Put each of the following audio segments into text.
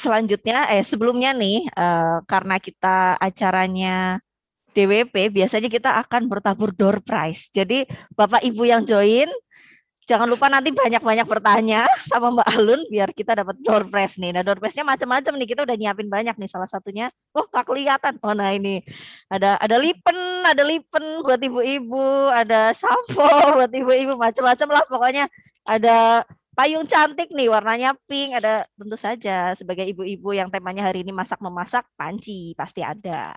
selanjutnya, sebelumnya nih, karena kita acaranya DWP, biasanya kita akan bertabur door prize. Jadi Bapak Ibu yang join, jangan lupa nanti banyak-banyak bertanya sama Mbak Alun biar kita dapat door prize nih. Nah, door prize-nya macam-macam nih. Kita udah nyiapin banyak nih. Salah satunya, oh nggak kelihatan. Oh nah ini ada lipen buat ibu-ibu, ada sampo buat ibu-ibu, macam-macam lah pokoknya. Ada payung cantik nih warnanya pink, ada tentu saja sebagai ibu-ibu yang temanya hari ini masak memasak, panci pasti ada.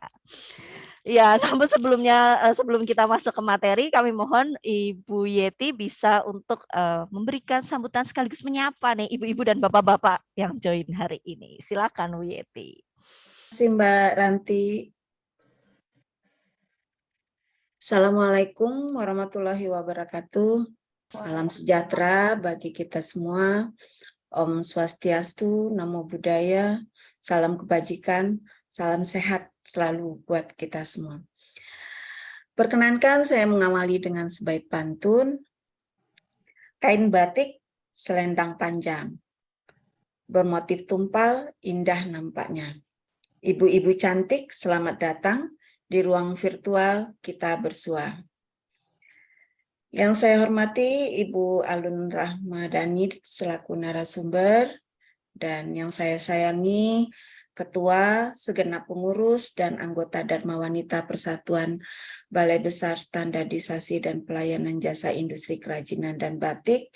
Ya, namun sebelum kita masuk ke materi, kami mohon Ibu Yeti bisa untuk memberikan sambutan sekaligus menyapa nih ibu-ibu dan bapak-bapak yang join hari ini. Silakan Bu Yeti. Terima kasih Mbak Ranti. Assalamualaikum warahmatullahi wabarakatuh. Salam sejahtera bagi kita semua. Om Swastiastu, Namo Buddhaya, salam kebajikan, salam sehat selalu buat kita semua. Perkenankan saya mengawali dengan sebaik pantun. Kain batik selendang panjang, bermotif tumpal indah nampaknya. Ibu-ibu cantik, selamat datang di ruang virtual kita bersua. Yang saya hormati Ibu Alun Rahmadani selaku narasumber, dan yang saya sayangi Ketua, segenap pengurus, dan anggota Dharma Wanita Persatuan Balai Besar Standarisasi dan Pelayanan Jasa Industri Kerajinan dan Batik,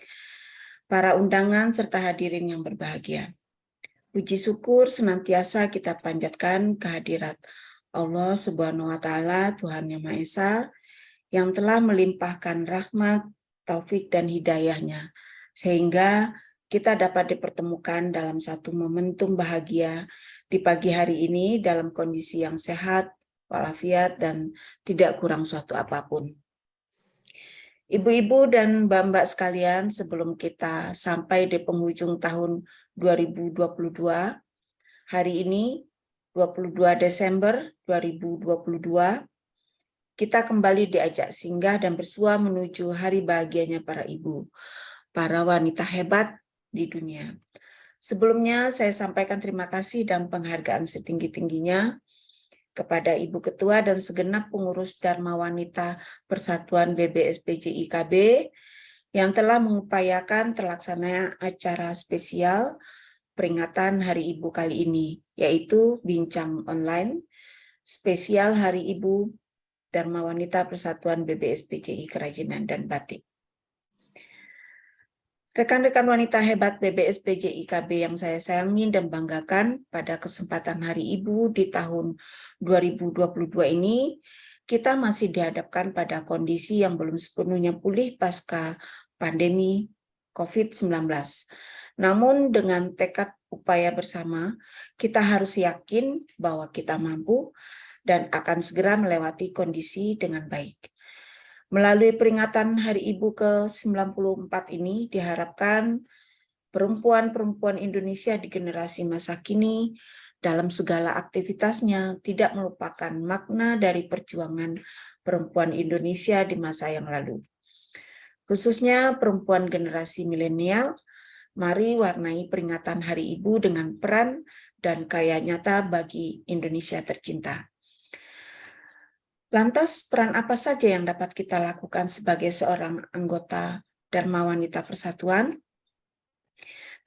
para undangan serta hadirin yang berbahagia. Puji syukur senantiasa kita panjatkan kehadirat Allah Subhanahu wa Ta'ala, Tuhan Yang Maha Esa, yang telah melimpahkan rahmat, taufik, dan hidayahnya, sehingga kita dapat dipertemukan dalam satu momentum bahagia di pagi hari ini dalam kondisi yang sehat, walafiat, dan tidak kurang suatu apapun. Ibu-ibu dan mbak-mbak sekalian, sebelum kita sampai di penghujung tahun 2022, hari ini 22 Desember 2022, kita kembali diajak singgah dan bersua menuju hari bahagianya para ibu, para wanita hebat di dunia. Sebelumnya saya sampaikan terima kasih dan penghargaan setinggi-tingginya kepada Ibu Ketua dan segenap pengurus Dharma Wanita Persatuan BBSPJ IKB yang telah mengupayakan terlaksananya acara spesial peringatan Hari Ibu kali ini, yaitu Bincang Online spesial Hari Ibu Dharma Wanita Persatuan BBSPJI Kerajinan dan Batik. Rekan-rekan wanita hebat BBSPJI KB yang saya sayangi dan banggakan, pada kesempatan Hari Ibu di tahun 2022 ini, kita masih dihadapkan pada kondisi yang belum sepenuhnya pulih pasca pandemi COVID-19. Namun dengan tekad upaya bersama, kita harus yakin bahwa kita mampu dan akan segera melewati kondisi dengan baik. Melalui peringatan Hari Ibu ke-94 ini diharapkan perempuan-perempuan Indonesia di generasi masa kini dalam segala aktivitasnya tidak melupakan makna dari perjuangan perempuan Indonesia di masa yang lalu. Khususnya perempuan generasi milenial, mari warnai peringatan Hari Ibu dengan peran dan karya nyata bagi Indonesia tercinta. Lantas, peran apa saja yang dapat kita lakukan sebagai seorang anggota Dharma Wanita Persatuan?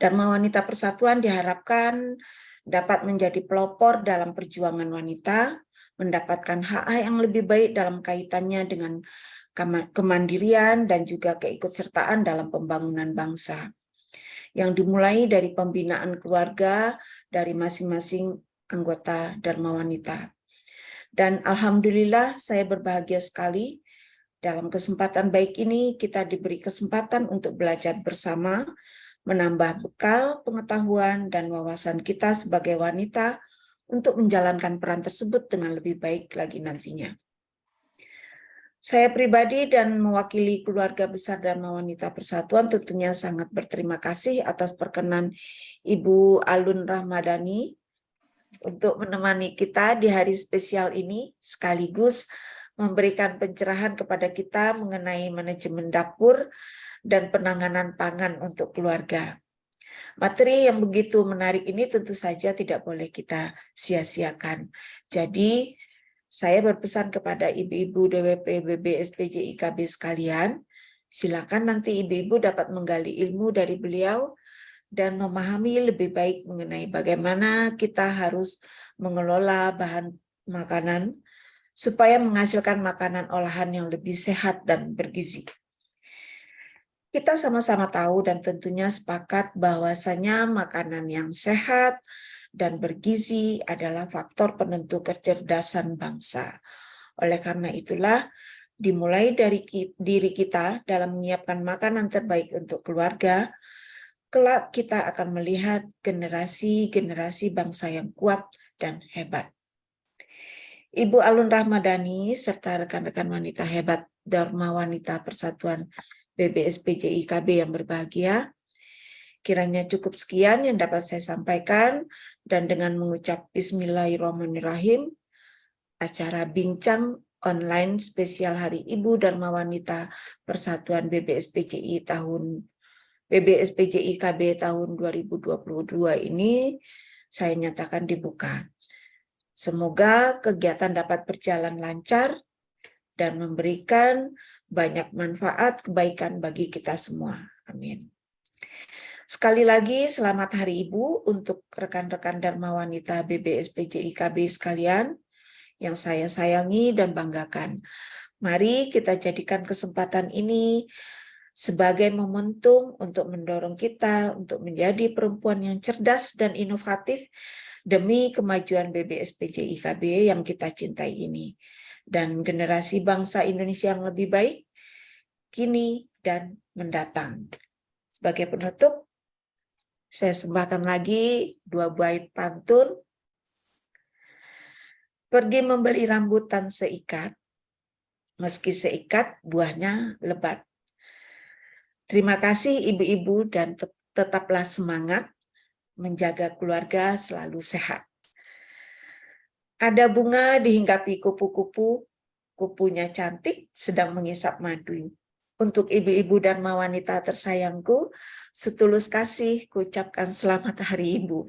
Dharma Wanita Persatuan diharapkan dapat menjadi pelopor dalam perjuangan wanita, mendapatkan hak-hak yang lebih baik dalam kaitannya dengan kemandirian dan juga keikutsertaan dalam pembangunan bangsa, yang dimulai dari pembinaan keluarga dari masing-masing anggota Dharma Wanita. Dan alhamdulillah saya berbahagia sekali dalam kesempatan baik ini kita diberi kesempatan untuk belajar bersama, menambah bekal pengetahuan dan wawasan kita sebagai wanita untuk menjalankan peran tersebut dengan lebih baik lagi nantinya. Saya pribadi dan mewakili keluarga besar Dharma Wanita Persatuan tentunya sangat berterima kasih atas perkenan Ibu Alun Rahmadani untuk menemani kita di hari spesial ini, sekaligus memberikan pencerahan kepada kita mengenai manajemen dapur dan penanganan pangan untuk keluarga. Materi yang begitu menarik ini tentu saja tidak boleh kita sia-siakan. Jadi, saya berpesan kepada ibu-ibu DWP BBSPJ IKB sekalian, silakan nanti ibu-ibu dapat menggali ilmu dari beliau dan memahami lebih baik mengenai bagaimana kita harus mengelola bahan makanan supaya menghasilkan makanan olahan yang lebih sehat dan bergizi. Kita sama-sama tahu dan tentunya sepakat bahwasanya makanan yang sehat dan bergizi adalah faktor penentu kecerdasan bangsa. Oleh karena itulah, dimulai dari diri kita dalam menyiapkan makanan terbaik untuk keluarga, kelak kita akan melihat generasi-generasi bangsa yang kuat dan hebat. Ibu Alun Rahmadani serta rekan-rekan wanita hebat Dharma Wanita Persatuan BBSPJ IKB yang berbahagia, kiranya cukup sekian yang dapat saya sampaikan, dan dengan mengucap Bismillahirrahmanirrahim, acara bincang online spesial Hari Ibu Dharma Wanita Persatuan BBSPJI IKB tahun 2022 ini saya nyatakan dibuka. Semoga kegiatan dapat berjalan lancar dan memberikan banyak manfaat kebaikan bagi kita semua. Amin. Sekali lagi selamat Hari Ibu untuk rekan-rekan Dharma Wanita BBSPJ IKB sekalian yang saya sayangi dan banggakan. Mari kita jadikan kesempatan ini sebagai momentum untuk mendorong kita untuk menjadi perempuan yang cerdas dan inovatif demi kemajuan BBSPJ IKB yang kita cintai ini dan generasi bangsa Indonesia yang lebih baik kini dan mendatang. Sebagai penutup, saya sembahkan lagi 2 bait pantun. Pergi membeli rambutan seikat, meski seikat buahnya lebat. Terima kasih ibu-ibu dan tetaplah semangat menjaga keluarga selalu sehat. Ada bunga dihinggapi kupu-kupu, kupunya cantik sedang mengisap madu. Untuk ibu-ibu dan wanita tersayangku, setulus kasih kuucapkan selamat Hari Ibu.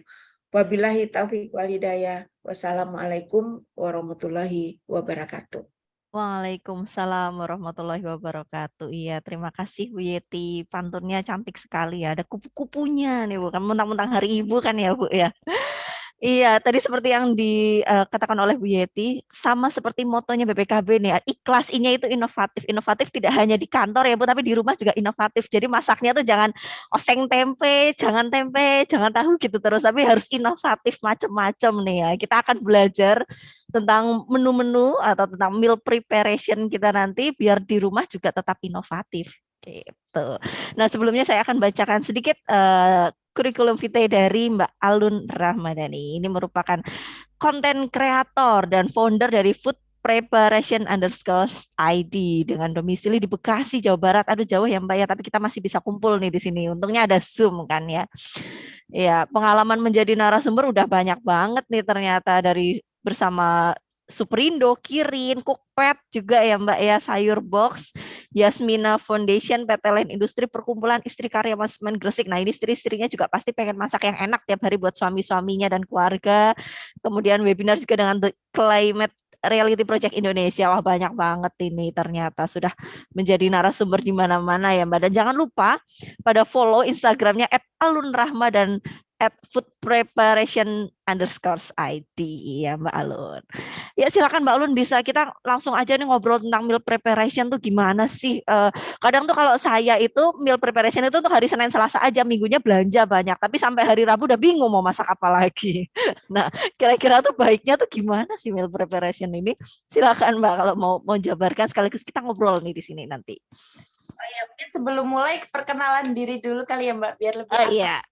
Wabillahi taufiq wal hidayah. Wassalamualaikum warahmatullahi wabarakatuh. Waalaikumsalam warahmatullahi wabarakatuh. Iya, terima kasih Bu Yeti. Pantunnya cantik sekali ya. Ada kupu-kupunya nih, bukan mentang-mentang Hari Ibu kan ya, Bu ya. Iya, tadi seperti yang dikatakan oleh Bu Yeti, sama seperti motonya BPKB nih, ikhlas I-nya itu inovatif. Inovatif tidak hanya di kantor ya Bu, tapi di rumah juga inovatif. Jadi masaknya tuh jangan oseng tempe, jangan tahu gitu terus, tapi harus inovatif macam-macam nih ya. Kita akan belajar tentang menu-menu atau tentang meal preparation kita nanti biar di rumah juga tetap inovatif. Gitu. Nah, sebelumnya saya akan bacakan sedikit kurikulum vitae dari Mbak Alun Rahmadani. Ini merupakan konten kreator dan founder dari Food Preparation underscore ID dengan domisili di Bekasi, Jawa Barat. Aduh jauh ya Mbak ya, tapi kita masih bisa kumpul nih di sini. Untungnya ada Zoom kan ya. Ya, pengalaman menjadi narasumber udah banyak banget nih ternyata dari bersama Superindo, Kirin, Cookpad juga ya Mbak ya, Sayur Box, Yasmina Foundation, PT Line Industri, Perkumpulan Istri Karyawan Semen Gresik. Nah ini istri-istrinya juga pasti pengen masak yang enak tiap hari buat suami-suaminya dan keluarga. Kemudian webinar juga dengan The Climate Reality Project Indonesia. Wah banyak banget ini ternyata sudah menjadi narasumber di mana-mana ya Mbak. Dan jangan lupa pada follow Instagramnya @alunrahma dan @foodpreparation underscore ID ya Mbak Alun. Ya silakan Mbak Alun, bisa kita langsung aja nih ngobrol tentang meal preparation tuh gimana sih? Kadang tuh kalau saya itu meal preparation itu tuh hari Senin Selasa aja, minggunya belanja banyak, tapi sampai hari Rabu udah bingung mau masak apa lagi. Nah, kira-kira tuh baiknya tuh gimana sih meal preparation ini? Silakan Mbak kalau mau jabarkan, sekaligus kita ngobrol nih di sini nanti. Oh ya, mungkin sebelum mulai perkenalan diri dulu kali ya Mbak, biar lebih Iya.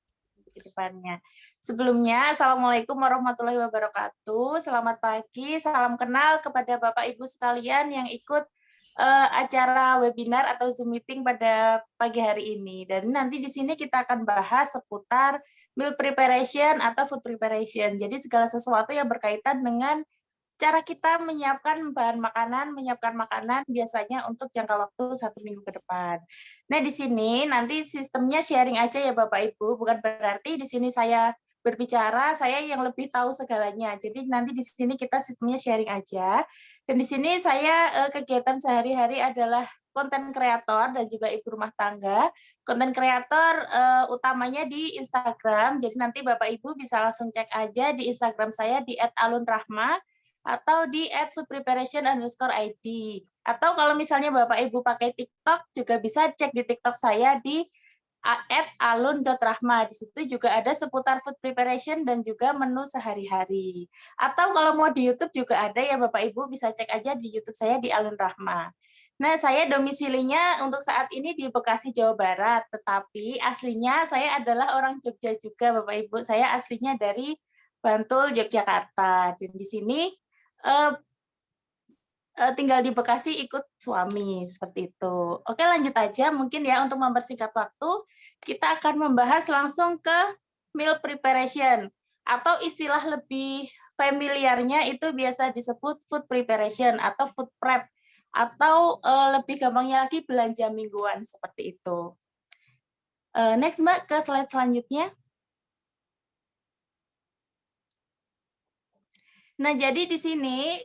ke depannya. Sebelumnya, Assalamualaikum warahmatullahi wabarakatuh. Selamat pagi, salam kenal kepada Bapak Ibu sekalian yang ikut acara webinar atau Zoom meeting pada pagi hari ini. Dan nanti di sini kita akan bahas seputar meal preparation atau food preparation. Jadi segala sesuatu yang berkaitan dengan cara kita menyiapkan bahan makanan, menyiapkan makanan biasanya untuk jangka waktu 1 minggu ke depan. Nah, di sini nanti sistemnya sharing aja ya Bapak Ibu, bukan berarti di sini saya berbicara, saya yang lebih tahu segalanya. Jadi nanti di sini kita sistemnya sharing aja. Dan di sini saya kegiatan sehari-hari adalah konten kreator dan juga ibu rumah tangga. Konten kreator utamanya di Instagram, jadi nanti Bapak Ibu bisa langsung cek aja di Instagram saya di @alunrahma atau di @foodpreparation_id. Atau kalau misalnya Bapak Ibu pakai TikTok, juga bisa cek di TikTok saya di @alun.rahma. Di situ juga ada seputar food preparation dan juga menu sehari-hari. Atau kalau mau di YouTube juga ada ya Bapak Ibu, bisa cek aja di YouTube saya di Alun Rahma. Nah, saya domisilinya untuk saat ini di Bekasi, Jawa Barat, tetapi aslinya saya adalah orang Jogja juga Bapak Ibu. Saya aslinya dari Bantul, Yogyakarta. Dan di sini eh, tinggal di Bekasi ikut suami, seperti itu. Oke, lanjut aja mungkin ya untuk mempersingkat waktu, kita akan membahas langsung ke meal preparation, atau istilah lebih familiarnya itu biasa disebut food preparation atau food prep, atau lebih gampangnya lagi belanja mingguan, seperti itu. Next Mbak, ke slide selanjutnya. Nah, jadi di sini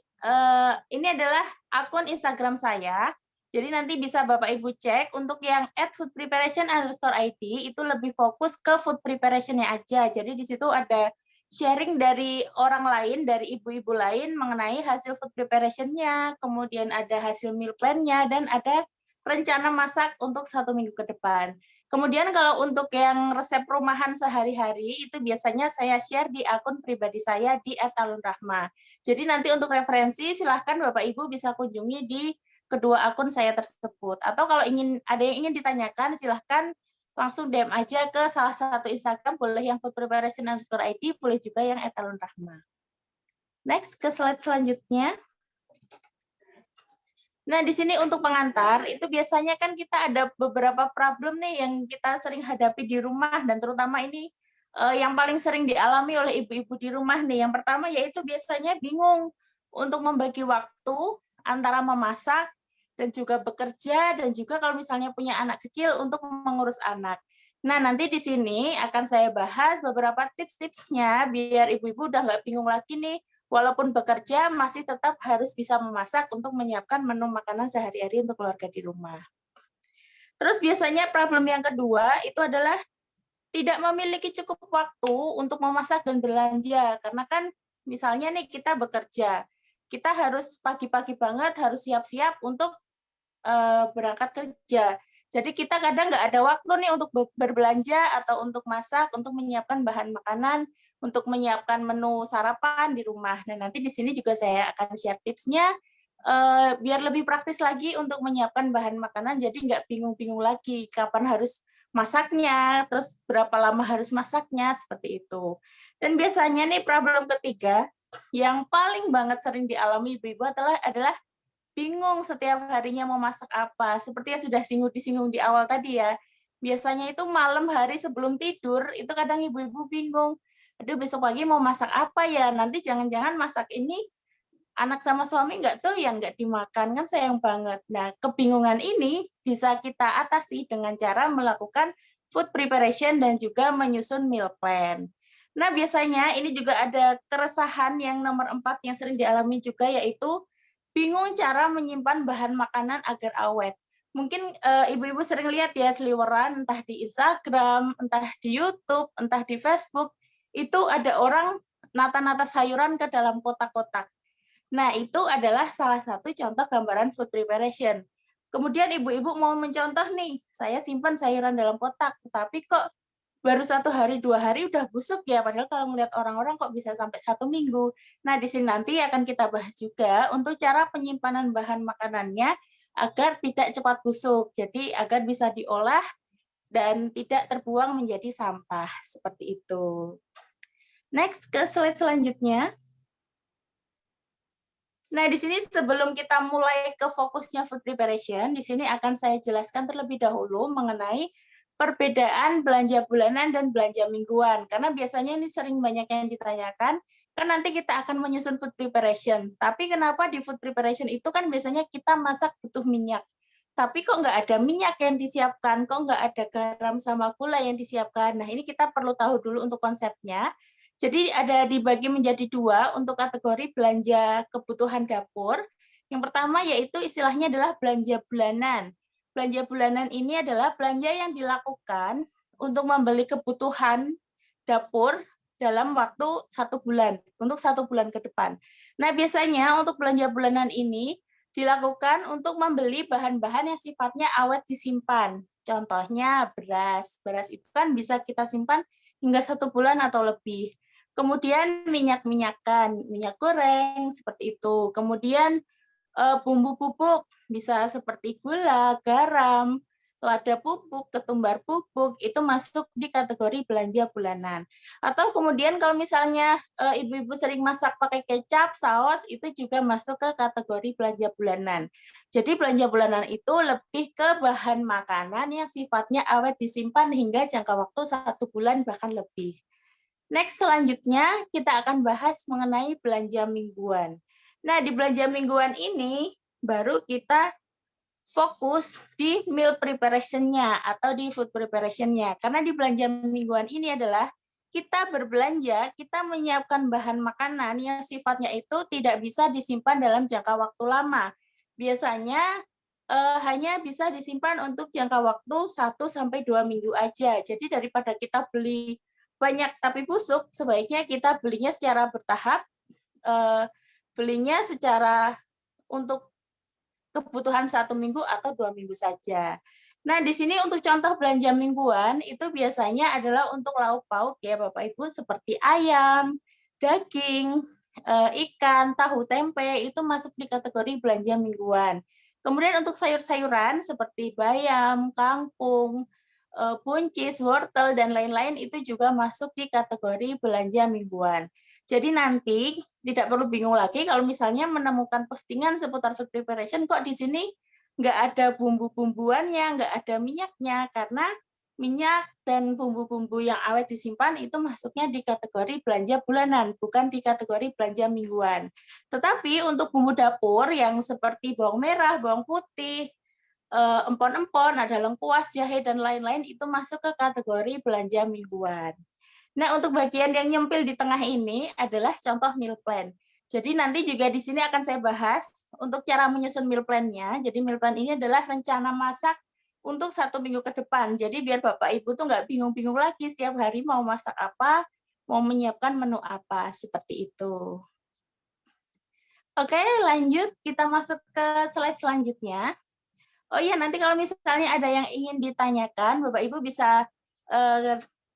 ini adalah akun Instagram saya. Jadi nanti bisa Bapak Ibu cek untuk yang @foodpreparation_id itu lebih fokus ke food preparation-nya aja. Jadi di situ ada sharing dari orang lain, dari ibu-ibu lain mengenai hasil food preparation-nya, kemudian ada hasil meal plan-nya, dan ada rencana masak untuk 1 minggu ke depan. Kemudian kalau untuk yang resep rumahan sehari-hari, itu biasanya saya share di akun pribadi saya di @alunrahma. Jadi nanti untuk referensi, silahkan Bapak Ibu bisa kunjungi di kedua akun saya tersebut. Atau kalau ada yang ingin ditanyakan, silahkan langsung DM aja ke salah satu Instagram, boleh yang foodpreparation_id, boleh juga yang @alunrahma. Next, ke slide selanjutnya. Nah, di sini untuk pengantar, itu biasanya kan kita ada beberapa problem nih yang kita sering hadapi di rumah, dan terutama ini yang paling sering dialami oleh ibu-ibu di rumah nih. Yang pertama yaitu biasanya bingung untuk membagi waktu antara memasak dan juga bekerja, dan juga kalau misalnya punya anak kecil untuk mengurus anak. Nah, nanti di sini akan saya bahas beberapa tips-tipsnya biar ibu-ibu udah nggak bingung lagi nih, walaupun bekerja masih tetap harus bisa memasak untuk menyiapkan menu makanan sehari-hari untuk keluarga di rumah. Terus biasanya problem yang kedua itu adalah tidak memiliki cukup waktu untuk memasak dan belanja. Karena kan misalnya nih kita bekerja, kita harus pagi-pagi banget harus siap-siap untuk berangkat kerja. Jadi kita kadang nggak ada waktu nih untuk berbelanja atau untuk masak, untuk menyiapkan bahan makanan, untuk menyiapkan menu sarapan di rumah. Nah, nanti di sini juga saya akan share tipsnya, biar lebih praktis lagi untuk menyiapkan bahan makanan, jadi nggak bingung-bingung lagi kapan harus masaknya, terus berapa lama harus masaknya, seperti itu. Dan biasanya nih problem ketiga, yang paling banget sering dialami ibu-ibu adalah bingung setiap harinya mau masak apa. Seperti yang sudah disinggung di awal tadi ya, biasanya itu malam hari sebelum tidur, itu kadang ibu-ibu bingung, aduh besok pagi mau masak apa ya, nanti jangan-jangan masak ini anak sama suami nggak doyan, nggak dimakan, kan sayang banget. Nah, kebingungan ini bisa kita atasi dengan cara melakukan food preparation dan juga menyusun meal plan. Nah, biasanya ini juga ada keresahan yang nomor 4 yang sering dialami juga, yaitu bingung cara menyimpan bahan makanan agar awet. Mungkin ibu-ibu sering lihat ya seliweran, entah di Instagram, entah di YouTube, entah di Facebook, itu ada orang nata-nata sayuran ke dalam kotak-kotak. Nah, itu adalah salah satu contoh gambaran food preparation. Kemudian ibu-ibu mau mencontoh nih, saya simpan sayuran dalam kotak, tapi kok baru 1 hari, 2 hari udah busuk ya, padahal kalau melihat orang-orang kok bisa sampai 1 minggu. Nah, di sini nanti akan kita bahas juga untuk cara penyimpanan bahan makanannya agar tidak cepat busuk, jadi agar bisa diolah dan tidak terbuang menjadi sampah, seperti itu. Next, ke slide selanjutnya. Nah, di sini sebelum kita mulai ke fokusnya food preparation, di sini akan saya jelaskan terlebih dahulu mengenai perbedaan belanja bulanan dan belanja mingguan. Karena biasanya ini sering banyak yang ditanyakan, kan nanti kita akan menyusun food preparation. Tapi kenapa di food preparation itu kan biasanya kita masak butuh minyak. Tapi kok nggak ada minyak yang disiapkan, kok nggak ada garam sama gula yang disiapkan. Nah, ini kita perlu tahu dulu untuk konsepnya. Jadi ada dibagi menjadi dua untuk kategori belanja kebutuhan dapur. Yang pertama yaitu istilahnya adalah belanja bulanan. Belanja bulanan ini adalah belanja yang dilakukan untuk membeli kebutuhan dapur dalam waktu 1 bulan, untuk 1 bulan ke depan. Nah, biasanya untuk belanja bulanan ini dilakukan untuk membeli bahan-bahan yang sifatnya awet disimpan. Contohnya beras. Beras itu kan bisa kita simpan hingga 1 bulan atau lebih. Kemudian minyak-minyakan, minyak goreng, seperti itu. Kemudian bumbu pupuk, bisa seperti gula, garam, lada pupuk, ketumbar pupuk, itu masuk di kategori belanja bulanan. Atau kemudian kalau misalnya ibu-ibu sering masak pakai kecap, saus, itu juga masuk ke kategori belanja bulanan. Jadi belanja bulanan itu lebih ke bahan makanan yang sifatnya awet disimpan hingga jangka waktu 1 bulan bahkan lebih. Next, selanjutnya kita akan bahas mengenai belanja mingguan. Nah, di belanja mingguan ini baru kita fokus di meal preparation-nya atau di food preparation-nya. Karena di belanja mingguan ini adalah kita berbelanja, kita menyiapkan bahan makanan yang sifatnya itu tidak bisa disimpan dalam jangka waktu lama. Biasanya hanya bisa disimpan untuk jangka waktu 1-2 minggu aja. Jadi daripada kita beli banyak tapi busuk, sebaiknya kita belinya secara bertahap, belinya secara untuk kebutuhan 1 minggu atau 2 minggu saja. Nah, di sini untuk contoh belanja mingguan itu biasanya adalah untuk lauk pauk ya Bapak Ibu, seperti ayam, daging, ikan, tahu, tempe, itu masuk di kategori belanja mingguan. Kemudian untuk sayur-sayuran seperti bayam, kangkung, buncis, wortel, dan lain-lain itu juga masuk di kategori belanja mingguan. Jadi nanti tidak perlu bingung lagi kalau misalnya menemukan postingan seputar food preparation, kok di sini nggak ada bumbu-bumbuannya, nggak ada minyaknya, karena minyak dan bumbu-bumbu yang awet disimpan itu masuknya di kategori belanja bulanan, bukan di kategori belanja mingguan. Tetapi untuk bumbu dapur yang seperti bawang merah, bawang putih, empon-empon, ada lengkuas, jahe, dan lain-lain itu masuk ke kategori belanja mingguan. Nah, untuk bagian yang nyempil di tengah ini adalah contoh meal plan. Jadi nanti juga di sini akan saya bahas untuk cara menyusun meal plan-nya. Jadi meal plan ini adalah rencana masak untuk 1 minggu ke depan. Jadi biar Bapak Ibu tuh nggak bingung-bingung lagi setiap hari mau masak apa, mau menyiapkan menu apa, seperti itu. Oke, lanjut kita masuk ke slide selanjutnya. Oh iya, nanti kalau misalnya ada yang ingin ditanyakan, Bapak Ibu bisa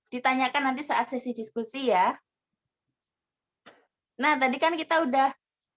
ditanyakan nanti saat sesi diskusi ya. Nah, tadi kan kita udah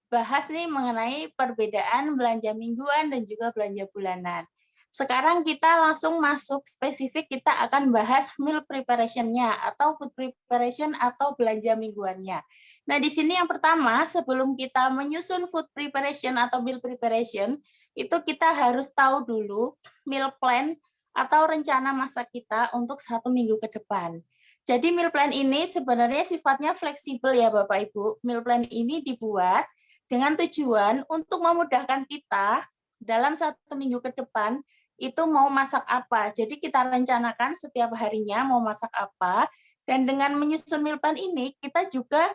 bahas nih mengenai perbedaan belanja mingguan dan juga belanja bulanan. Sekarang kita langsung masuk spesifik, kita akan bahas meal preparation-nya atau food preparation atau belanja mingguannya. Nah, di sini yang pertama, sebelum kita menyusun food preparation atau meal preparation, itu kita harus tahu dulu meal plan atau rencana masak kita untuk 1 minggu ke depan. Jadi meal plan ini sebenarnya sifatnya fleksibel ya Bapak Ibu. Meal plan ini dibuat dengan tujuan untuk memudahkan kita dalam 1 minggu ke depan itu mau masak apa. Jadi kita rencanakan setiap harinya mau masak apa, dan dengan menyusun meal plan ini kita juga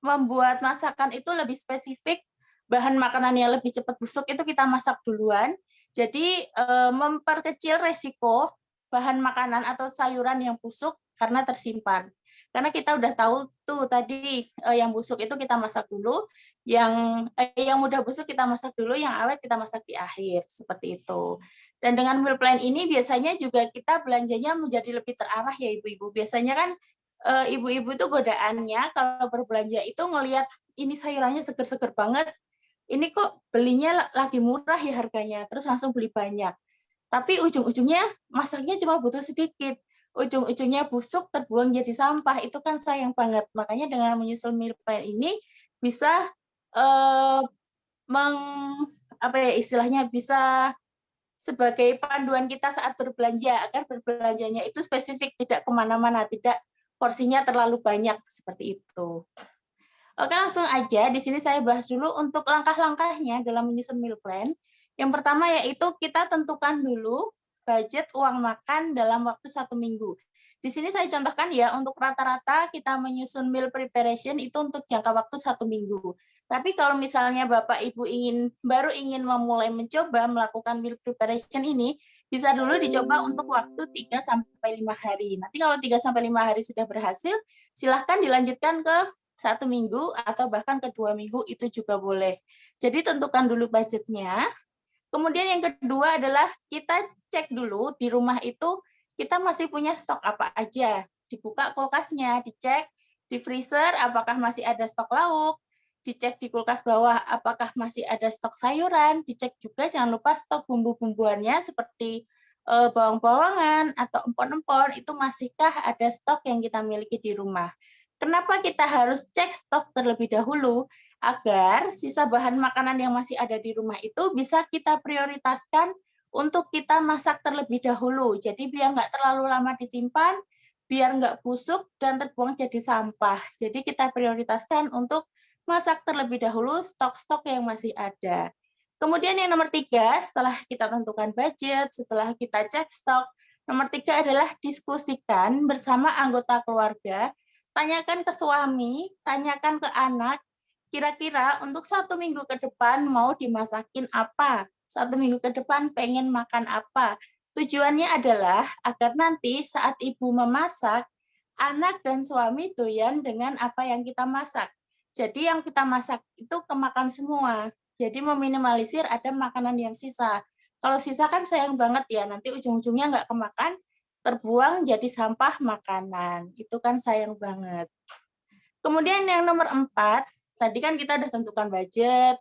membuat masakan itu lebih spesifik, bahan makanan yang lebih cepat busuk itu kita masak duluan. Jadi memperkecil resiko bahan makanan atau sayuran yang busuk karena tersimpan. Karena kita udah tahu tuh tadi yang busuk itu kita masak dulu, yang mudah busuk kita masak dulu, yang awet kita masak di akhir, seperti itu. Dan dengan meal plan ini biasanya juga kita belanjanya menjadi lebih terarah ya ibu-ibu. Biasanya kan ibu-ibu tuh godaannya kalau berbelanja itu ngelihat ini sayurannya seger-seger banget, ini kok belinya lagi murah ya harganya, terus langsung beli banyak. Tapi ujung-ujungnya masaknya cuma butuh sedikit. Ujung-ujungnya busuk, terbuang jadi sampah. Itu kan sayang banget. Makanya dengan menyusun meal plan ini bisa istilahnya bisa sebagai panduan kita saat berbelanja, agar berbelanjanya itu spesifik, tidak kemana-mana, tidak porsinya terlalu banyak, seperti itu. Oke, langsung aja. Di sini saya bahas dulu untuk langkah-langkahnya dalam menyusun meal plan. Yang pertama yaitu kita tentukan dulu budget uang makan dalam waktu 1 minggu. Di sini saya contohkan ya, untuk rata-rata kita menyusun meal preparation itu untuk jangka waktu 1 minggu. Tapi kalau misalnya Bapak Ibu baru ingin memulai mencoba melakukan meal preparation ini, bisa dulu dicoba untuk waktu 3-5 hari. Nanti kalau 3-5 hari sudah berhasil, silahkan dilanjutkan ke 1 minggu atau bahkan ke 2 minggu, itu juga boleh. Jadi tentukan dulu budgetnya. Kemudian yang kedua adalah kita cek dulu di rumah itu kita masih punya stok apa aja. Dibuka kulkasnya, dicek di freezer apakah masih ada stok lauk, dicek di kulkas bawah apakah masih ada stok sayuran, dicek juga jangan lupa stok bumbu-bumbuannya seperti bawang-bawangan atau empon-empon, itu masihkah ada stok yang kita miliki di rumah. Kenapa kita harus cek stok terlebih dahulu? Agar sisa bahan makanan yang masih ada di rumah itu bisa kita prioritaskan untuk kita masak terlebih dahulu. Jadi biar nggak terlalu lama disimpan, biar nggak busuk dan terbuang jadi sampah. Jadi kita prioritaskan untuk masak terlebih dahulu stok-stok yang masih ada. Kemudian yang nomor 3, setelah kita tentukan budget, setelah kita cek stok, nomor 3 adalah diskusikan bersama anggota keluarga, tanyakan ke suami, tanyakan ke anak, kira-kira untuk 1 minggu ke depan mau dimasakin apa? 1 minggu ke depan pengen makan apa? Tujuannya adalah agar nanti saat ibu memasak, anak dan suami doyan dengan apa yang kita masak. Jadi yang kita masak itu kemakan semua. Jadi meminimalisir ada makanan yang sisa. Kalau sisa kan sayang banget ya, nanti ujung-ujungnya nggak kemakan, terbuang jadi sampah makanan. Itu kan sayang banget. Kemudian yang nomor 4, tadi kan kita udah tentukan budget,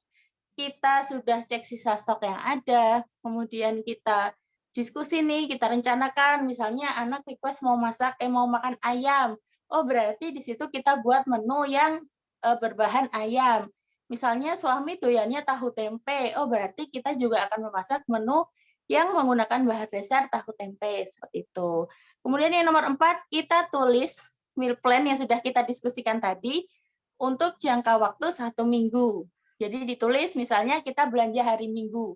kita sudah cek sisa stok yang ada, kemudian kita diskusi nih, kita rencanakan, misalnya anak request mau makan ayam. Oh, berarti di situ kita buat menu yang berbahan ayam. Misalnya suami doyannya tahu tempe, oh berarti kita juga akan memasak menu yang menggunakan bahan dasar tahu tempe, seperti itu. Kemudian yang nomor 4, kita tulis meal plan yang sudah kita diskusikan tadi untuk jangka waktu 1 minggu. Jadi ditulis misalnya kita belanja hari Minggu.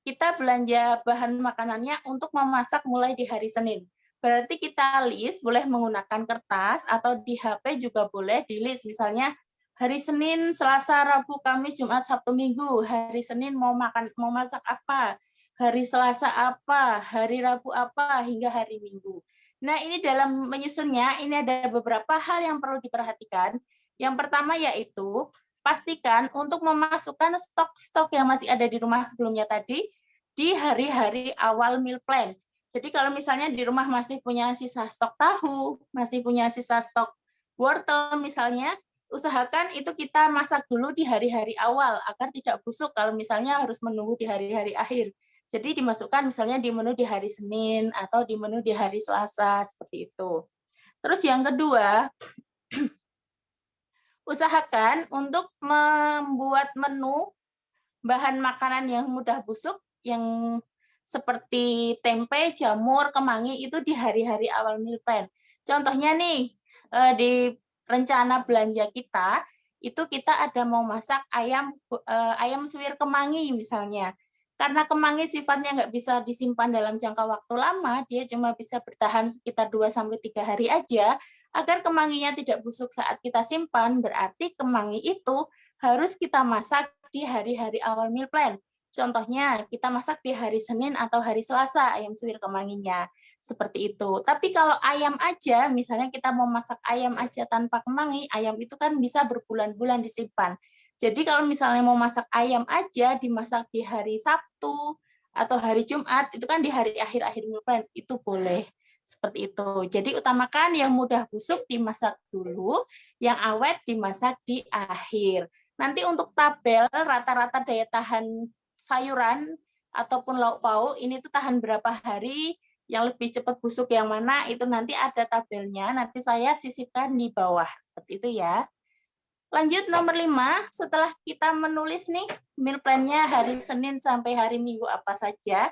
Kita belanja bahan makanannya untuk memasak mulai di hari Senin. Berarti kita list boleh menggunakan kertas atau di HP juga boleh di list. Misalnya hari Senin, Selasa, Rabu, Kamis, Jumat, Sabtu, Minggu. Hari Senin mau masak apa? Hari Selasa apa? Hari Rabu apa? Hingga hari Minggu. Nah, ini dalam menyusunnya, ini ada beberapa hal yang perlu diperhatikan. Yang pertama yaitu, pastikan untuk memasukkan stok-stok yang masih ada di rumah sebelumnya tadi, di hari-hari awal meal plan. Jadi kalau misalnya di rumah masih punya sisa stok tahu, masih punya sisa stok wortel misalnya, usahakan itu kita masak dulu di hari-hari awal, agar tidak busuk kalau misalnya harus menunggu di hari-hari akhir. Jadi dimasukkan misalnya di menu di hari Senin atau di menu di hari Selasa, seperti itu. Terus yang kedua, usahakan untuk membuat menu bahan makanan yang mudah busuk, yang seperti tempe, jamur, kemangi, itu di hari-hari awal meal plan. Contohnya nih, di rencana belanja kita, itu kita ada mau masak ayam suwir kemangi misalnya. Karena kemangi sifatnya nggak bisa disimpan dalam jangka waktu lama, dia cuma bisa bertahan sekitar 2-3 hari aja, agar kemanginya tidak busuk saat kita simpan, berarti kemangi itu harus kita masak di hari-hari awal meal plan. Contohnya, kita masak di hari Senin atau hari Selasa, ayam suwir kemanginya. Seperti itu. Tapi kalau ayam aja, misalnya kita mau masak ayam aja tanpa kemangi, ayam itu kan bisa berbulan-bulan disimpan. Jadi kalau misalnya mau masak ayam aja, dimasak di hari Sabtu atau hari Jumat, itu kan di hari akhir-akhir meal plan, itu boleh. Seperti itu. Jadi utamakan yang mudah busuk dimasak dulu, yang awet dimasak di akhir. Nanti untuk tabel rata-rata daya tahan sayuran ataupun lauk pauk, ini tuh tahan berapa hari, yang lebih cepat busuk yang mana, itu nanti ada tabelnya, nanti saya sisipkan di bawah. Seperti itu ya. Lanjut nomor 5, setelah kita menulis nih meal plan-nya hari Senin sampai hari Minggu apa saja,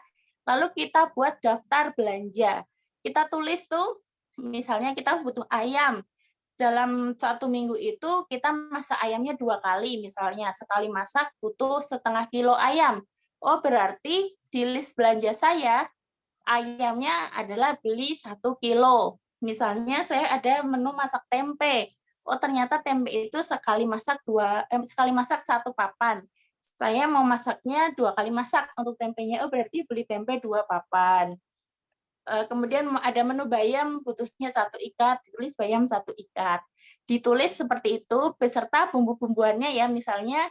Lalu kita buat daftar belanja. Kita tulis tuh, misalnya kita butuh ayam. Dalam 1 minggu itu kita masak ayamnya 2 kali, misalnya sekali masak butuh setengah kilo ayam. Oh, berarti di list belanja saya ayamnya adalah beli 1 kilo. Misalnya saya ada menu masak tempe. Oh, ternyata tempe itu sekali masak 1 papan. Saya mau masaknya 2 kali masak untuk tempenya. Oh, berarti beli tempe 2 papan. Kemudian ada menu bayam, butuhnya 1 ikat, ditulis bayam 1 ikat. Ditulis seperti itu beserta bumbu-bumbuannya ya, misalnya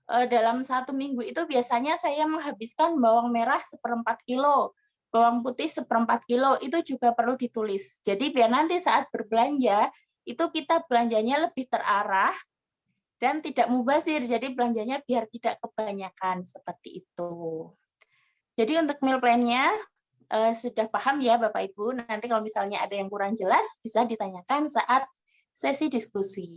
dalam 1 minggu itu biasanya saya menghabiskan bawang merah 1/4 kilo, bawang putih 1/4 kilo, itu juga perlu ditulis. Jadi biar nanti saat berbelanja, itu kita belanjanya lebih terarah dan tidak mubazir, jadi belanjanya biar tidak kebanyakan, seperti itu. Jadi untuk meal plan-nya, sudah paham ya Bapak Ibu, nanti kalau misalnya ada yang kurang jelas bisa ditanyakan saat sesi diskusi.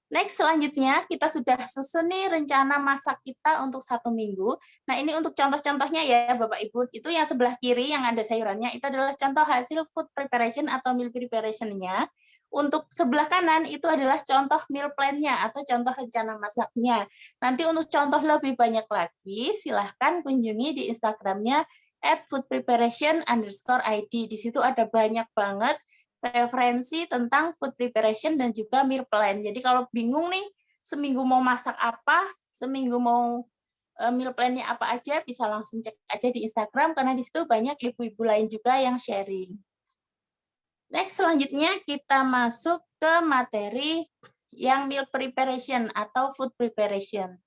Next, selanjutnya kita sudah susun nih rencana masak kita untuk 1 minggu. Nah, ini untuk contoh-contohnya ya Bapak Ibu, itu yang sebelah kiri yang ada sayurannya, itu adalah contoh hasil food preparation atau meal preparation-nya. Untuk sebelah kanan itu adalah contoh meal plan-nya atau contoh rencana masaknya. Nanti untuk contoh lebih banyak lagi, silahkan kunjungi di Instagram-nya @foodpreparation_id. Di situ ada banyak banget referensi tentang food preparation dan juga meal plan. Jadi kalau bingung nih, seminggu mau masak apa, seminggu mau meal plan-nya apa aja, bisa langsung cek aja di Instagram, karena di situ banyak ibu-ibu lain juga yang sharing. Next, selanjutnya kita masuk ke materi yang meal preparation atau food preparation.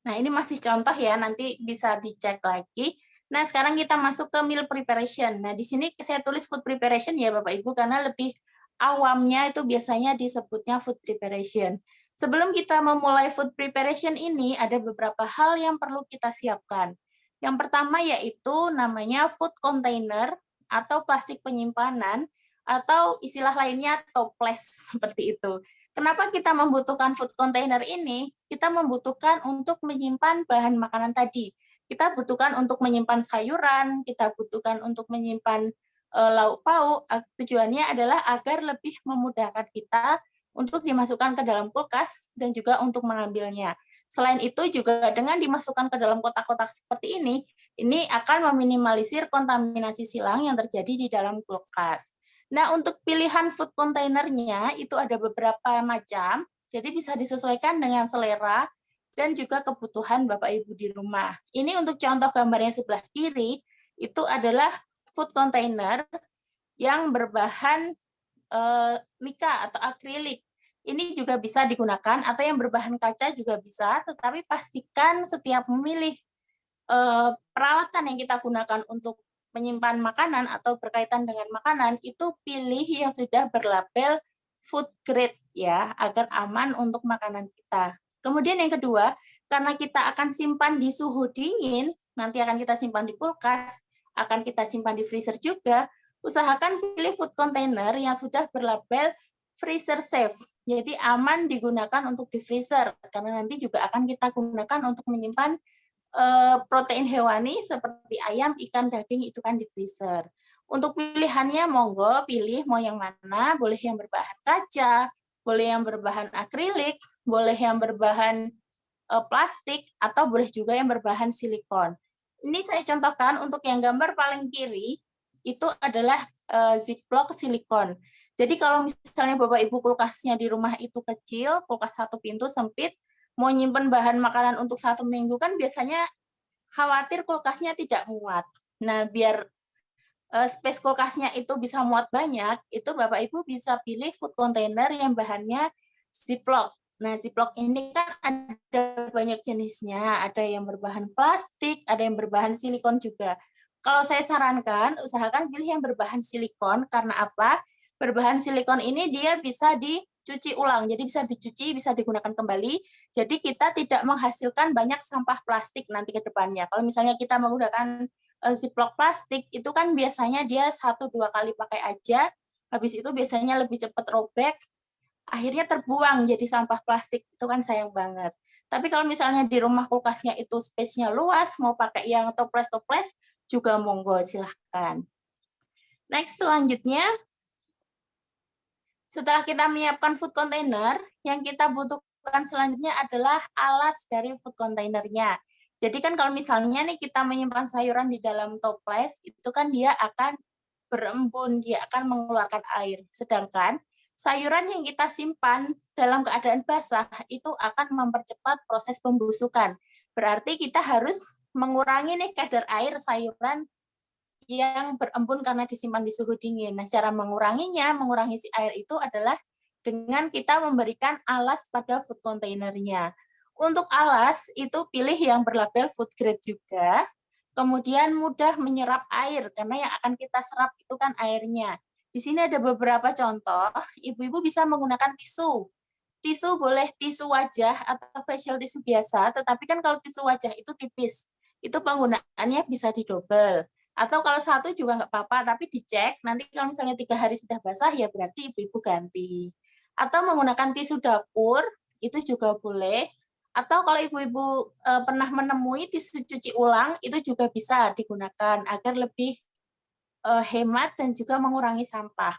Nah, ini masih contoh ya, nanti bisa dicek lagi. Nah, sekarang kita masuk ke meal preparation. Nah, di sini saya tulis food preparation ya Bapak Ibu, karena lebih awamnya itu biasanya disebutnya food preparation. Sebelum kita memulai food preparation ini, ada beberapa hal yang perlu kita siapkan. Yang pertama yaitu namanya food container atau plastik penyimpanan, atau istilah lainnya toples, seperti itu. Kenapa kita membutuhkan food container ini? Kita membutuhkan untuk menyimpan bahan makanan tadi. Kita butuhkan untuk menyimpan sayuran, kita butuhkan untuk menyimpan lauk pauk. Tujuannya adalah agar lebih memudahkan kita untuk dimasukkan ke dalam kulkas dan juga untuk mengambilnya. Selain itu juga dengan dimasukkan ke dalam kotak-kotak seperti ini akan meminimalisir kontaminasi silang yang terjadi di dalam kulkas. Nah, untuk pilihan food containernya itu ada beberapa macam, jadi bisa disesuaikan dengan selera dan juga kebutuhan Bapak Ibu di rumah. Ini untuk contoh gambarnya sebelah kiri, itu adalah food container yang berbahan mika atau akrilik. Ini juga bisa digunakan, atau yang berbahan kaca juga bisa, tetapi pastikan setiap memilih peralatan yang kita gunakan untuk menyimpan makanan atau berkaitan dengan makanan, itu pilih yang sudah berlabel food grade ya, agar aman untuk makanan kita. Kemudian yang kedua, karena kita akan simpan di suhu dingin, nanti akan kita simpan di kulkas, akan kita simpan di freezer juga, usahakan pilih food container yang sudah berlabel freezer safe. Jadi aman digunakan untuk di freezer, karena nanti juga akan kita gunakan untuk menyimpan protein hewani seperti ayam, ikan, daging itu kan di freezer. Untuk pilihannya monggo pilih mau yang mana, boleh yang berbahan kaca, boleh yang berbahan akrilik, boleh yang berbahan plastik, atau boleh juga yang berbahan silikon. Ini saya contohkan untuk yang gambar paling kiri, itu adalah ziplock silikon. Jadi kalau misalnya Bapak Ibu kulkasnya di rumah itu kecil, kulkas 1 pintu sempit, mau nyimpen bahan makanan untuk 1 minggu kan biasanya khawatir kulkasnya tidak muat. Nah, biar space kulkasnya itu bisa muat banyak, itu Bapak Ibu bisa pilih food container yang bahannya ziplock. Nah, ziplock ini kan ada banyak jenisnya, ada yang berbahan plastik, ada yang berbahan silikon juga. Kalau saya sarankan, usahakan pilih yang berbahan silikon, karena apa? Berbahan silikon ini dia bisa dicuci ulang, jadi bisa dicuci, bisa digunakan kembali, jadi kita tidak menghasilkan banyak sampah plastik nanti ke depannya. Kalau misalnya kita menggunakan ziplock plastik, itu kan biasanya dia 1-2 kali pakai aja, habis itu biasanya lebih cepat robek, akhirnya terbuang jadi sampah plastik, itu kan sayang banget. Tapi kalau misalnya di rumah kulkasnya itu space-nya luas, mau pakai yang toples-toples, juga monggo, silahkan. Next, selanjutnya, setelah kita menyiapkan food container, yang kita butuhkan selanjutnya adalah alas dari food containernya. Jadi kan kalau misalnya nih kita menyimpan sayuran di dalam toples, itu kan dia akan berembun, dia akan mengeluarkan air. Sedangkan sayuran yang kita simpan dalam keadaan basah itu akan mempercepat proses pembusukan. Berarti kita harus mengurangi nih kadar air sayuran yang berembun karena disimpan di suhu dingin. Nah, cara mengurangi si air itu adalah dengan kita memberikan alas pada food containernya. Untuk alas, itu pilih yang berlabel food grade juga, kemudian mudah menyerap air, karena yang akan kita serap itu kan airnya. Di sini ada beberapa contoh, ibu-ibu bisa menggunakan tisu. Tisu boleh tisu wajah atau facial tisu biasa, tetapi kan kalau tisu wajah itu tipis, itu penggunaannya bisa didobel. Atau kalau satu juga nggak apa-apa, tapi dicek, nanti kalau misalnya 3 hari sudah basah, ya berarti ibu-ibu ganti. Atau menggunakan tisu dapur, itu juga boleh. Atau kalau ibu-ibu pernah menemui tisu cuci ulang, itu juga bisa digunakan agar lebih hemat dan juga mengurangi sampah.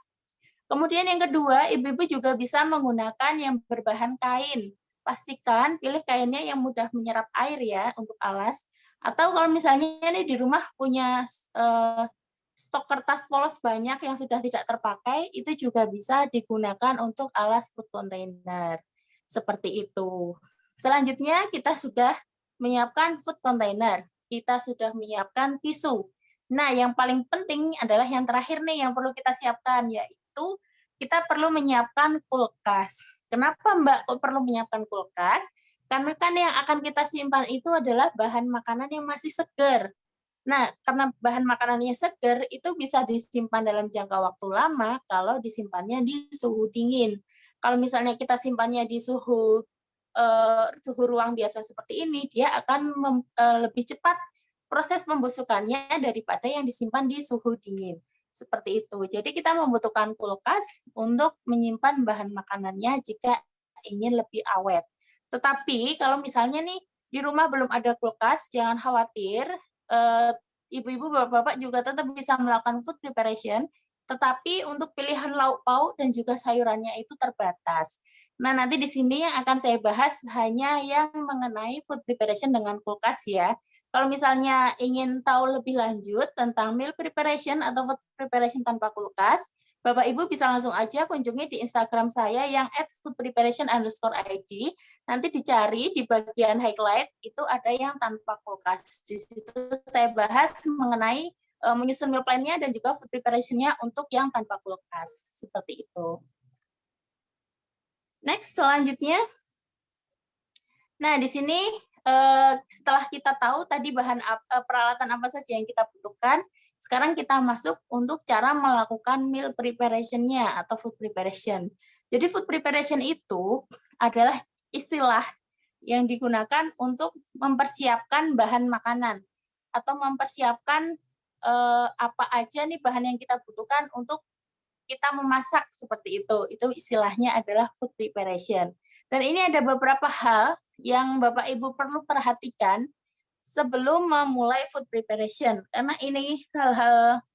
Kemudian yang kedua, ibu-ibu juga bisa menggunakan yang berbahan kain. Pastikan pilih kainnya yang mudah menyerap air ya untuk alas. Atau kalau misalnya nih di rumah punya stok kertas polos banyak yang sudah tidak terpakai, itu juga bisa digunakan untuk alas food container. Seperti itu. Selanjutnya kita sudah menyiapkan food container. Kita sudah menyiapkan tisu. Nah, yang paling penting adalah yang terakhir nih yang perlu kita siapkan, yaitu kita perlu menyiapkan kulkas. Kenapa Mbak perlu menyiapkan kulkas? Karena kan yang akan kita simpan itu adalah bahan makanan yang masih segar. Nah, karena bahan makanannya segar, itu bisa disimpan dalam jangka waktu lama kalau disimpannya di suhu dingin. Kalau misalnya kita simpannya di suhu ruang biasa seperti ini, dia akan lebih cepat proses pembusukannya daripada yang disimpan di suhu dingin. Seperti itu. Jadi kita membutuhkan kulkas untuk menyimpan bahan makanannya jika ingin lebih awet. Tetapi kalau misalnya nih di rumah belum ada kulkas, jangan khawatir. Ibu-ibu, bapak-bapak juga tetap bisa melakukan food preparation, tetapi untuk pilihan lauk pauk dan juga sayurannya itu terbatas. Nah, nanti di sini yang akan saya bahas hanya yang mengenai food preparation dengan kulkas ya. Kalau misalnya ingin tahu lebih lanjut tentang meal preparation atau food preparation tanpa kulkas, Bapak Ibu bisa langsung aja kunjungi di Instagram saya yang @foodpreparation_id. Nanti dicari di bagian highlight itu ada yang tanpa kulkas. Di situ saya bahas mengenai menyusun meal plan-nya dan juga food preparation-nya untuk yang tanpa kulkas. Seperti itu. Next, selanjutnya. Nah, di sini setelah kita tahu tadi peralatan apa saja yang kita butuhkan, sekarang kita masuk untuk cara melakukan meal preparation-nya atau food preparation. Jadi food preparation itu adalah istilah yang digunakan untuk mempersiapkan bahan makanan atau mempersiapkan apa aja nih bahan yang kita butuhkan untuk kita memasak seperti itu. Itu istilahnya adalah food preparation. Dan ini ada beberapa hal yang Bapak Ibu perlu perhatikan sebelum memulai food preparation. Karena ini hal-hal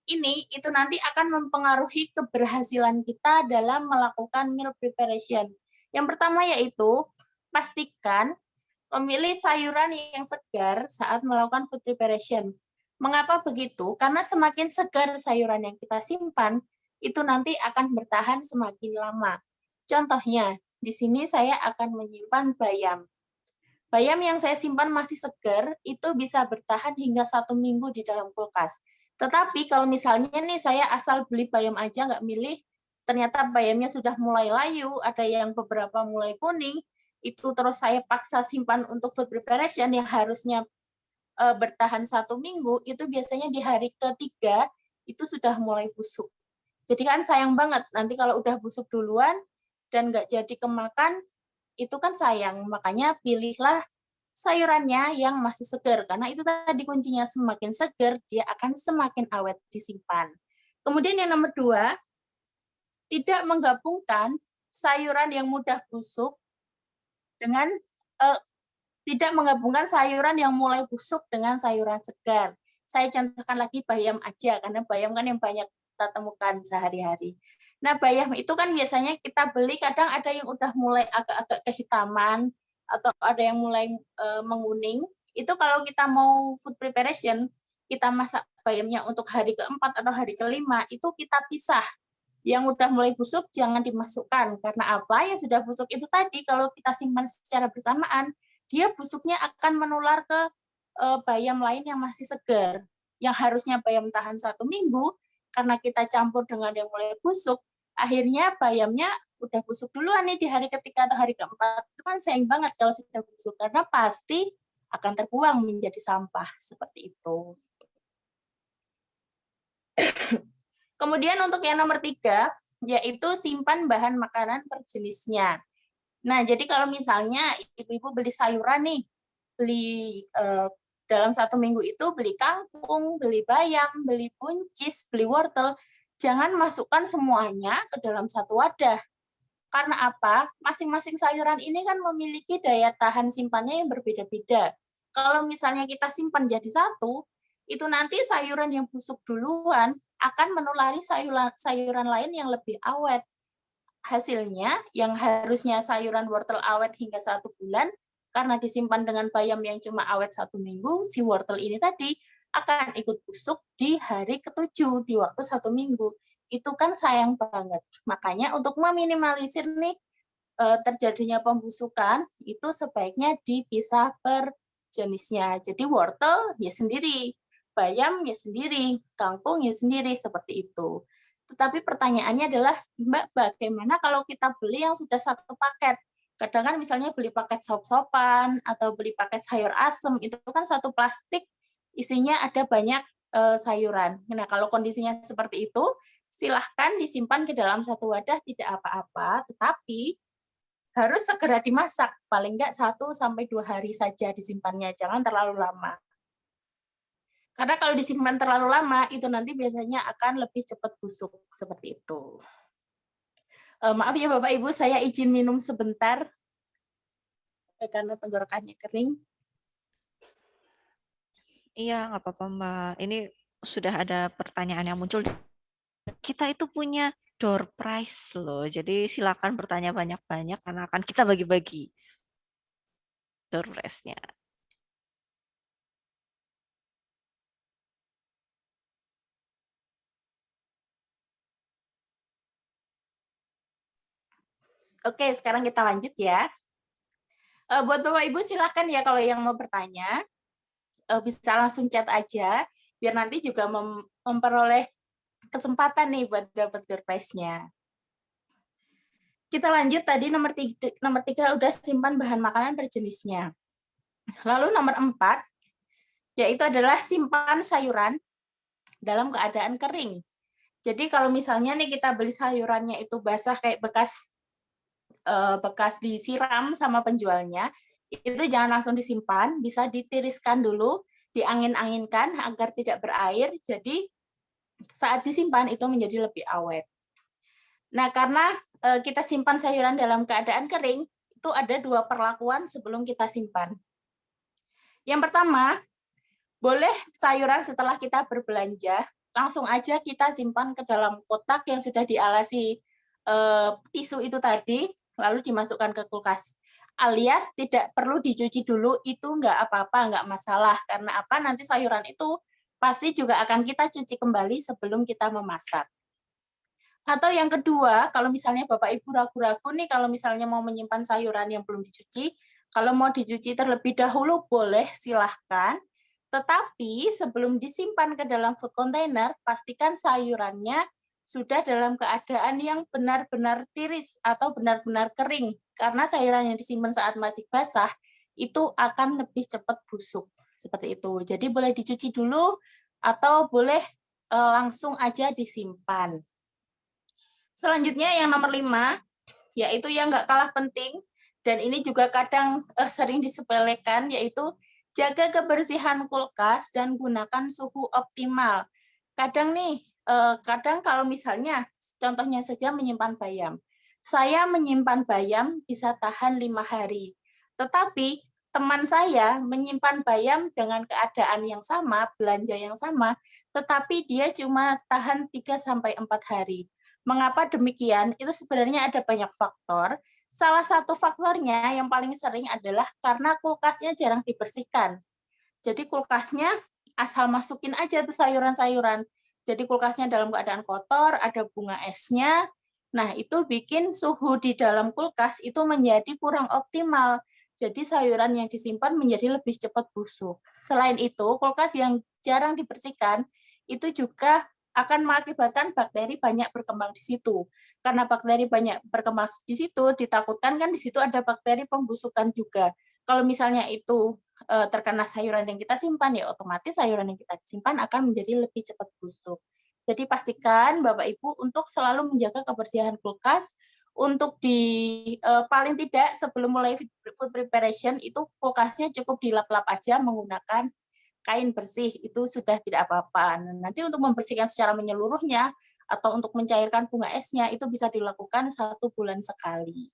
ini itu nanti akan mempengaruhi keberhasilan kita dalam melakukan meal preparation. Yang pertama yaitu pastikan memilih sayuran yang segar saat melakukan food preparation. Mengapa begitu? Karena semakin segar sayuran yang kita simpan, itu nanti akan bertahan semakin lama. Contohnya, di sini saya akan menyimpan bayam. Bayam yang saya simpan masih segar, itu bisa bertahan hingga 1 minggu di dalam kulkas. Tetapi kalau misalnya nih saya asal beli bayam aja nggak milih, ternyata bayamnya sudah mulai layu, ada yang beberapa mulai kuning, itu terus saya paksa simpan untuk food preparation yang harusnya bertahan 1 minggu, itu biasanya di hari ketiga itu sudah mulai busuk. Jadi kan sayang banget, nanti kalau udah busuk duluan dan nggak jadi kemakan, itu kan sayang. Makanya pilihlah sayurannya yang masih segar, karena itu tadi kuncinya, semakin segar, dia akan semakin awet disimpan. Kemudian yang nomor 2, tidak menggabungkan sayuran yang mudah busuk dengan Tidak menggabungkan sayuran yang mulai busuk dengan sayuran segar. Saya contohkan lagi bayam aja, karena bayam kan yang banyak kita temukan sehari-hari. Nah, bayam itu kan biasanya kita beli, kadang ada yang udah mulai agak-agak kehitaman, atau ada yang mulai menguning. Itu kalau kita mau food preparation, kita masak bayamnya untuk hari keempat atau hari kelima, itu kita pisah. Yang udah mulai busuk jangan dimasukkan. Karena apa? Yang sudah busuk itu tadi, kalau kita simpan secara bersamaan, dia busuknya akan menular ke bayam lain yang masih segar. Yang harusnya bayam tahan 1 minggu, karena kita campur dengan yang mulai busuk, akhirnya bayamnya udah busuk duluan nih di hari ketiga atau hari keempat. Itu kan sayang banget kalau sudah busuk, karena pasti akan terbuang menjadi sampah seperti itu. Kemudian untuk yang nomor 3, yaitu simpan bahan makanan per jenisnya. Nah, jadi kalau misalnya ibu-ibu beli sayuran nih, beli dalam 1 minggu itu beli kangkung, beli bayam, beli buncis, beli wortel, jangan masukkan semuanya ke dalam satu wadah. Karena apa? Masing-masing sayuran ini kan memiliki daya tahan simpannya yang berbeda-beda. Kalau misalnya kita simpan jadi satu, itu nanti sayuran yang busuk duluan akan menulari sayuran lain yang lebih awet. Hasilnya, yang harusnya sayuran wortel awet hingga 1 bulan, karena disimpan dengan bayam yang cuma awet 1 minggu, si wortel ini tadi akan ikut busuk di hari ke-7, di waktu 1 minggu. Itu kan sayang banget. Makanya untuk meminimalisir nih terjadinya pembusukan, itu sebaiknya dipisah per jenisnya. Jadi wortel ya sendiri, bayam ya sendiri, kangkung ya sendiri, seperti itu. Tetapi pertanyaannya adalah, Mbak, bagaimana kalau kita beli yang sudah satu paket? Kadang kan misalnya beli paket sop-sopan atau beli paket sayur asem, itu kan satu plastik isinya ada banyak sayuran. Nah, kalau kondisinya seperti itu, silahkan disimpan ke dalam satu wadah, tidak apa-apa, tetapi harus segera dimasak, paling enggak 1-2 hari saja disimpannya, jangan terlalu lama. Karena kalau disimpan terlalu lama, itu nanti biasanya akan lebih cepat busuk, seperti itu. Maaf ya Bapak Ibu, saya izin minum sebentar, karena tenggorokannya kering. Iya, nggak apa-apa Mbak. Ini sudah ada pertanyaan yang muncul. Kita itu punya door prize loh. Jadi silakan bertanya banyak-banyak karena akan kita bagi-bagi door prize-nya. Oke, sekarang kita lanjut ya. Buat Bapak Ibu silakan ya kalau yang mau bertanya, bisa langsung chat aja, biar nanti juga memperoleh kesempatan nih buat dapat door prize-nya. Kita lanjut tadi nomor 3 udah simpan bahan makanan per jenisnya. Lalu nomor 4, yaitu adalah simpan sayuran dalam keadaan kering. Jadi kalau misalnya nih kita beli sayurannya itu basah kayak bekas disiram sama penjualnya, itu jangan langsung disimpan, bisa ditiriskan dulu, diangin-anginkan agar tidak berair, jadi saat disimpan itu menjadi lebih awet. Nah, karena kita simpan sayuran dalam keadaan kering, itu ada 2 perlakuan sebelum kita simpan. Yang pertama, boleh sayuran setelah kita berbelanja, langsung aja kita simpan ke dalam kotak yang sudah dialasi tisu itu tadi, lalu dimasukkan ke kulkas. Alias tidak perlu dicuci dulu, itu nggak apa-apa, nggak masalah. Karena apa? Nanti sayuran itu pasti juga akan kita cuci kembali sebelum kita memasak. Atau yang kedua, kalau misalnya Bapak Ibu ragu-ragu nih, kalau misalnya mau menyimpan sayuran yang belum dicuci, kalau mau dicuci terlebih dahulu boleh, silahkan. Tetapi sebelum disimpan ke dalam food container, pastikan sayurannya sudah dalam keadaan yang benar-benar tiris atau benar-benar kering. Karena sayuran yang disimpan saat masih basah, itu akan lebih cepat busuk. Seperti itu. Jadi boleh dicuci dulu, atau boleh langsung aja disimpan. Selanjutnya yang nomor 5, yaitu yang nggak kalah penting, dan ini juga kadang sering disepelekan, yaitu jaga kebersihan kulkas dan gunakan suhu optimal. Kadang nih, kadang kalau misalnya, contohnya saja menyimpan bayam. Saya menyimpan bayam bisa tahan 5 hari. Tetapi teman saya menyimpan bayam dengan keadaan yang sama, belanja yang sama, tetapi dia cuma tahan 3-4 hari. Mengapa demikian? Itu sebenarnya ada banyak faktor. Salah satu faktornya yang paling sering adalah karena kulkasnya jarang dibersihkan. Jadi kulkasnya asal masukin aja tuh sayuran-sayuran. Jadi kulkasnya dalam keadaan kotor, ada bunga esnya. Nah, itu bikin suhu di dalam kulkas itu menjadi kurang optimal. Jadi sayuran yang disimpan menjadi lebih cepat busuk. Selain itu, kulkas yang jarang dibersihkan itu juga akan mengakibatkan bakteri banyak berkembang di situ. Karena bakteri banyak berkembang di situ, ditakutkan kan di situ ada bakteri pembusukan juga. Kalau misalnya itu terkena sayuran yang kita simpan, ya otomatis sayuran yang kita simpan akan menjadi lebih cepat busuk. Jadi pastikan Bapak Ibu untuk selalu menjaga kebersihan kulkas. Untuk paling tidak sebelum mulai food preparation itu kulkasnya cukup dilap-lap aja menggunakan kain bersih, itu sudah tidak apa-apa. Nanti untuk membersihkan secara menyeluruhnya atau untuk mencairkan bunga esnya itu bisa dilakukan 1 bulan sekali.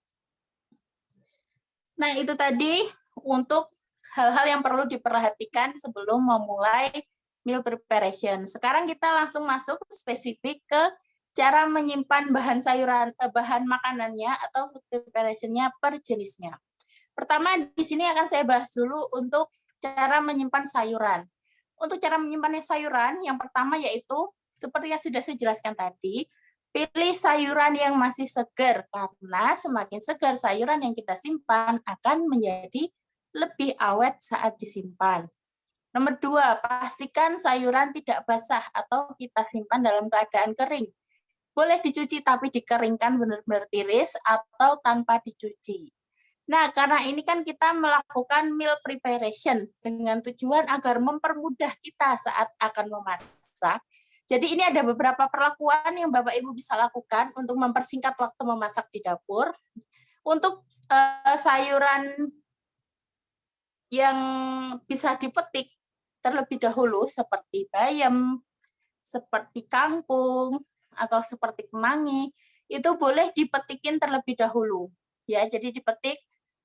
Nah, itu tadi untuk hal-hal yang perlu diperhatikan sebelum memulai meal preparation. Sekarang kita langsung masuk spesifik ke cara menyimpan bahan sayuran, bahan makanannya atau food preparation-nya per jenisnya. Pertama, di sini akan saya bahas dulu untuk cara menyimpan sayuran. Untuk cara menyimpan sayuran, yang pertama yaitu, seperti yang sudah saya jelaskan tadi, pilih sayuran yang masih segar, karena semakin segar sayuran yang kita simpan akan menjadi lebih awet saat disimpan. Nomor 2, pastikan sayuran tidak basah atau kita simpan dalam keadaan kering. Boleh dicuci tapi dikeringkan benar-benar tiris atau tanpa dicuci. Nah, karena ini kan kita melakukan meal preparation dengan tujuan agar mempermudah kita saat akan memasak. Jadi ini ada beberapa perlakuan yang Bapak Ibu bisa lakukan untuk mempersingkat waktu memasak di dapur. Untuk sayuran yang bisa dipetik terlebih dahulu seperti bayam, seperti kangkung, atau seperti kemangi, itu boleh dipetikin terlebih dahulu. Ya, jadi dipetik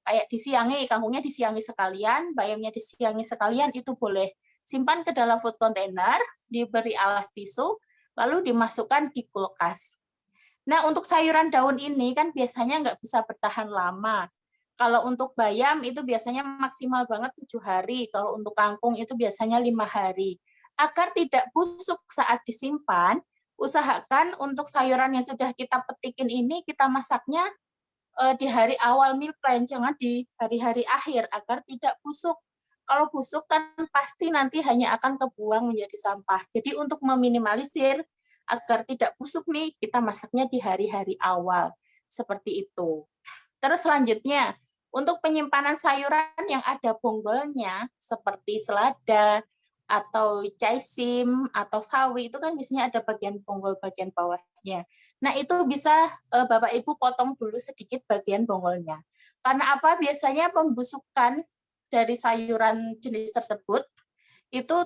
kayak disiangi, kangkungnya disiangi sekalian, bayamnya disiangi sekalian, itu boleh. Simpan ke dalam food container, diberi alas tisu, lalu dimasukkan di kulkas. Nah, untuk sayuran daun ini kan biasanya nggak bisa bertahan lama. Kalau untuk bayam itu biasanya maksimal banget 7 hari, kalau untuk kangkung itu biasanya 5 hari. Agar tidak busuk saat disimpan, usahakan untuk sayuran yang sudah kita petikin ini kita masaknya di hari awal meal plan, jangan di hari-hari akhir agar tidak busuk. Kalau busuk kan pasti nanti hanya akan kebuang menjadi sampah. Jadi untuk meminimalisir agar tidak busuk nih, kita masaknya di hari-hari awal. Seperti itu. Terus selanjutnya, untuk penyimpanan sayuran yang ada bonggolnya, seperti selada, atau caisim, atau sawi, itu kan biasanya ada bagian bonggol bagian bawahnya. Nah, itu bisa Bapak Ibu potong dulu sedikit bagian bonggolnya. Karena apa? Biasanya pembusukan dari sayuran jenis tersebut itu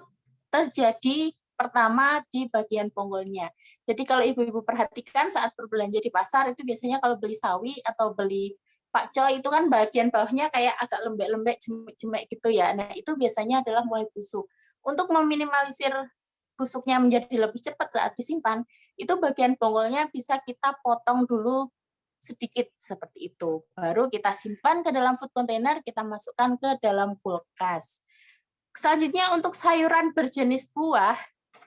terjadi pertama di bagian bonggolnya. Jadi kalau ibu-ibu perhatikan saat berbelanja di pasar, itu biasanya kalau beli sawi atau beli pakcoy itu kan bagian bawahnya kayak agak lembek-lembek, jemek-jemek gitu ya. Nah, itu biasanya adalah mulai busuk. Untuk meminimalisir busuknya menjadi lebih cepat saat disimpan, itu bagian bonggolnya bisa kita potong dulu sedikit seperti itu. Baru kita simpan ke dalam food container, kita masukkan ke dalam kulkas. Selanjutnya untuk sayuran berjenis buah,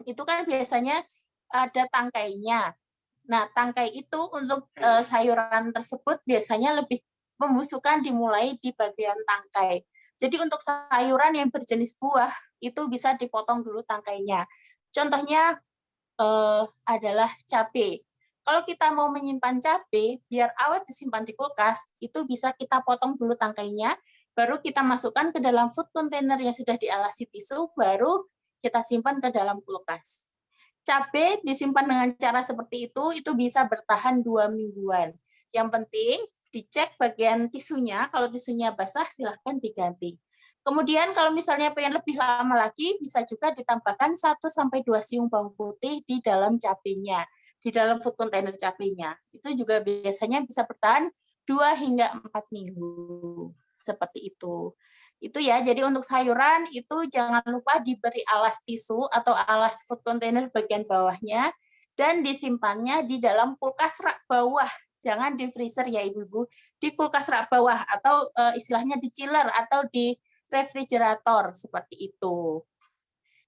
itu kan biasanya ada tangkainya. Nah, tangkai itu untuk sayuran tersebut biasanya lebih pembusukan dimulai di bagian tangkai. Jadi untuk sayuran yang berjenis buah, itu bisa dipotong dulu tangkainya. Contohnya adalah cabai. Kalau kita mau menyimpan cabai, biar awet disimpan di kulkas, itu bisa kita potong dulu tangkainya, baru kita masukkan ke dalam food container yang sudah dialasi tisu, baru kita simpan ke dalam kulkas. Cabai disimpan dengan cara seperti itu bisa bertahan 2 mingguan. Yang penting dicek bagian tisunya, kalau tisunya basah silahkan diganti. Kemudian kalau misalnya pengen lebih lama lagi, bisa juga ditambahkan 1-2 siung bawang putih di dalam cabenya, di dalam food container cabenya. Itu juga biasanya bisa bertahan 2 hingga 4 minggu. Seperti itu. Itu ya, jadi untuk sayuran itu jangan lupa diberi alas tisu atau alas food container bagian bawahnya, dan disimpannya di dalam kulkas rak bawah. Jangan di freezer ya Ibu-Ibu, di kulkas rak bawah atau istilahnya di chiller atau di refrigerator seperti itu.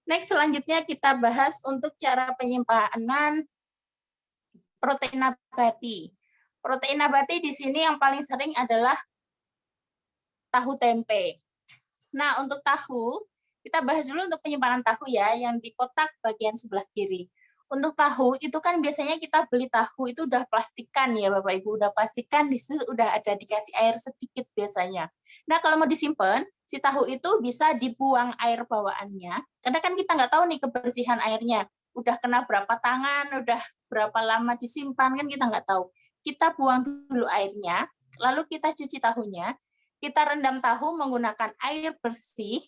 Next, selanjutnya kita bahas untuk cara penyimpanan protein nabati. Protein nabati di sini yang paling sering adalah tahu tempe. Nah, untuk tahu, kita bahas dulu untuk penyimpanan tahu ya, yang di kotak bagian sebelah kiri. Untuk tahu, itu kan biasanya kita beli tahu itu udah plastikan ya Bapak Ibu, udah plastikan, di situ udah ada dikasih air sedikit biasanya. Nah, kalau mau disimpan, si tahu itu bisa dibuang air bawaannya, karena kan kita nggak tahu nih kebersihan airnya, udah kena berapa tangan, udah berapa lama disimpan, kan kita nggak tahu. Kita buang dulu airnya, lalu kita cuci tahunya, kita rendam tahu menggunakan air bersih,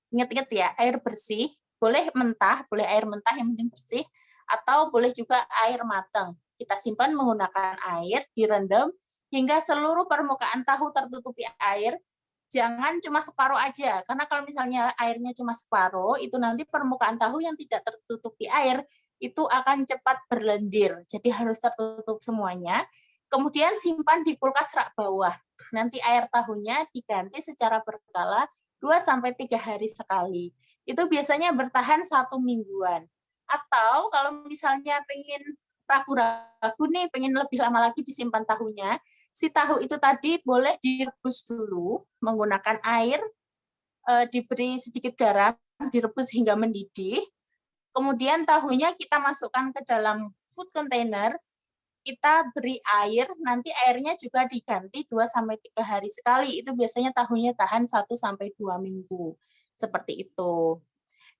ingat-ingat ya, air bersih, boleh mentah, boleh air mentah yang penting bersih, atau boleh juga air matang. Kita simpan menggunakan air, direndam, hingga seluruh permukaan tahu tertutupi air, jangan cuma separuh aja, karena kalau misalnya airnya cuma separuh, itu nanti permukaan tahu yang tidak tertutupi air, itu akan cepat berlendir, jadi harus tertutup semuanya. Kemudian simpan di kulkas rak bawah. Nanti air tahunya diganti secara berkala 2-3 hari sekali. Itu biasanya bertahan 1 mingguan. Atau kalau misalnya pengen ragu-ragu nih, pengen lebih lama lagi disimpan tahunya, si tahu itu tadi boleh direbus dulu menggunakan air, diberi sedikit garam, direbus hingga mendidih. Kemudian tahunya kita masukkan ke dalam food container, kita beri air, nanti airnya juga diganti 2-3 hari sekali. Itu biasanya tahunya tahan 1-2 minggu. Seperti itu.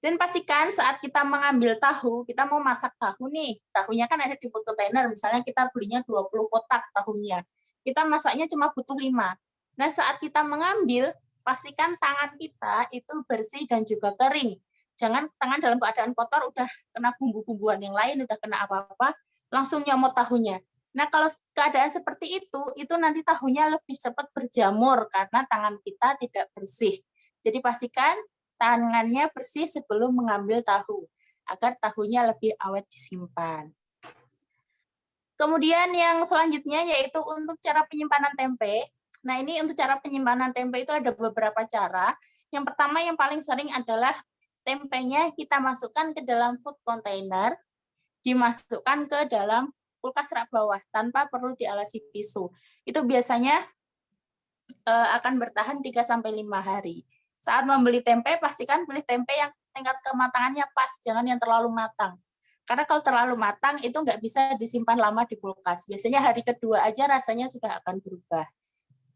Dan pastikan saat kita mengambil tahu, kita mau masak tahu nih, tahunya kan ada di food container, misalnya kita belinya 20 kotak tahunya. Kita masaknya cuma butuh 5. Nah, saat kita mengambil, pastikan tangan kita itu bersih dan juga kering. Jangan tangan dalam keadaan kotor, udah kena bumbu-bumbuan yang lain, udah kena apa-apa, langsung nyomot tahunya. Nah, kalau keadaan seperti itu nanti tahunya lebih cepat berjamur karena tangan kita tidak bersih. Jadi pastikan tangannya bersih sebelum mengambil tahu, agar tahunya lebih awet disimpan. Kemudian yang selanjutnya yaitu untuk cara penyimpanan tempe. Nah, ini untuk cara penyimpanan tempe itu ada beberapa cara. Yang pertama yang paling sering adalah tempenya kita masukkan ke dalam food container, dimasukkan ke dalam kulkas rak bawah tanpa perlu dialasi tisu. Itu biasanya akan bertahan 3-5 hari. Saat membeli tempe, pastikan beli tempe yang tingkat kematangannya pas, jangan yang terlalu matang. Karena kalau terlalu matang, itu nggak bisa disimpan lama di kulkas. Biasanya hari kedua aja rasanya sudah akan berubah.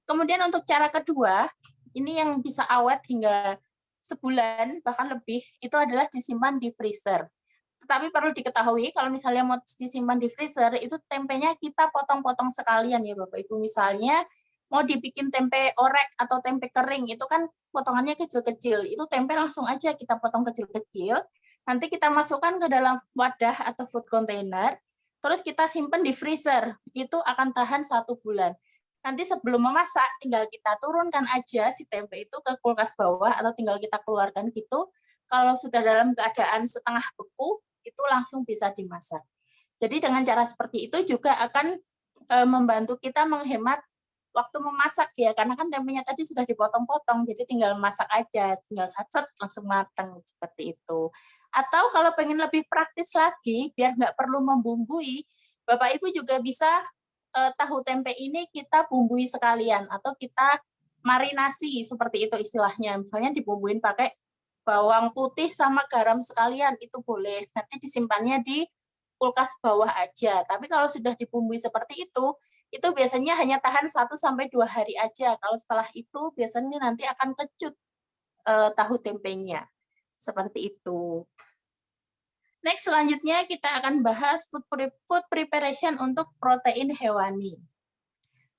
Kemudian untuk cara kedua, ini yang bisa awet hingga sebulan, bahkan lebih, itu adalah disimpan di freezer. Tetapi perlu diketahui, kalau misalnya mau disimpan di freezer, itu tempenya kita potong-potong sekalian ya Bapak Ibu. Misalnya, mau dibikin tempe orek atau tempe kering, itu kan potongannya kecil-kecil. Itu tempe langsung aja kita potong kecil-kecil, nanti kita masukkan ke dalam wadah atau food container, terus kita simpan di freezer. Itu akan tahan 1 bulan. Nanti sebelum memasak, tinggal kita turunkan aja si tempe itu ke kulkas bawah, atau tinggal kita keluarkan gitu. Kalau sudah dalam keadaan setengah beku, itu langsung bisa dimasak. Jadi dengan cara seperti itu juga akan membantu kita menghemat waktu memasak ya, karena kan tempenya tadi sudah dipotong-potong, jadi tinggal masak aja, tinggal satset langsung matang seperti itu. Atau kalau pengen lebih praktis lagi, biar nggak perlu membumbui, Bapak Ibu juga bisa tahu tempe ini kita bumbui sekalian, atau kita marinasi seperti itu istilahnya. Misalnya dibumbuin pakai bawang putih sama garam sekalian, itu boleh. Nanti disimpannya di kulkas bawah aja. Tapi kalau sudah dibumbui seperti itu biasanya hanya tahan 1-2 hari aja. Kalau setelah itu biasanya nanti akan kecut tahu tempenya. Seperti itu. Next, selanjutnya kita akan bahas food preparation untuk protein hewani.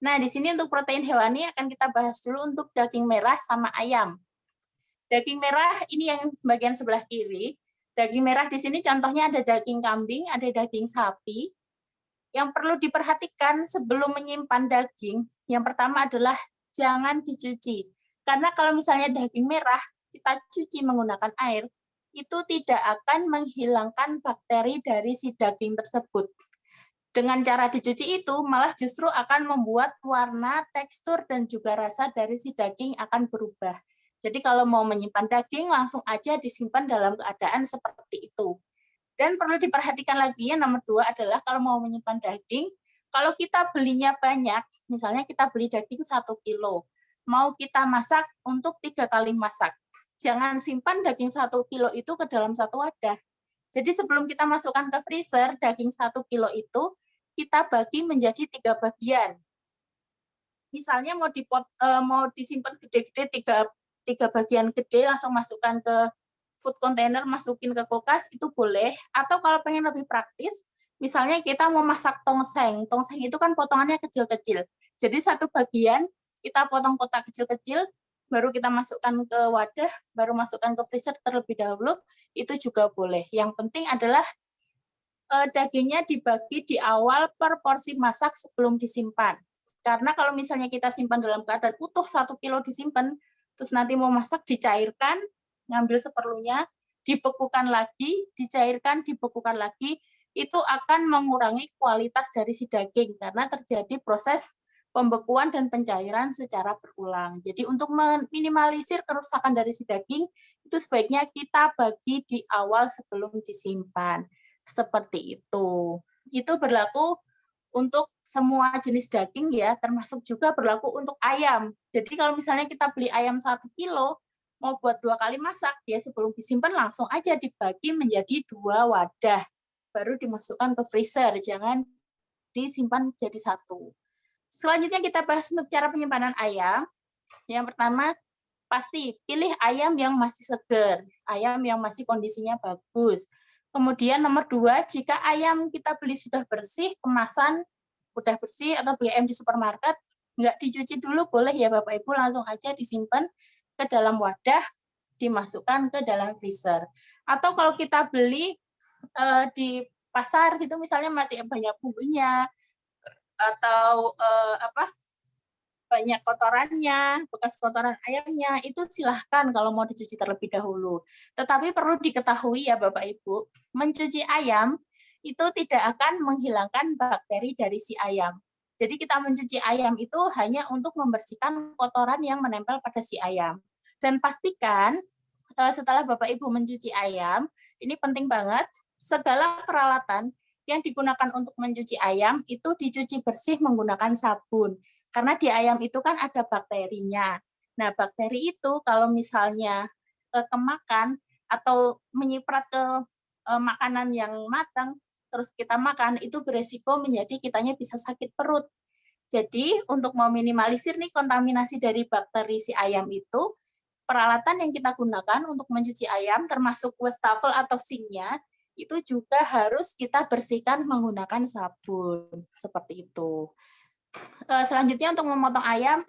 Nah, di sini untuk protein hewani akan kita bahas dulu untuk daging merah sama ayam. Daging merah ini yang bagian sebelah kiri. Daging merah di sini contohnya ada daging kambing, ada daging sapi. Yang perlu diperhatikan sebelum menyimpan daging, yang pertama adalah jangan dicuci. Karena kalau misalnya daging merah kita cuci menggunakan air, itu tidak akan menghilangkan bakteri dari si daging tersebut. Dengan cara dicuci itu malah justru akan membuat warna, tekstur, dan juga rasa dari si daging akan berubah. Jadi kalau mau menyimpan daging, langsung aja disimpan dalam keadaan seperti itu. Dan perlu diperhatikan lagi, yang nomor 2 adalah kalau mau menyimpan daging, kalau kita belinya banyak, misalnya kita beli daging 1 kilo, mau kita masak untuk 3 kali masak. Jangan simpan daging 1 kilo itu ke dalam satu wadah. Jadi sebelum kita masukkan ke freezer, daging 1 kilo itu kita bagi menjadi 3 bagian. Misalnya mau disimpan gede-gede 3 bagian gede, langsung masukkan ke food container, masukin ke kulkas, itu boleh. Atau kalau pengen lebih praktis, misalnya kita mau masak tongseng. Tongseng itu kan potongannya kecil-kecil. Jadi satu bagian kita potong kotak kecil-kecil, baru kita masukkan ke wadah, baru masukkan ke freezer terlebih dahulu, itu juga boleh. Yang penting adalah dagingnya dibagi di awal per porsi masak sebelum disimpan. Karena kalau misalnya kita simpan dalam keadaan utuh 1 kilo disimpan, terus nanti mau masak dicairkan, ngambil seperlunya, dibekukan lagi, dicairkan, dibekukan lagi, itu akan mengurangi kualitas dari si daging karena terjadi proses pembekuan dan pencairan secara berulang. Jadi untuk meminimalisir kerusakan dari si daging, itu sebaiknya kita bagi di awal sebelum disimpan. Seperti itu. Itu berlaku untuk semua jenis daging ya, termasuk juga berlaku untuk ayam. Jadi kalau misalnya kita beli ayam 1 kilo, mau buat 2 kali masak, ya sebelum disimpan langsung aja dibagi menjadi 2 wadah. Baru dimasukkan ke freezer, jangan disimpan jadi satu. Selanjutnya kita bahas untuk cara penyimpanan ayam. Yang pertama, pasti pilih ayam yang masih segar, ayam yang masih kondisinya bagus. Kemudian nomor 2, jika ayam kita beli sudah bersih, kemasan udah bersih atau beli ayam di supermarket, nggak dicuci dulu boleh ya Bapak Ibu, langsung aja disimpan ke dalam wadah, dimasukkan ke dalam freezer. Atau kalau kita beli di pasar gitu misalnya masih banyak bumbunya atau banyak kotorannya, bekas kotoran ayamnya, itu silahkan kalau mau dicuci terlebih dahulu. Tetapi perlu diketahui ya Bapak Ibu, mencuci ayam itu tidak akan menghilangkan bakteri dari si ayam. Jadi kita mencuci ayam itu hanya untuk membersihkan kotoran yang menempel pada si ayam. Dan pastikan setelah Bapak Ibu mencuci ayam, ini penting banget, segala peralatan yang digunakan untuk mencuci ayam itu dicuci bersih menggunakan sabun. Karena di ayam itu kan ada bakterinya. Nah, bakteri itu kalau misalnya kemakan atau menyiprat ke makanan yang matang, terus kita makan, itu beresiko menjadi kitanya bisa sakit perut. Jadi, untuk meminimalisir nih kontaminasi dari bakteri si ayam itu, peralatan yang kita gunakan untuk mencuci ayam, termasuk wastafel atau sinknya, itu juga harus kita bersihkan menggunakan sabun. Seperti itu. Selanjutnya untuk memotong ayam,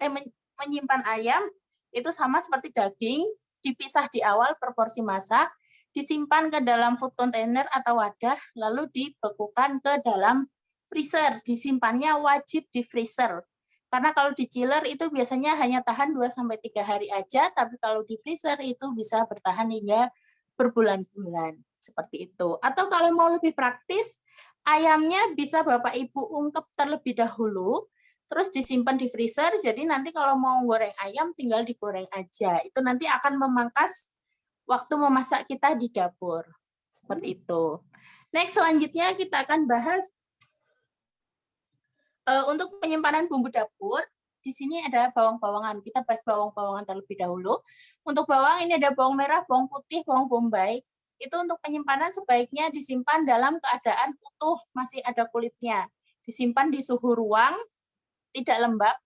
menyimpan ayam itu sama seperti daging, dipisah di awal per porsi masak, disimpan ke dalam food container atau wadah, lalu dibekukan ke dalam freezer. Disimpannya wajib di freezer. Karena kalau di chiller itu biasanya hanya tahan 2-3 hari aja, tapi kalau di freezer itu bisa bertahan hingga berbulan-bulan. Seperti itu. Atau kalau mau lebih praktis, ayamnya bisa Bapak Ibu ungkep terlebih dahulu, terus disimpan di freezer, jadi nanti kalau mau goreng ayam tinggal digoreng aja. Itu nanti akan memangkas waktu memasak kita di dapur. Seperti itu. Next, selanjutnya kita akan bahas untuk penyimpanan bumbu dapur. Di sini ada bawang-bawangan. Kita bahas bawang-bawangan terlebih dahulu. Untuk bawang ini ada bawang merah, bawang putih, bawang bombay. Itu untuk penyimpanan sebaiknya disimpan dalam keadaan utuh, masih ada kulitnya. Disimpan di suhu ruang, tidak lembab,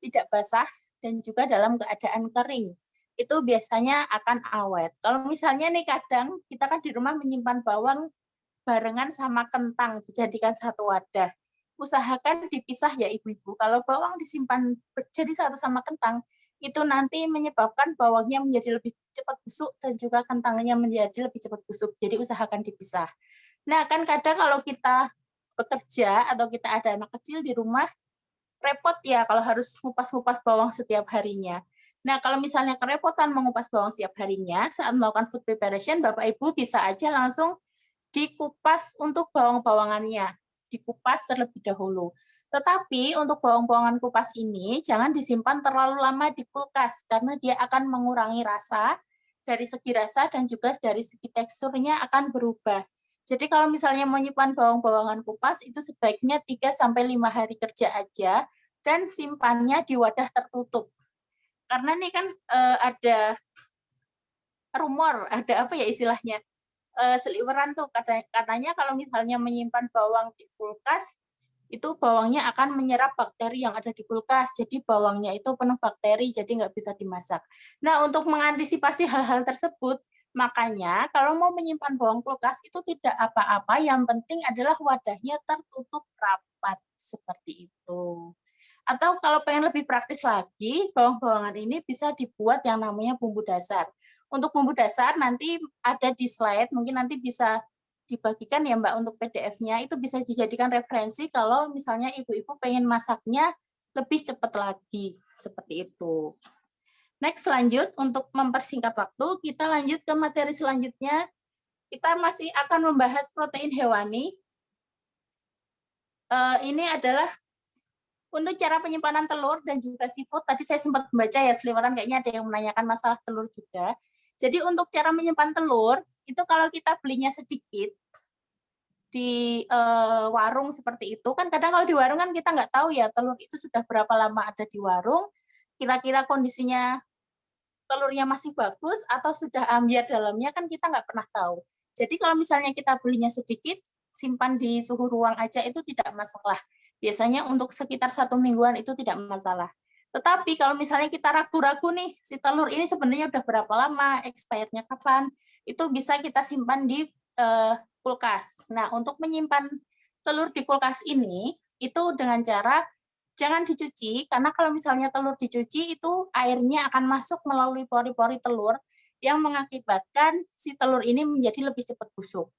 tidak basah, dan juga dalam keadaan kering. Itu biasanya akan awet. Kalau misalnya nih kadang kita kan di rumah menyimpan bawang barengan sama kentang, dijadikan satu wadah. Usahakan dipisah ya ibu-ibu. Kalau bawang disimpan jadi satu sama kentang, itu nanti menyebabkan bawangnya menjadi lebih cepat busuk dan juga kentangnya menjadi lebih cepat busuk. Jadi usahakan dipisah. Nah, kan kadang kalau kita bekerja atau kita ada anak kecil di rumah, repot ya kalau harus ngupas-ngupas bawang setiap harinya. Nah, kalau misalnya kerepotan mengupas bawang setiap harinya, saat melakukan food preparation, Bapak Ibu bisa aja langsung dikupas untuk bawang-bawangannya, dikupas terlebih dahulu. Tetapi untuk bawang-bawangan kupas ini jangan disimpan terlalu lama di kulkas karena dia akan mengurangi rasa, dari segi rasa dan juga dari segi teksturnya akan berubah. Jadi kalau misalnya menyimpan bawang-bawangan kupas itu sebaiknya 3-5 hari kerja aja dan simpannya di wadah tertutup. Karena nih kan ada rumor, ada apa ya istilahnya? Seliweran tuh katanya kalau misalnya menyimpan bawang di kulkas itu bawangnya akan menyerap bakteri yang ada di kulkas, jadi bawangnya itu penuh bakteri, jadi nggak bisa dimasak. Nah, untuk mengantisipasi hal-hal tersebut, makanya kalau mau menyimpan bawang kulkas itu tidak apa-apa, yang penting adalah wadahnya tertutup rapat, seperti itu. Atau kalau pengen lebih praktis lagi, bawang-bawangan ini bisa dibuat yang namanya bumbu dasar. Untuk bumbu dasar nanti ada di slide, mungkin nanti bisa dibagikan ya Mbak untuk PDF-nya, itu bisa dijadikan referensi kalau misalnya ibu-ibu pengen masaknya lebih cepat lagi, seperti itu. Next, lanjut, untuk mempersingkat waktu, kita lanjut ke materi selanjutnya. Kita masih akan membahas protein hewani. Ini adalah untuk cara penyimpanan telur dan juga seafood. Tadi saya sempat membaca ya, seliweran kayaknya ada yang menanyakan masalah telur juga. Jadi untuk cara menyimpan telur, itu kalau kita belinya sedikit, di warung seperti itu, kan kadang kalau di warung kan kita nggak tahu ya telur itu sudah berapa lama ada di warung, kira-kira kondisinya telurnya masih bagus atau sudah ambiar dalamnya kan kita nggak pernah tahu. Jadi kalau misalnya kita belinya sedikit, simpan di suhu ruang aja itu tidak masalah. Biasanya untuk sekitar 1 mingguan itu tidak masalah. Tetapi kalau misalnya kita ragu-ragu nih, si telur ini sebenarnya udah berapa lama, expirednya kapan, itu bisa kita simpan di kulkas. Nah, untuk menyimpan telur di kulkas ini, itu dengan cara jangan dicuci, karena kalau misalnya telur dicuci, itu airnya akan masuk melalui pori-pori telur, yang mengakibatkan si telur ini menjadi lebih cepat busuk.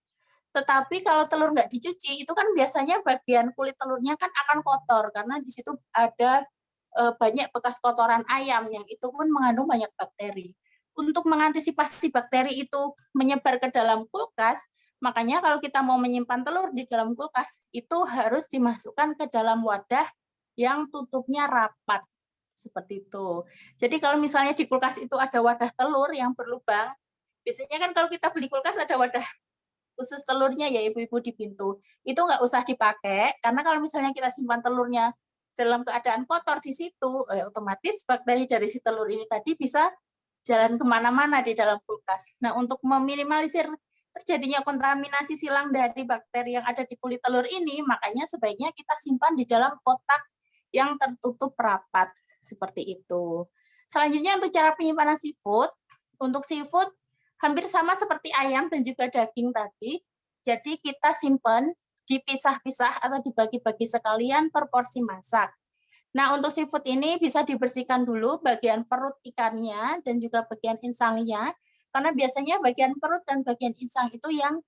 Tetapi kalau telur nggak dicuci, itu kan biasanya bagian kulit telurnya kan akan kotor, karena di situ ada banyak bekas kotoran ayam, yang itu pun mengandung banyak bakteri. Untuk mengantisipasi bakteri itu menyebar ke dalam kulkas, makanya kalau kita mau menyimpan telur di dalam kulkas, itu harus dimasukkan ke dalam wadah yang tutupnya rapat, seperti itu. Jadi kalau misalnya di kulkas itu ada wadah telur yang berlubang, biasanya kan kalau kita beli kulkas ada wadah khusus telurnya ya ibu-ibu di pintu, itu nggak usah dipakai, karena kalau misalnya kita simpan telurnya dalam keadaan kotor di situ, otomatis bakteri dari si telur ini tadi bisa jalan kemana-mana di dalam kulkas. Nah, untuk meminimalisir terjadinya kontaminasi silang dari bakteri yang ada di kulit telur ini, makanya sebaiknya kita simpan di dalam kotak yang tertutup rapat, seperti itu. Selanjutnya untuk cara penyimpanan seafood. Untuk seafood, hampir sama seperti ayam dan juga daging tadi. Jadi kita simpan dipisah-pisah atau dibagi-bagi sekalian per porsi masak. Nah, untuk seafood ini bisa dibersihkan dulu bagian perut ikannya dan juga bagian insangnya, karena biasanya bagian perut dan bagian insang itu yang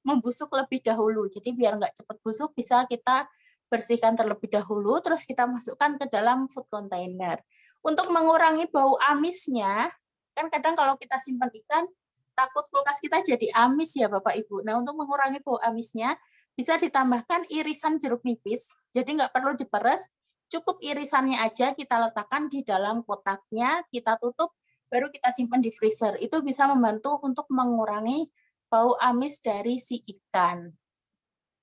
membusuk lebih dahulu. Jadi biar nggak cepat busuk, bisa kita bersihkan terlebih dahulu, terus kita masukkan ke dalam food container. Untuk mengurangi bau amisnya, kan kadang kalau kita simpan ikan, takut kulkas kita jadi amis ya Bapak Ibu. Nah, untuk mengurangi bau amisnya, bisa ditambahkan irisan jeruk nipis, jadi nggak perlu diperes, cukup irisannya aja kita letakkan di dalam kotaknya, kita tutup, baru kita simpan di freezer. Itu bisa membantu untuk mengurangi bau amis dari si ikan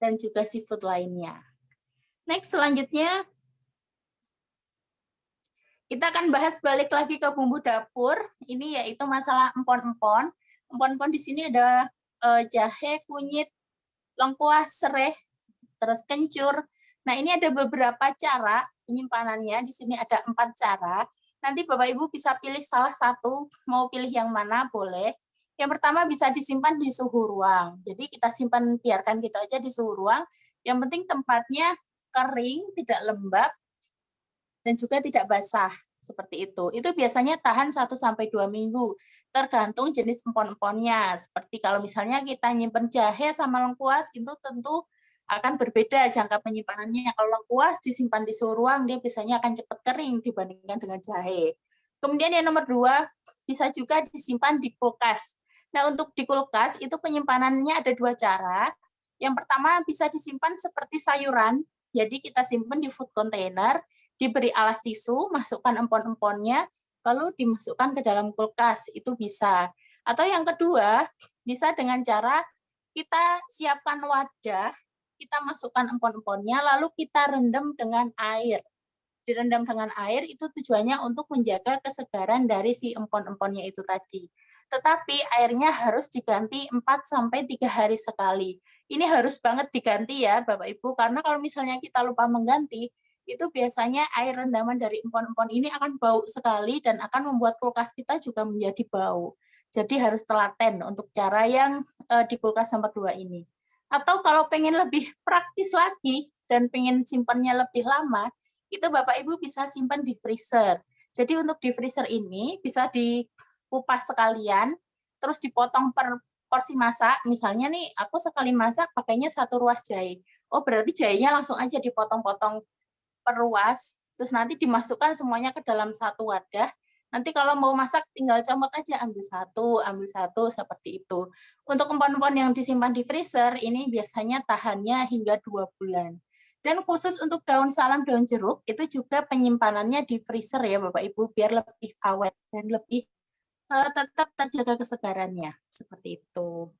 dan juga seafood lainnya. Next, selanjutnya kita akan bahas balik lagi ke bumbu dapur. Ini yaitu masalah empon-empon. Empon-empon di sini ada jahe, kunyit, lengkuas, sereh, terus kencur. Nah, ini ada beberapa cara penyimpanannya. Di sini ada 4 cara. Nanti Bapak Ibu bisa pilih salah satu, mau pilih yang mana boleh. Yang pertama bisa disimpan di suhu ruang. Jadi kita simpan, biarkan gitu aja di suhu ruang. Yang penting tempatnya kering, tidak lembab, dan juga tidak basah, seperti itu. Itu biasanya tahan 1-2 minggu, tergantung jenis empon-emponnya. Seperti kalau misalnya kita nyimpen jahe sama lengkuas, itu tentu akan berbeda jangka penyimpanannya. Kalau lengkuas disimpan di suhu ruang, dia biasanya akan cepat kering dibandingkan dengan jahe. Kemudian yang nomor 2, bisa juga disimpan di kulkas. Nah, untuk di kulkas itu penyimpanannya ada 2 cara. Yang pertama bisa disimpan seperti sayuran, jadi kita simpan di food container, diberi alas tisu, masukkan empon-emponnya, lalu dimasukkan ke dalam kulkas, itu bisa. Atau yang kedua, bisa dengan cara kita siapkan wadah, kita masukkan empon-emponnya, lalu kita rendam dengan air. Direndam dengan air itu tujuannya untuk menjaga kesegaran dari si empon-emponnya itu tadi. Tetapi airnya harus diganti 4-3 hari sekali. Ini harus banget diganti ya Bapak Ibu, karena kalau misalnya kita lupa mengganti, itu biasanya air rendaman dari empon-empon ini akan bau sekali dan akan membuat kulkas kita juga menjadi bau. Jadi harus telaten untuk cara yang di kulkas nomor 2 ini. Atau kalau pengen lebih praktis lagi dan pengen simpannya lebih lama, itu Bapak Ibu bisa simpan di freezer. Jadi untuk di freezer ini bisa dikupas sekalian, terus dipotong per porsi masak. Misalnya nih, aku sekali masak pakainya 1 ruas jahe. Oh, berarti jahenya langsung aja dipotong-potong per ruas, terus nanti dimasukkan semuanya ke dalam satu wadah. Nanti kalau mau masak tinggal comot aja, ambil satu, seperti itu. Untuk empon-empon yang disimpan di freezer, ini biasanya tahannya hingga 2 bulan. Dan khusus untuk daun salam, daun jeruk, itu juga penyimpanannya di freezer ya Bapak Ibu, biar lebih awet dan lebih tetap terjaga kesegarannya. Seperti itu.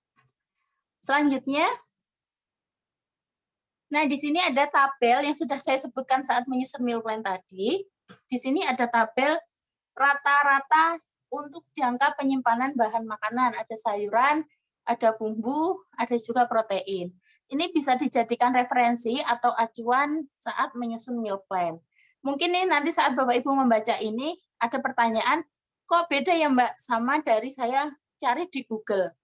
Selanjutnya, nah di sini ada tabel yang sudah saya sebutkan saat menyusun meal plan tadi. Di sini ada tabel rata-rata untuk jangka penyimpanan bahan makanan. Ada sayuran, ada bumbu, ada juga protein. Ini bisa dijadikan referensi atau acuan saat menyusun meal plan. Mungkin nih nanti saat Bapak Ibu membaca ini, ada pertanyaan, kok beda ya Mbak sama dari saya cari di Google.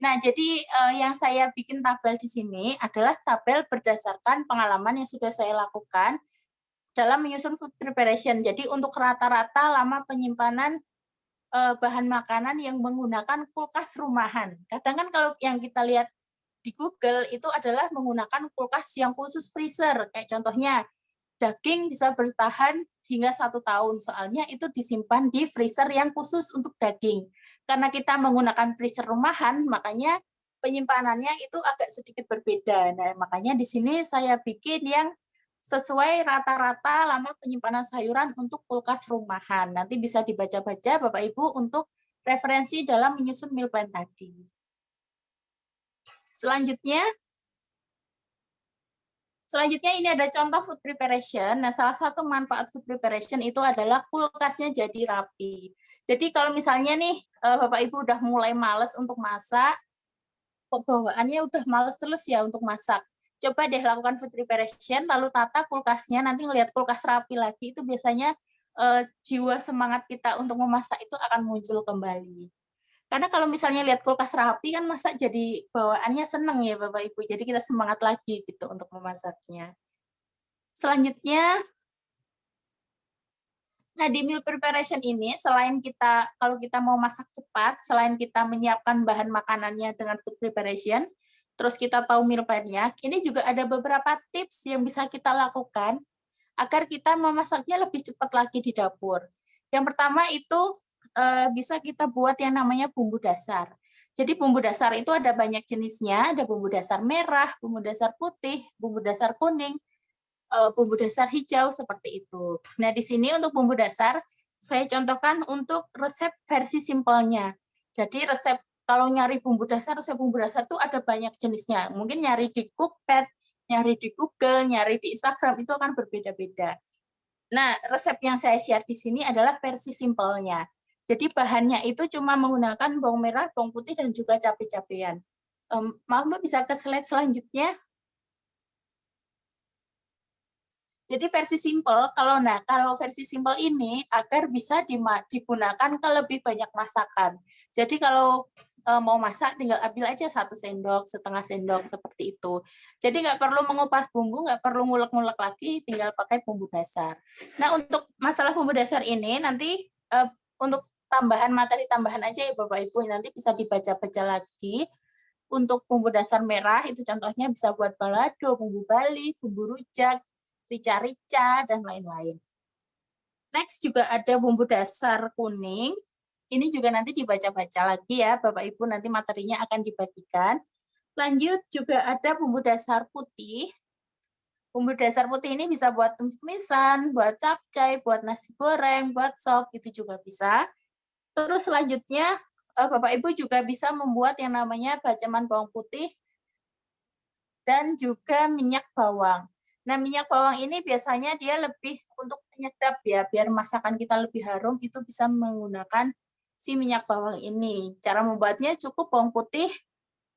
Nah, jadi yang saya bikin tabel di sini adalah tabel berdasarkan pengalaman yang sudah saya lakukan dalam menyusun food preparation. Jadi untuk rata-rata lama penyimpanan bahan makanan yang menggunakan kulkas rumahan. Kadang kan kalau yang kita lihat di Google itu adalah menggunakan kulkas yang khusus freezer. Kayak contohnya, daging bisa bertahan hingga 1 tahun. Soalnya itu disimpan di freezer yang khusus untuk daging. Karena kita menggunakan freezer rumahan, makanya penyimpanannya itu agak sedikit berbeda. Nah, makanya di sini saya bikin yang sesuai rata-rata lama penyimpanan sayuran untuk kulkas rumahan. Nanti bisa dibaca-baca Bapak Ibu untuk referensi dalam menyusun meal plan tadi. Selanjutnya ini ada contoh food preparation. Nah, salah satu manfaat food preparation itu adalah kulkasnya jadi rapi. Jadi kalau misalnya nih Bapak Ibu udah mulai males untuk masak, kok bawaannya udah males terus ya untuk masak. Coba deh lakukan food preparation, lalu tata kulkasnya, nanti ngelihat kulkas rapi lagi, itu biasanya jiwa semangat kita untuk memasak itu akan muncul kembali. Karena kalau misalnya lihat kulkas rapi kan masak jadi bawaannya seneng ya Bapak Ibu. Jadi kita semangat lagi gitu untuk memasaknya. Selanjutnya, nah di meal preparation ini selain kita kalau kita mau masak cepat, selain kita menyiapkan bahan makanannya dengan food preparation, terus kita tahu meal plan-nya, ini juga ada beberapa tips yang bisa kita lakukan agar kita memasaknya lebih cepat lagi di dapur. Yang pertama itu bisa kita buat yang namanya bumbu dasar. Jadi bumbu dasar itu ada banyak jenisnya, ada bumbu dasar merah, bumbu dasar putih, bumbu dasar kuning, bumbu dasar hijau, seperti itu. Nah, di sini untuk bumbu dasar, saya contohkan untuk resep versi simpelnya. Jadi resep, kalau nyari bumbu dasar, resep bumbu dasar itu ada banyak jenisnya. Mungkin nyari di Cookpad, nyari di Google, nyari di Instagram, itu akan berbeda-beda. Nah, resep yang saya share di sini adalah versi simpelnya. Jadi bahannya itu cuma menggunakan bawang merah, bawang putih, dan juga cabai-cabean. Maaf Mbak, bisa ke slide selanjutnya. Jadi versi simple, kalau versi simple ini agar bisa digunakan ke lebih banyak masakan. Jadi kalau mau masak tinggal ambil aja 1 sendok, setengah sendok, seperti itu. Jadi nggak perlu mengupas bumbu, nggak perlu ngulek-ngulek lagi, tinggal pakai bumbu dasar. Nah, untuk masalah bumbu dasar ini nanti untuk tambahan materi tambahan aja ya Bapak Ibu, nanti bisa dibaca-baca lagi. Untuk bumbu dasar merah itu contohnya bisa buat balado, bumbu Bali, bumbu rujak, rica-rica, dan lain-lain. Next juga ada bumbu dasar kuning. Ini juga nanti dibaca-baca lagi ya, Bapak Ibu, nanti materinya akan dibagikan. Lanjut juga ada bumbu dasar putih. Bumbu dasar putih ini bisa buat tumis-tumisan, buat capcay, buat nasi goreng, buat sop, itu juga bisa. Terus selanjutnya, Bapak Ibu juga bisa membuat yang namanya baceman bawang putih dan juga minyak bawang. Nah, minyak bawang ini biasanya dia lebih untuk penyedap ya, biar masakan kita lebih harum, itu bisa menggunakan si minyak bawang ini. Cara membuatnya cukup bawang putih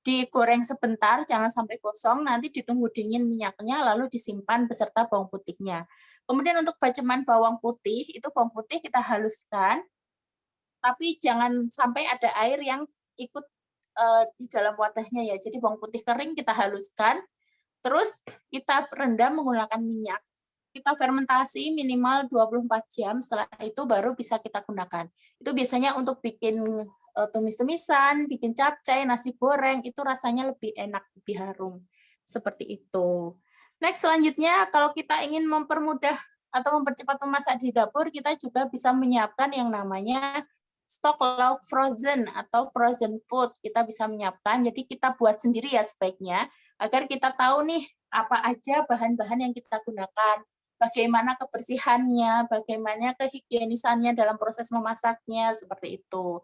digoreng sebentar, jangan sampai gosong, nanti ditunggu dingin minyaknya, lalu disimpan beserta bawang putihnya. Kemudian untuk baceman bawang putih, itu bawang putih kita haluskan, tapi jangan sampai ada air yang ikut di dalam wadahnya ya. Jadi bawang putih kering kita haluskan, terus kita rendam menggunakan minyak. Kita fermentasi minimal 24 jam, setelah itu baru bisa kita gunakan. Itu biasanya untuk bikin tumis-tumisan, bikin capcay, nasi goreng, itu rasanya lebih enak, lebih harum. Seperti itu. Next, selanjutnya kalau kita ingin mempermudah atau mempercepat memasak di dapur, kita juga bisa menyiapkan yang namanya stok lauk frozen atau frozen food. Kita bisa menyiapkan, jadi kita buat sendiri ya sebaiknya, agar kita tahu nih apa aja bahan-bahan yang kita gunakan, bagaimana kebersihannya, bagaimana kehigienisannya dalam proses memasaknya, seperti itu.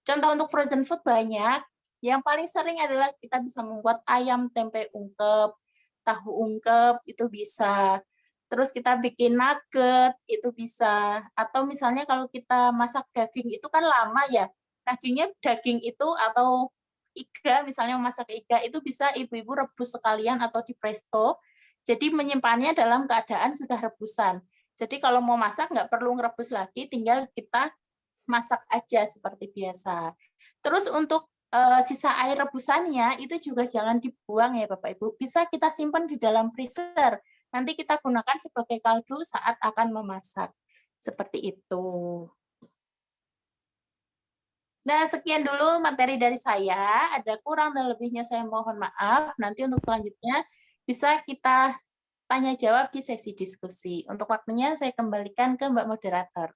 Contoh untuk frozen food banyak, yang paling sering adalah kita bisa membuat ayam tempe ungkep, tahu ungkep, itu bisa. Terus kita bikin nugget, itu bisa. Atau misalnya kalau kita masak daging, itu kan lama ya. Daging itu atau iga, misalnya memasak iga, itu bisa ibu-ibu rebus sekalian atau di presto. Jadi menyimpannya dalam keadaan sudah rebusan. Jadi kalau mau masak nggak perlu ngerebus lagi, tinggal kita masak aja seperti biasa. Terus untuk sisa air rebusannya itu juga jangan dibuang ya Bapak Ibu. Bisa kita simpan di dalam freezer. Nanti kita gunakan sebagai kaldu saat akan memasak. Seperti itu. Nah, sekian dulu materi dari saya. Ada kurang dan lebihnya saya mohon maaf. Nanti untuk selanjutnya bisa kita tanya jawab di sesi diskusi. Untuk waktunya saya kembalikan ke Mbak Moderator.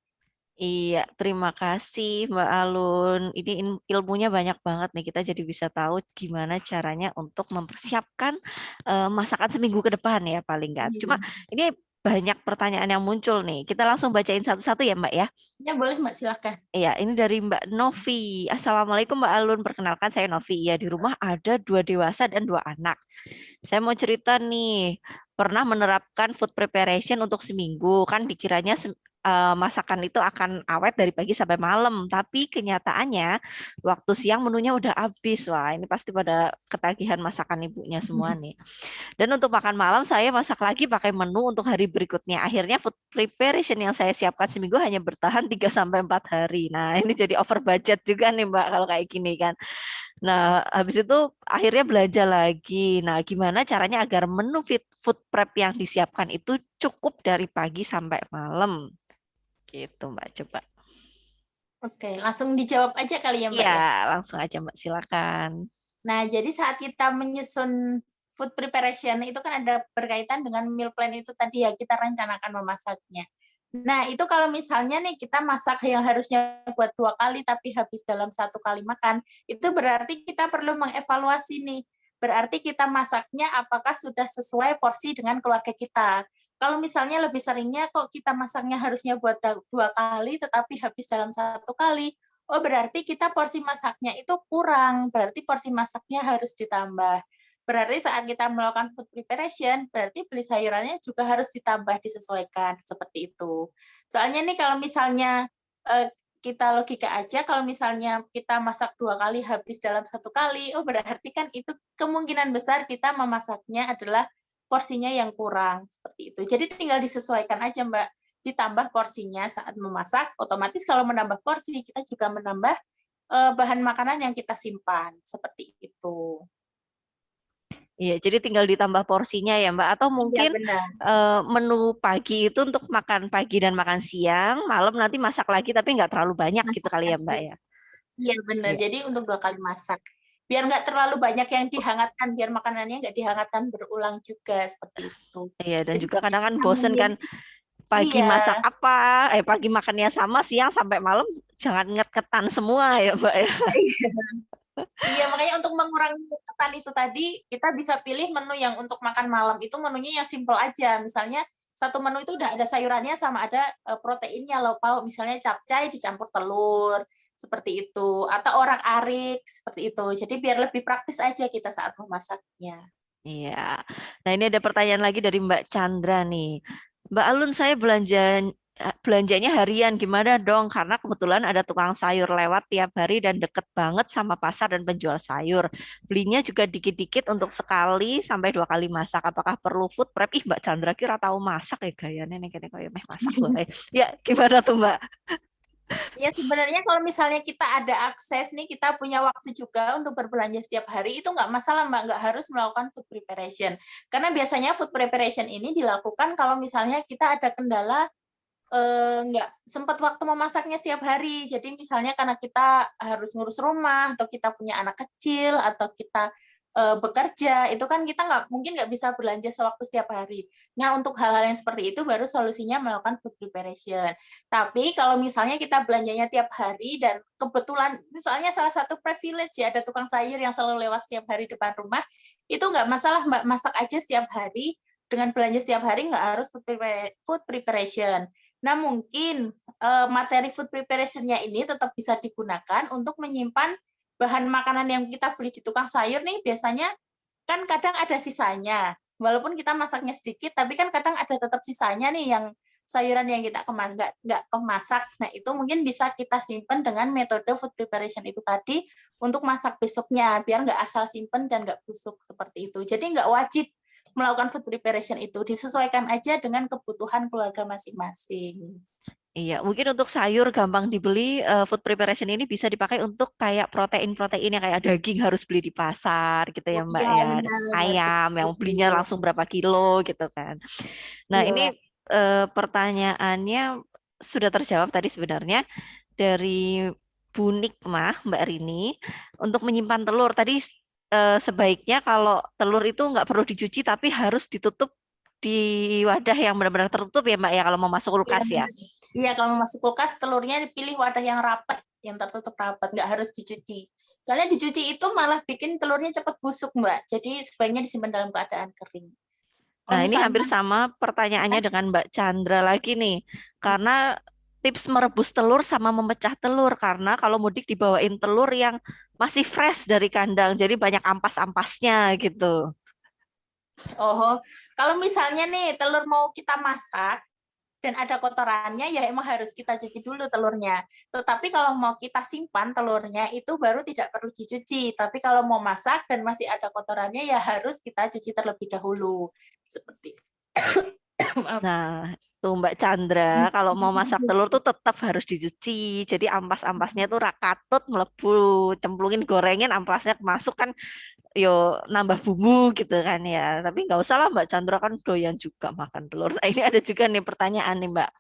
Iya, terima kasih Mbak Alun. Ini ilmunya banyak banget nih. Kita jadi bisa tahu gimana caranya untuk mempersiapkan masakan seminggu ke depan ya paling nggak. Cuma ini banyak pertanyaan yang muncul nih. Kita langsung bacain satu-satu ya Mbak ya. Ya boleh Mbak, silahkan. Iya, ini dari Mbak Novi. Assalamualaikum Mbak Alun. Perkenalkan saya Novi. Ya, di rumah ada 2 dewasa dan 2 anak. Saya mau cerita nih, pernah menerapkan food preparation untuk seminggu. Kan dikiranya masakan itu akan awet dari pagi sampai malam. Tapi kenyataannya waktu siang menunya udah habis. Wah, ini pasti pada ketagihan masakan ibunya semua nih. Dan untuk makan malam saya masak lagi pakai menu untuk hari berikutnya. Akhirnya food preparation yang saya siapkan seminggu hanya bertahan 3 sampai 4 hari. Nah, ini jadi over budget juga nih Mbak kalau kayak gini kan. Nah, habis itu akhirnya belanja lagi. Nah, gimana caranya agar menu food prep yang disiapkan itu cukup dari pagi sampai malam? Gitu Mbak, coba. Oke, langsung dijawab aja kali ya Mbak Iya, ya. langsung aja Mbak, silakan. Nah, jadi saat kita menyusun food preparation itu kan ada berkaitan dengan meal plan itu tadi ya, kita rencanakan memasaknya. Nah, itu kalau misalnya nih kita masak yang harusnya buat 2 kali tapi habis dalam 1 kali makan, itu berarti kita perlu mengevaluasi nih. Berarti kita masaknya apakah sudah sesuai porsi dengan keluarga kita. Kalau misalnya lebih seringnya kok kita masaknya harusnya buat 2 kali tetapi habis dalam 1 kali, oh berarti kita porsi masaknya itu kurang, berarti porsi masaknya harus ditambah. Berarti saat kita melakukan food preparation, berarti beli sayurannya juga harus ditambah, disesuaikan, seperti itu. Soalnya nih kalau misalnya kita logika aja, kalau misalnya kita masak 2 kali habis dalam 1 kali, oh berarti kan itu kemungkinan besar kita memasaknya adalah porsinya yang kurang, seperti itu. Jadi tinggal disesuaikan aja Mbak, ditambah porsinya saat memasak, otomatis kalau menambah porsi, kita juga menambah bahan makanan yang kita simpan, seperti itu. Iya, jadi tinggal ditambah porsinya ya Mbak. Atau mungkin benar. menu pagi itu untuk makan pagi dan makan siang, malam nanti masak lagi tapi nggak terlalu banyak gitu Masak kali ya Mbak lagi. ya. Iya benar, Iya. jadi untuk 2 kali masak. Biar nggak terlalu banyak yang dihangatkan, biar makanannya nggak dihangatkan berulang juga, seperti itu. Iya, dan Jadi juga kadang kan bisa bosen kan memilih. Pagi masak Iya, apa, pagi makannya sama, siang sampai malam jangan nget-ngetan semua ya Mbak ya. iya, makanya untuk mengurangi ketan itu tadi, kita bisa pilih menu yang untuk makan malam itu menunya yang simple aja. Misalnya satu menu itu udah ada sayurannya sama ada proteinnya, lauk pauk, misalnya capcay dicampur telur, seperti itu. Atau orak-arik, seperti itu. Jadi biar lebih praktis aja kita saat memasaknya. Iya. Nah, ini ada pertanyaan lagi dari Mbak Chandra nih. Mbak Alun, saya belanjanya harian gimana dong? Karena kebetulan ada tukang sayur lewat tiap hari dan deket banget sama pasar dan penjual sayur. Belinya juga dikit-dikit untuk sekali sampai 2 kali masak. Apakah perlu food prep? Ih, Mbak Chandra kira tahu masak ya gayanya nih kayaknya kayak meh masak wae. Ya, gimana tuh Mbak? Ya sebenarnya kalau misalnya kita ada akses nih, kita punya waktu juga untuk berbelanja setiap hari, itu nggak masalah Mbak, nggak harus melakukan food preparation. Karena biasanya food preparation ini dilakukan kalau misalnya kita ada kendala nggak sempat waktu memasaknya setiap hari. Jadi misalnya karena kita harus ngurus rumah, atau kita punya anak kecil, atau kita bekerja, itu kan kita mungkin nggak bisa belanja sewaktu setiap hari. Nah, untuk hal-hal yang seperti itu baru solusinya melakukan food preparation. Tapi kalau misalnya kita belanjanya tiap hari dan kebetulan misalnya salah satu privilege ya ada tukang sayur yang selalu lewat setiap hari depan rumah, itu nggak masalah Mbak, masak aja setiap hari. Dengan belanja setiap hari nggak harus food preparation. Nah, mungkin materi food preparation-nya ini tetap bisa digunakan untuk menyimpan bahan makanan yang kita beli di tukang sayur nih, biasanya kan kadang ada sisanya. Walaupun kita masaknya sedikit, tapi kan kadang ada tetap sisanya nih yang sayuran yang kita nggak kemasak. Nah, itu mungkin bisa kita simpan dengan metode food preparation itu tadi untuk masak besoknya, biar nggak asal simpan dan nggak busuk seperti itu. Jadi nggak wajib melakukan food preparation itu, disesuaikan aja dengan kebutuhan keluarga masing-masing. Iya, mungkin untuk sayur gampang dibeli, food preparation ini bisa dipakai untuk kayak protein-protein yang kayak daging harus beli di pasar gitu ya Oh Mbak iya, ya. benar, Ayam seperti yang itu. belinya langsung berapa kilo gitu kan. Nah, ini Iya. pertanyaannya sudah terjawab tadi sebenarnya dari Bu Nikmah, Mbak Rini, untuk menyimpan telur. Tadi sebaiknya kalau telur itu nggak perlu dicuci tapi harus ditutup di wadah yang benar-benar tertutup ya Mbak ya kalau mau masuk Iya, kulkas ya. benar. Iya, kalau masuk kulkas, telurnya dipilih wadah yang rapat, yang tertutup rapat, nggak harus dicuci. Soalnya dicuci itu malah bikin telurnya cepat busuk, Mbak. Jadi sebaiknya disimpan dalam keadaan kering. Kalau Nah, ini misalnya, hampir sama pertanyaannya dengan Mbak Chandra lagi nih. Karena tips merebus telur sama memecah telur. Karena kalau mudik dibawain telur yang masih fresh dari kandang. Jadi banyak ampas-ampasnya gitu. oh, kalau misalnya nih telur mau kita masak, dan ada kotorannya, ya emang harus kita cuci dulu telurnya. Tetapi kalau mau kita simpan telurnya, itu baru tidak perlu dicuci. Tapi kalau mau masak dan masih ada kotorannya, ya harus kita cuci terlebih dahulu. Seperti Maaf. Nah, tuh Mbak Chandra, kalau mau masak telur tuh tetap harus dicuci. Jadi ampas-ampasnya tuh rakatut melebu, cemplungin gorengin ampasnya masuk kan yo nambah bumbu gitu kan ya. Tapi nggak usah lah Mbak Chandra kan doyan juga makan telur. Nah, ini ada juga nih pertanyaan nih Mbak.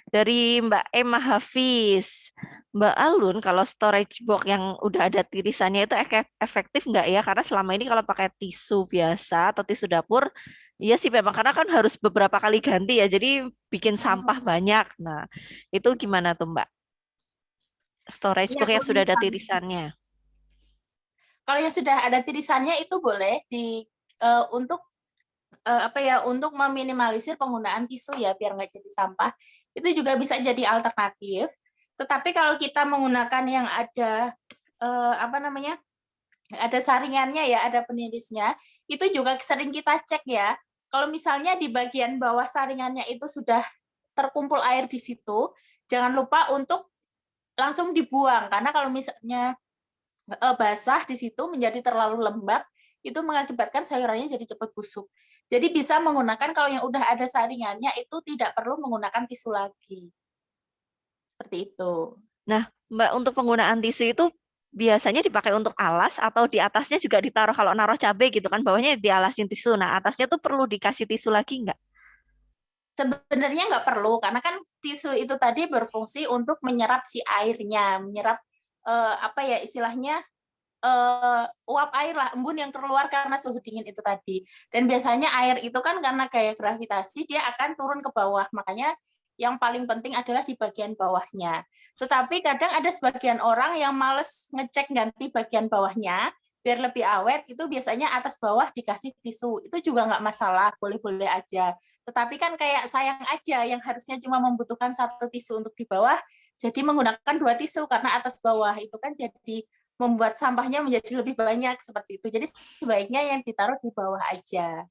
Dari Mbak Emma Hafiz, Mbak Alun, kalau storage box yang udah ada tirisannya itu efektif nggak ya? Karena selama ini kalau pakai tisu biasa atau tisu dapur, iya sih memang karena kan harus beberapa kali ganti ya, jadi bikin sampah banyak. Nah, itu gimana tuh Mbak? Storage Ya, box yang sudah ada tirisannya. kalau yang sudah ada tirisannya itu boleh untuk apa ya, untuk meminimalisir penggunaan tisu ya biar nggak jadi sampah. Itu juga bisa jadi alternatif. Tetapi kalau kita menggunakan yang ada apa namanya, ada saringannya ya, ada penirisnya, itu juga sering kita cek ya. Kalau misalnya di bagian bawah saringannya itu sudah terkumpul air di situ, jangan lupa untuk langsung dibuang karena kalau misalnya basah di situ menjadi terlalu lembab, itu mengakibatkan sayurannya jadi cepat busuk. Jadi bisa menggunakan kalau yang udah ada saringannya itu tidak perlu menggunakan tisu lagi. Seperti itu. Nah, Mbak, untuk penggunaan tisu itu biasanya dipakai untuk alas atau di atasnya juga ditaruh kalau naruh cabai gitu kan, bawahnya dialasin tisu. Nah, atasnya tuh perlu dikasih tisu lagi nggak? Sebenarnya nggak perlu, karena kan tisu itu tadi berfungsi untuk menyerap si airnya, menyerap apa ya istilahnya uap air lah, embun yang keluar karena suhu dingin itu tadi. Dan biasanya air itu kan karena gaya gravitasi dia akan turun ke bawah. Makanya yang paling penting adalah di bagian bawahnya. Tetapi kadang ada sebagian orang yang males ngecek ganti bagian bawahnya biar lebih awet, itu biasanya atas bawah dikasih tisu. Itu juga nggak masalah, boleh-boleh aja. Tetapi kan kayak sayang aja yang harusnya cuma membutuhkan satu tisu untuk di bawah, jadi menggunakan 2 tisu karena atas bawah. Itu kan jadi membuat sampahnya menjadi lebih banyak seperti itu. Jadi sebaiknya yang ditaruh di bawah aja.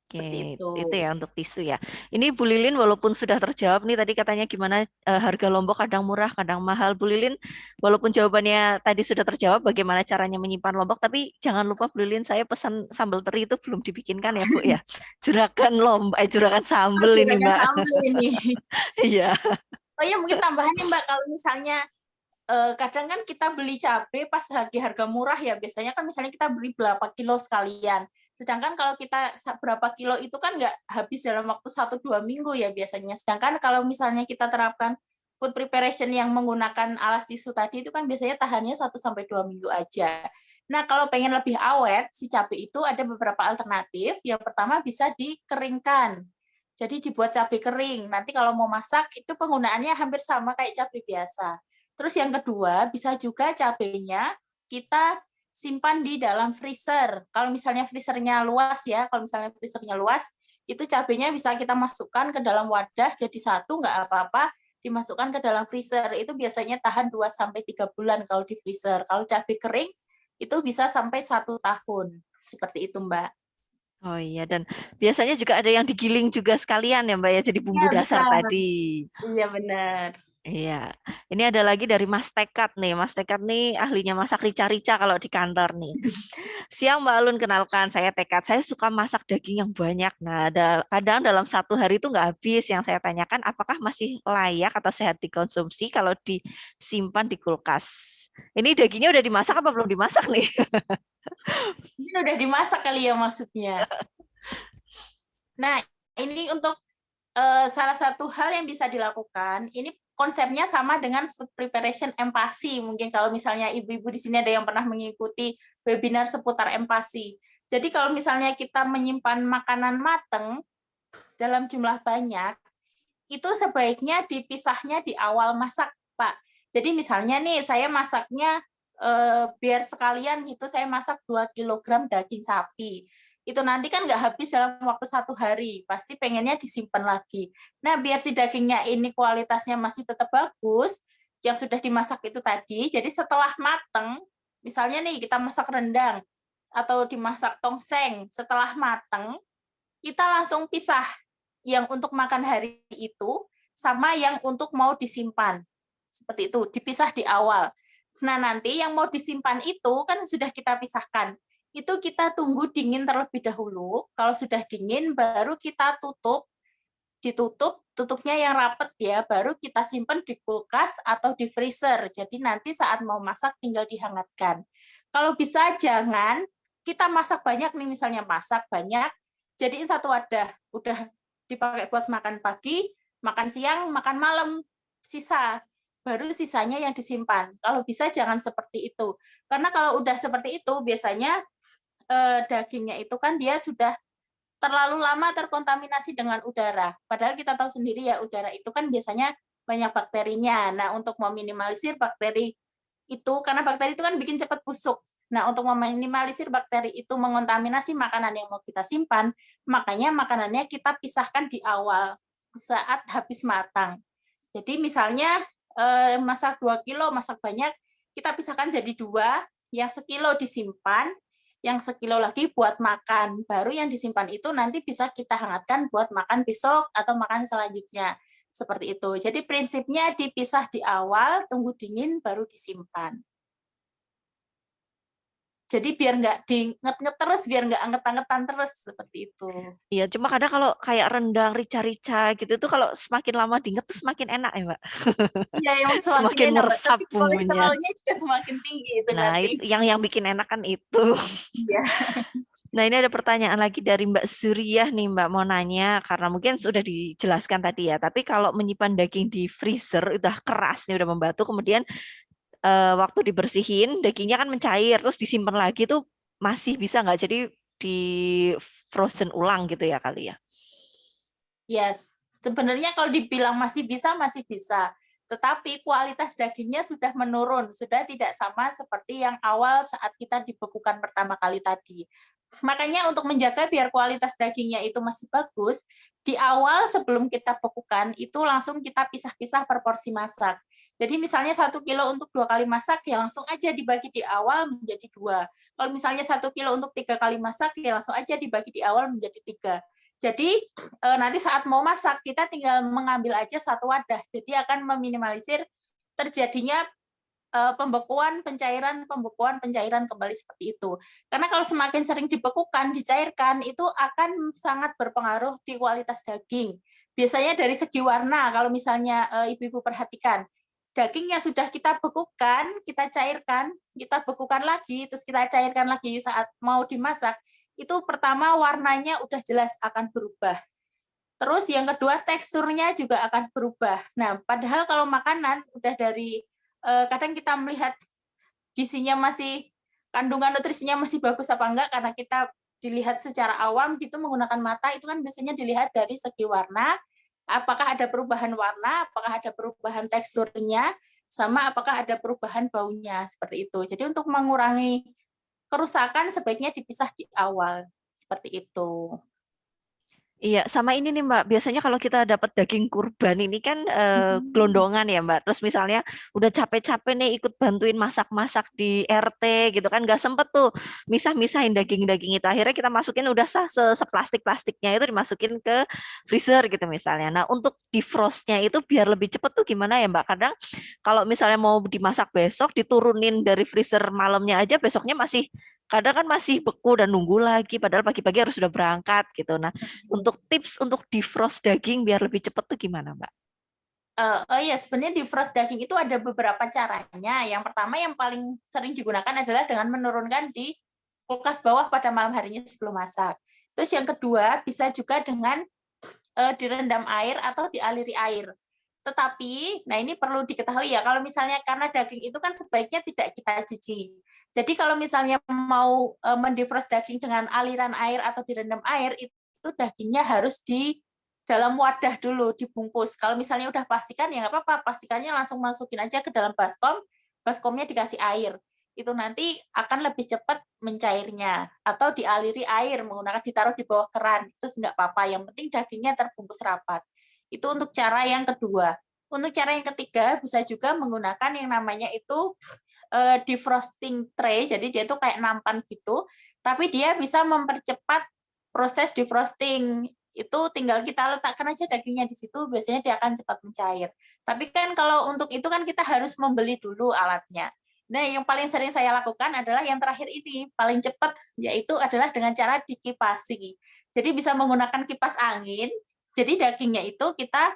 Seperti Oke, itu. itu ya untuk tisu ya. Ini Bu Lilin walaupun sudah terjawab nih tadi katanya gimana harga Lombok kadang murah, kadang mahal. Bu Lilin walaupun jawabannya tadi sudah terjawab bagaimana caranya menyimpan Lombok, tapi jangan lupa Bu Lilin saya pesan sambal teri itu belum dibikinkan ya Bu ya. Juragan Lombok, juragan sambal ini Juragan Mbak. sambal ini. Iya. Oh ya mungkin tambahannya Mbak, kalau misalnya kadang kan kita beli cabai pas lagi harga murah ya, biasanya kan misalnya kita beli berapa kilo sekalian. Sedangkan kalau kita berapa kilo itu kan nggak habis dalam waktu 1-2 minggu ya biasanya. Sedangkan kalau misalnya kita terapkan food preparation yang menggunakan alas tisu tadi itu kan biasanya tahannya 1-2 minggu aja. Nah, kalau pengen lebih awet, si cabai itu ada beberapa alternatif. Yang pertama bisa dikeringkan. Jadi dibuat cabai kering. Nanti kalau mau masak itu penggunaannya hampir sama kayak cabai biasa. Terus yang kedua, bisa juga cabenya kita simpan di dalam freezer. Kalau misalnya freezernya luas ya, kalau misalnya freezernya luas, itu cabenya bisa kita masukkan ke dalam wadah jadi satu, nggak apa-apa, dimasukkan ke dalam freezer. Itu biasanya tahan 2-3 bulan kalau di freezer. Kalau cabai kering, itu bisa sampai 1 tahun. Seperti itu, Mbak. Oh iya, dan biasanya juga ada yang digiling juga sekalian ya Mbak ya, jadi Iya, bumbu bisa. dasar tadi. Iya, benar. Iya, ini ada lagi dari Mas Tekad nih. Mas Tekad nih ahlinya masak rica-rica kalau di kantor nih. Siang Mbak Alun, kenalkan saya Tekad. Saya suka masak daging yang banyak. Nah, kadang dalam 1 hari itu nggak habis. Yang saya tanyakan, apakah masih layak atau sehat dikonsumsi kalau disimpan di kulkas? Ini dagingnya udah dimasak apa belum dimasak nih? Ini udah dimasak kali ya maksudnya. Nah, ini untuk salah satu hal yang bisa dilakukan, ini konsepnya sama dengan food preparation empasi. Mungkin kalau misalnya ibu-ibu di sini ada yang pernah mengikuti webinar seputar empasi. Jadi kalau misalnya kita menyimpan makanan matang dalam jumlah banyak, itu sebaiknya dipisahnya di awal masak, Pak. Jadi misalnya nih, saya masaknya biar sekalian gitu, saya masak 2 kg daging sapi. Itu nanti kan nggak habis dalam waktu 1 hari, pasti pengennya disimpan lagi. Nah, biar si dagingnya ini kualitasnya masih tetap bagus, yang sudah dimasak itu tadi, jadi setelah mateng, misalnya nih kita masak rendang, atau dimasak tongseng, setelah mateng, kita langsung pisah yang untuk makan hari itu sama yang untuk mau disimpan. Seperti itu, dipisah di awal. Nah, nanti yang mau disimpan itu kan sudah kita pisahkan. Itu kita tunggu dingin terlebih dahulu. Kalau sudah dingin, baru kita tutup. Ditutup, tutupnya yang rapet ya, baru kita simpan di kulkas atau di freezer. Jadi nanti saat mau masak tinggal dihangatkan. Kalau bisa jangan kita masak banyak nih, misalnya masak banyak, jadiin satu wadah. Udah dipakai buat makan pagi, makan siang, makan malam, sisa. Baru sisanya yang disimpan. Kalau bisa jangan seperti itu. Karena kalau udah seperti itu, biasanya dagingnya itu kan dia sudah terlalu lama terkontaminasi dengan udara. Padahal kita tahu sendiri ya, udara itu kan biasanya banyak bakterinya. Nah, untuk meminimalisir bakteri itu, karena bakteri itu kan bikin cepat busuk. Nah, untuk meminimalisir bakteri itu mengontaminasi makanan yang mau kita simpan, makanya makanannya kita pisahkan di awal saat habis matang. Jadi misalnya masak 2 kilo, masak banyak, kita pisahkan jadi 2, yang sekilo disimpan, yang sekilo lagi buat makan. Baru yang disimpan itu nanti bisa kita hangatkan buat makan besok atau makan selanjutnya. Seperti itu. Jadi prinsipnya dipisah di awal, tunggu dingin, baru disimpan. Jadi biar nggak diinget-inget terus, biar nggak anget-angetan terus, seperti itu. Iya, cuma kadang kalau kayak rendang rica-rica gitu tuh kalau semakin lama diinget tuh semakin enak ya, Mbak. Iya, yang semakin Semakin enak, Mbak. meresap Tapi bumbunya. kolesterolnya juga semakin tinggi itu Nah, nanti. itu yang bikin enak kan itu. Iya. Nah, ini ada pertanyaan lagi dari Mbak Suriah nih, Mbak mau nanya karena mungkin sudah dijelaskan tadi ya. Tapi kalau menyimpan daging di freezer udah keras nih, udah membatu, kemudian waktu dibersihin dagingnya kan mencair, terus disimpan lagi tuh masih bisa nggak? Jadi di frozen ulang gitu ya kali ya? Ya, sebenarnya kalau dibilang masih bisa, masih bisa. Tetapi kualitas dagingnya sudah menurun, sudah tidak sama seperti yang awal saat kita dibekukan pertama kali tadi. Makanya untuk menjaga biar kualitas dagingnya itu masih bagus, di awal sebelum kita bekukan, itu langsung kita pisah-pisah per porsi masak. Jadi misalnya 1 kilo untuk 2 kali masak, ya langsung aja dibagi di awal menjadi 2. Kalau misalnya 1 kilo untuk 3 kali masak, ya langsung aja dibagi di awal menjadi 3. Jadi nanti saat mau masak kita tinggal mengambil aja satu wadah. Jadi akan meminimalisir terjadinya pembekuan, pencairan kembali seperti itu. Karena kalau semakin sering dibekukan, dicairkan, itu akan sangat berpengaruh di kualitas daging. Biasanya dari segi warna, kalau misalnya ibu-ibu perhatikan, daging yang sudah kita bekukan, kita cairkan, kita bekukan lagi, terus kita cairkan lagi saat mau dimasak, itu pertama warnanya udah jelas akan berubah. Terus yang kedua teksturnya juga akan berubah. Nah, padahal kalau makanan udah dari kadang kita melihat gizinya masih kandungan nutrisinya masih bagus apa enggak karena kita dilihat secara awam gitu menggunakan mata itu kan biasanya dilihat dari segi warna, apakah ada perubahan warna, apakah ada perubahan teksturnya, sama apakah ada perubahan baunya seperti itu. Jadi untuk mengurangi kerusakan sebaiknya dipisah di awal, seperti itu. Iya, sama ini nih Mbak. Biasanya kalau kita dapat daging kurban ini kan Mhm. gelondongan ya Mbak. Terus misalnya udah capek-capek nih ikut bantuin masak-masak di RT gitu kan, nggak sempet tuh misah-misahin daging-daging itu. Akhirnya kita masukin udah seplastik-plastiknya itu dimasukin ke freezer gitu misalnya. Nah untuk defrostnya itu biar lebih cepet tuh gimana ya Mbak? Kadang kalau misalnya mau dimasak besok, diturunin dari freezer malamnya aja, besoknya masih kadang kan masih beku dan nunggu lagi padahal pagi-pagi harus sudah berangkat gitu. Nah, untuk tips untuk defrost daging biar lebih cepat tuh gimana, Mbak? Oh iya, sebenarnya defrost daging itu ada beberapa caranya. Yang pertama yang paling sering digunakan adalah dengan menurunkan di kulkas bawah pada malam harinya sebelum masak. Terus yang kedua bisa juga dengan direndam air atau dialiri air. Tetapi, nah ini perlu diketahui ya, kalau misalnya karena daging itu kan sebaiknya tidak kita cuci. Jadi kalau misalnya mau mendefrost daging dengan aliran air atau direndam air, itu dagingnya harus di dalam wadah dulu, dibungkus. Kalau misalnya udah plastikan, ya nggak apa-apa, plastikannya langsung masukin aja ke dalam baskom, baskomnya dikasih air. Itu nanti akan lebih cepat mencairnya. Atau dialiri air, menggunakan ditaruh di bawah keran, itu nggak apa-apa. Yang penting dagingnya terbungkus rapat. Itu untuk cara yang kedua. Untuk cara yang ketiga, bisa juga menggunakan yang namanya itu defrosting tray, jadi dia itu kayak nampan gitu, tapi dia bisa mempercepat proses defrosting. Itu tinggal kita letakkan aja dagingnya di situ, biasanya dia akan cepat mencair. Tapi kan kalau untuk itu kan kita harus membeli dulu alatnya. Nah, yang paling sering saya lakukan adalah yang terakhir ini, paling cepat, yaitu adalah dengan cara dikipasi. Jadi bisa menggunakan kipas angin, jadi dagingnya itu kita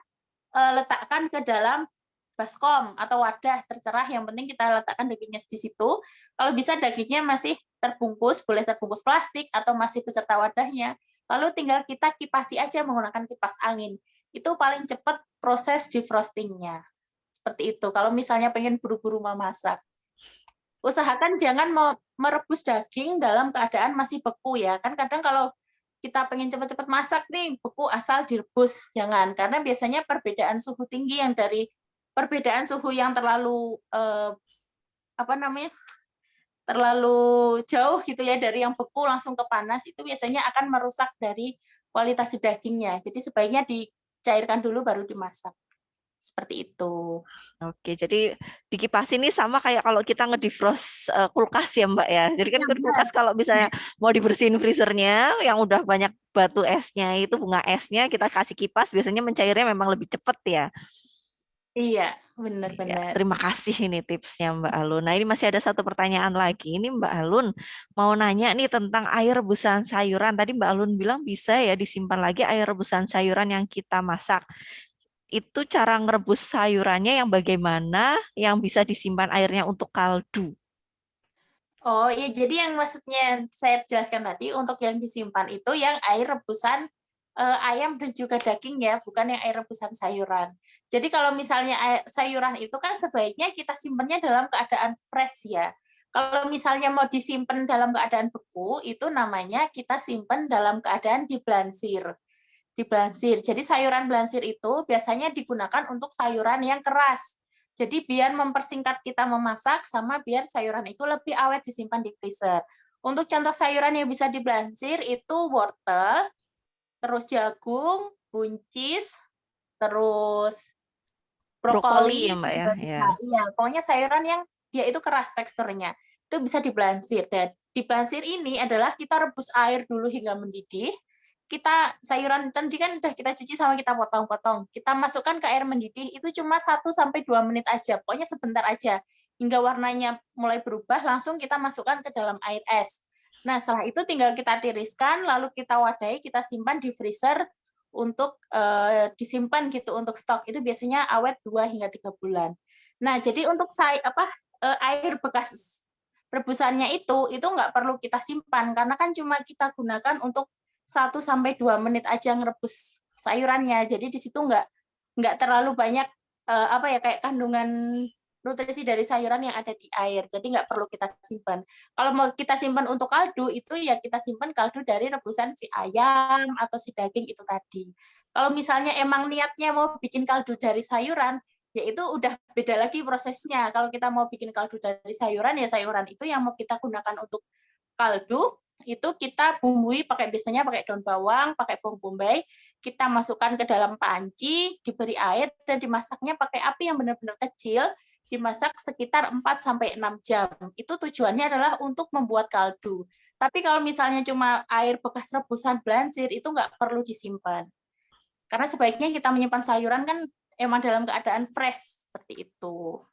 letakkan ke dalam baskom atau wadah, terserah, yang penting kita letakkan dagingnya di situ. Kalau bisa dagingnya masih terbungkus, boleh terbungkus plastik atau masih beserta wadahnya. Lalu tinggal kita kipasi aja menggunakan kipas angin. Itu paling cepat proses defrostingnya. Seperti itu. Kalau misalnya pengen buru-buru memasak. Usahakan jangan merebus daging dalam keadaan masih beku ya. Kan kadang kalau kita pengen cepat-cepat masak nih, beku asal direbus. Jangan, karena biasanya perbedaan suhu tinggi yang dari perbedaan suhu yang terlalu apa namanya? Terlalu jauh gitu ya dari yang beku langsung ke panas itu biasanya akan merusak dari kualitas dagingnya. Jadi sebaiknya dicairkan dulu baru dimasak. Seperti itu. Oke, jadi dikipasin ini sama kayak kalau kita ngedefrost kulkas ya Mbak ya. Jadi kan Ya, kulkas benar. kalau misalnya mau dibersihin freezernya yang udah banyak batu esnya itu bunga esnya kita kasih kipas biasanya mencairnya memang lebih cepat ya. Iya, Ya, benar-benar. terima kasih ini tipsnya Mbak Alun. Nah, ini masih ada satu pertanyaan lagi. Ini Mbak Alun mau nanya nih tentang air rebusan sayuran. Tadi Mbak Alun bilang bisa ya disimpan lagi air rebusan sayuran yang kita masak. Itu cara ngerebus sayurannya yang bagaimana yang bisa disimpan airnya untuk kaldu. Oh iya, jadi yang maksudnya saya jelaskan tadi untuk yang disimpan itu yang air rebusan ayam dan juga daging ya, bukan yang air rebusan sayuran. Jadi kalau misalnya sayuran itu kan sebaiknya kita simpannya dalam keadaan fresh ya. Kalau misalnya mau disimpan dalam keadaan beku, itu namanya kita simpan dalam keadaan diblansir. Diblansir. Jadi sayuran blansir itu biasanya digunakan untuk sayuran yang keras. Jadi biar mempersingkat kita memasak sama biar sayuran itu lebih awet disimpan di freezer. Untuk contoh sayuran yang bisa diblansir itu wortel, terus jagung, buncis, terus Brokoli ya brokoli itu Mbak ya. juga Ya. bisa. Iya, pokoknya sayuran yang dia itu keras teksturnya. Itu bisa diblansir. Dan diblansir ini adalah kita rebus air dulu hingga mendidih. Kita sayuran tadi kan udah kita cuci sama kita potong-potong. Kita masukkan ke air mendidih itu cuma 1-2 menit aja. Pokoknya sebentar aja. Hingga warnanya mulai berubah, langsung kita masukkan ke dalam air es. Nah, setelah itu tinggal kita tiriskan, lalu kita wadahi, kita simpan di freezer untuk disimpan gitu untuk stok. Itu biasanya awet 2 hingga 3 bulan. Nah, jadi untuk air bekas rebusannya itu nggak perlu kita simpan karena kan cuma kita gunakan untuk 1-2 menit aja ngerebus sayurannya. Jadi di situ nggak terlalu banyak kayak kandungan nutrisi dari sayuran yang ada di air. Jadi nggak perlu kita simpan. Kalau mau kita simpan untuk kaldu, itu ya kita simpan kaldu dari rebusan si ayam atau si daging itu tadi. Kalau misalnya emang niatnya mau bikin kaldu dari sayuran, ya itu udah beda lagi prosesnya. Kalau kita mau bikin kaldu dari sayuran, ya sayuran itu yang mau kita gunakan untuk kaldu, itu kita bumbui biasanya pakai daun bawang, pakai bawang bombay, kita masukkan ke dalam panci, diberi air, dan dimasaknya pakai api yang benar-benar kecil, dimasak sekitar 4-6 jam. Itu tujuannya adalah untuk membuat kaldu. Tapi kalau misalnya cuma air bekas rebusan blansir, itu nggak perlu disimpan. Karena sebaiknya kita menyimpan sayuran kan emang dalam keadaan fresh, seperti itu.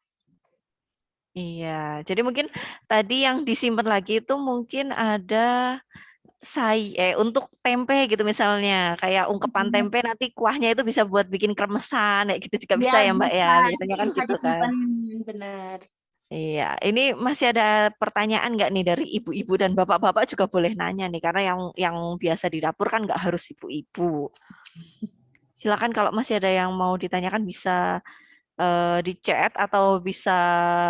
Iya, jadi mungkin tadi yang disimpan lagi itu mungkin ada untuk tempe gitu misalnya, kayak ungkepan tempe nanti kuahnya itu bisa buat bikin kremesan, kayak gitu juga bisa Ya, ya Mbak bisa. ya, Itu biasanya kan bisa gitu kan. disimpan, benar. Iya, ini masih ada pertanyaan nggak nih dari ibu-ibu dan bapak-bapak juga boleh nanya nih, karena yang biasa di dapur kan nggak harus ibu-ibu. Silakan kalau masih ada yang mau ditanyakan bisa di chat atau bisa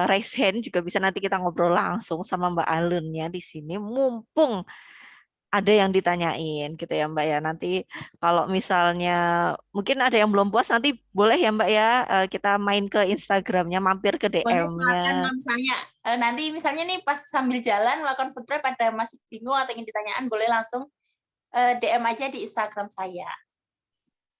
raise hand juga bisa, nanti kita ngobrol langsung sama Mbak Alunnya di sini. Mumpung ada yang ditanyain gitu ya Mbak ya. Nanti kalau misalnya mungkin ada yang belum puas, nanti boleh ya Mbak ya, kita main ke Instagramnya, mampir ke Boleh DM-nya. silakan kalau misalnya nanti misalnya nih pas sambil jalan melakukan food prep ada masih bingung atau ingin ditanyaan, boleh langsung DM aja di Instagram saya.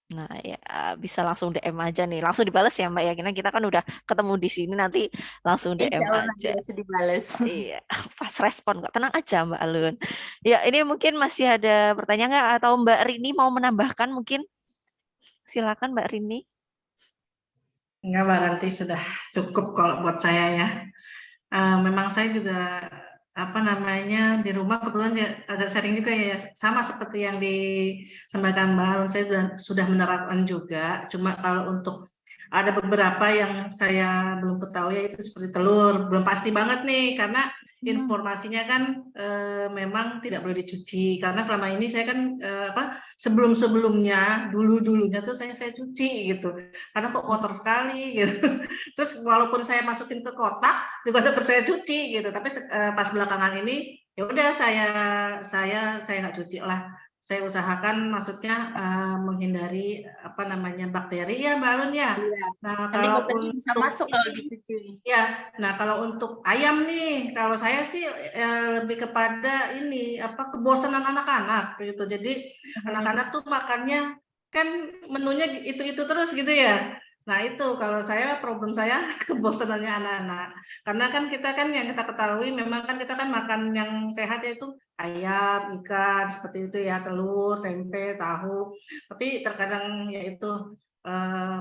Nah ya, bisa langsung DM aja nih, langsung dibales ya Mbak ya. Kita kan udah ketemu di sini, nanti langsung Insya DM Allah nanti aja. bisa dibales. Iya, pas respon kok. Tenang aja Mbak Alun. Ya, ini mungkin masih ada pertanyaan nggak? Atau Mbak Rini mau menambahkan mungkin? Silakan Mbak Rini. Enggak, Mbak Ranti, sudah cukup kalau buat saya ya. Memang saya juga di rumah kebetulan ada sharing juga ya, sama seperti yang disampaikan Mbak Alun, saya sudah menerapkan juga. Cuma kalau untuk ada beberapa yang saya belum ketahui, yaitu seperti telur, belum pasti banget nih, karena informasinya kan memang tidak boleh dicuci. Karena selama ini saya kan sebelumnya dulunya tuh saya cuci gitu, karena kok kotor sekali gitu. Terus walaupun saya masukin ke kotak juga tetap saya cuci gitu. Tapi pas belakangan ini ya udah saya nggak cuci lah. Saya usahakan maksudnya menghindari bakteri ya Mbak Alun ya. Iya. Nah, Nanti kalau bakterinya bisa masuk kalau dicuci. ya, nah kalau untuk ayam nih, kalau saya sih lebih kepada kebosanan anak-anak gitu. Jadi anak-anak tuh makannya kan menunya itu terus gitu ya. Nah itu kalau saya problem saya kebosanannya anak-anak. Karena kan kita kan yang kita ketahui memang kan kita kan makan yang sehat yaitu ayam, ikan seperti itu ya, telur, tempe, tahu. Tapi terkadang yaitu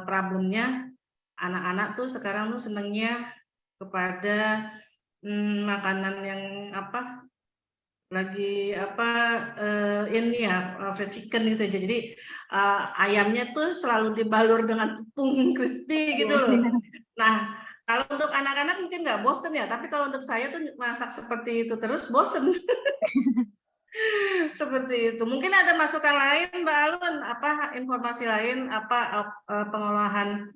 problemnya anak-anak tuh sekarang tuh senengnya kepada makanan yang fried chicken gitu. Jadi ayamnya tuh selalu dibalur dengan tepung crispy gitu loh. Nah, kalau untuk anak-anak mungkin nggak bosen ya, tapi kalau untuk saya tuh masak seperti itu terus bosen. Seperti itu. Mungkin ada masukan lain, Mbak Alun, apa informasi lain, apa pengolahan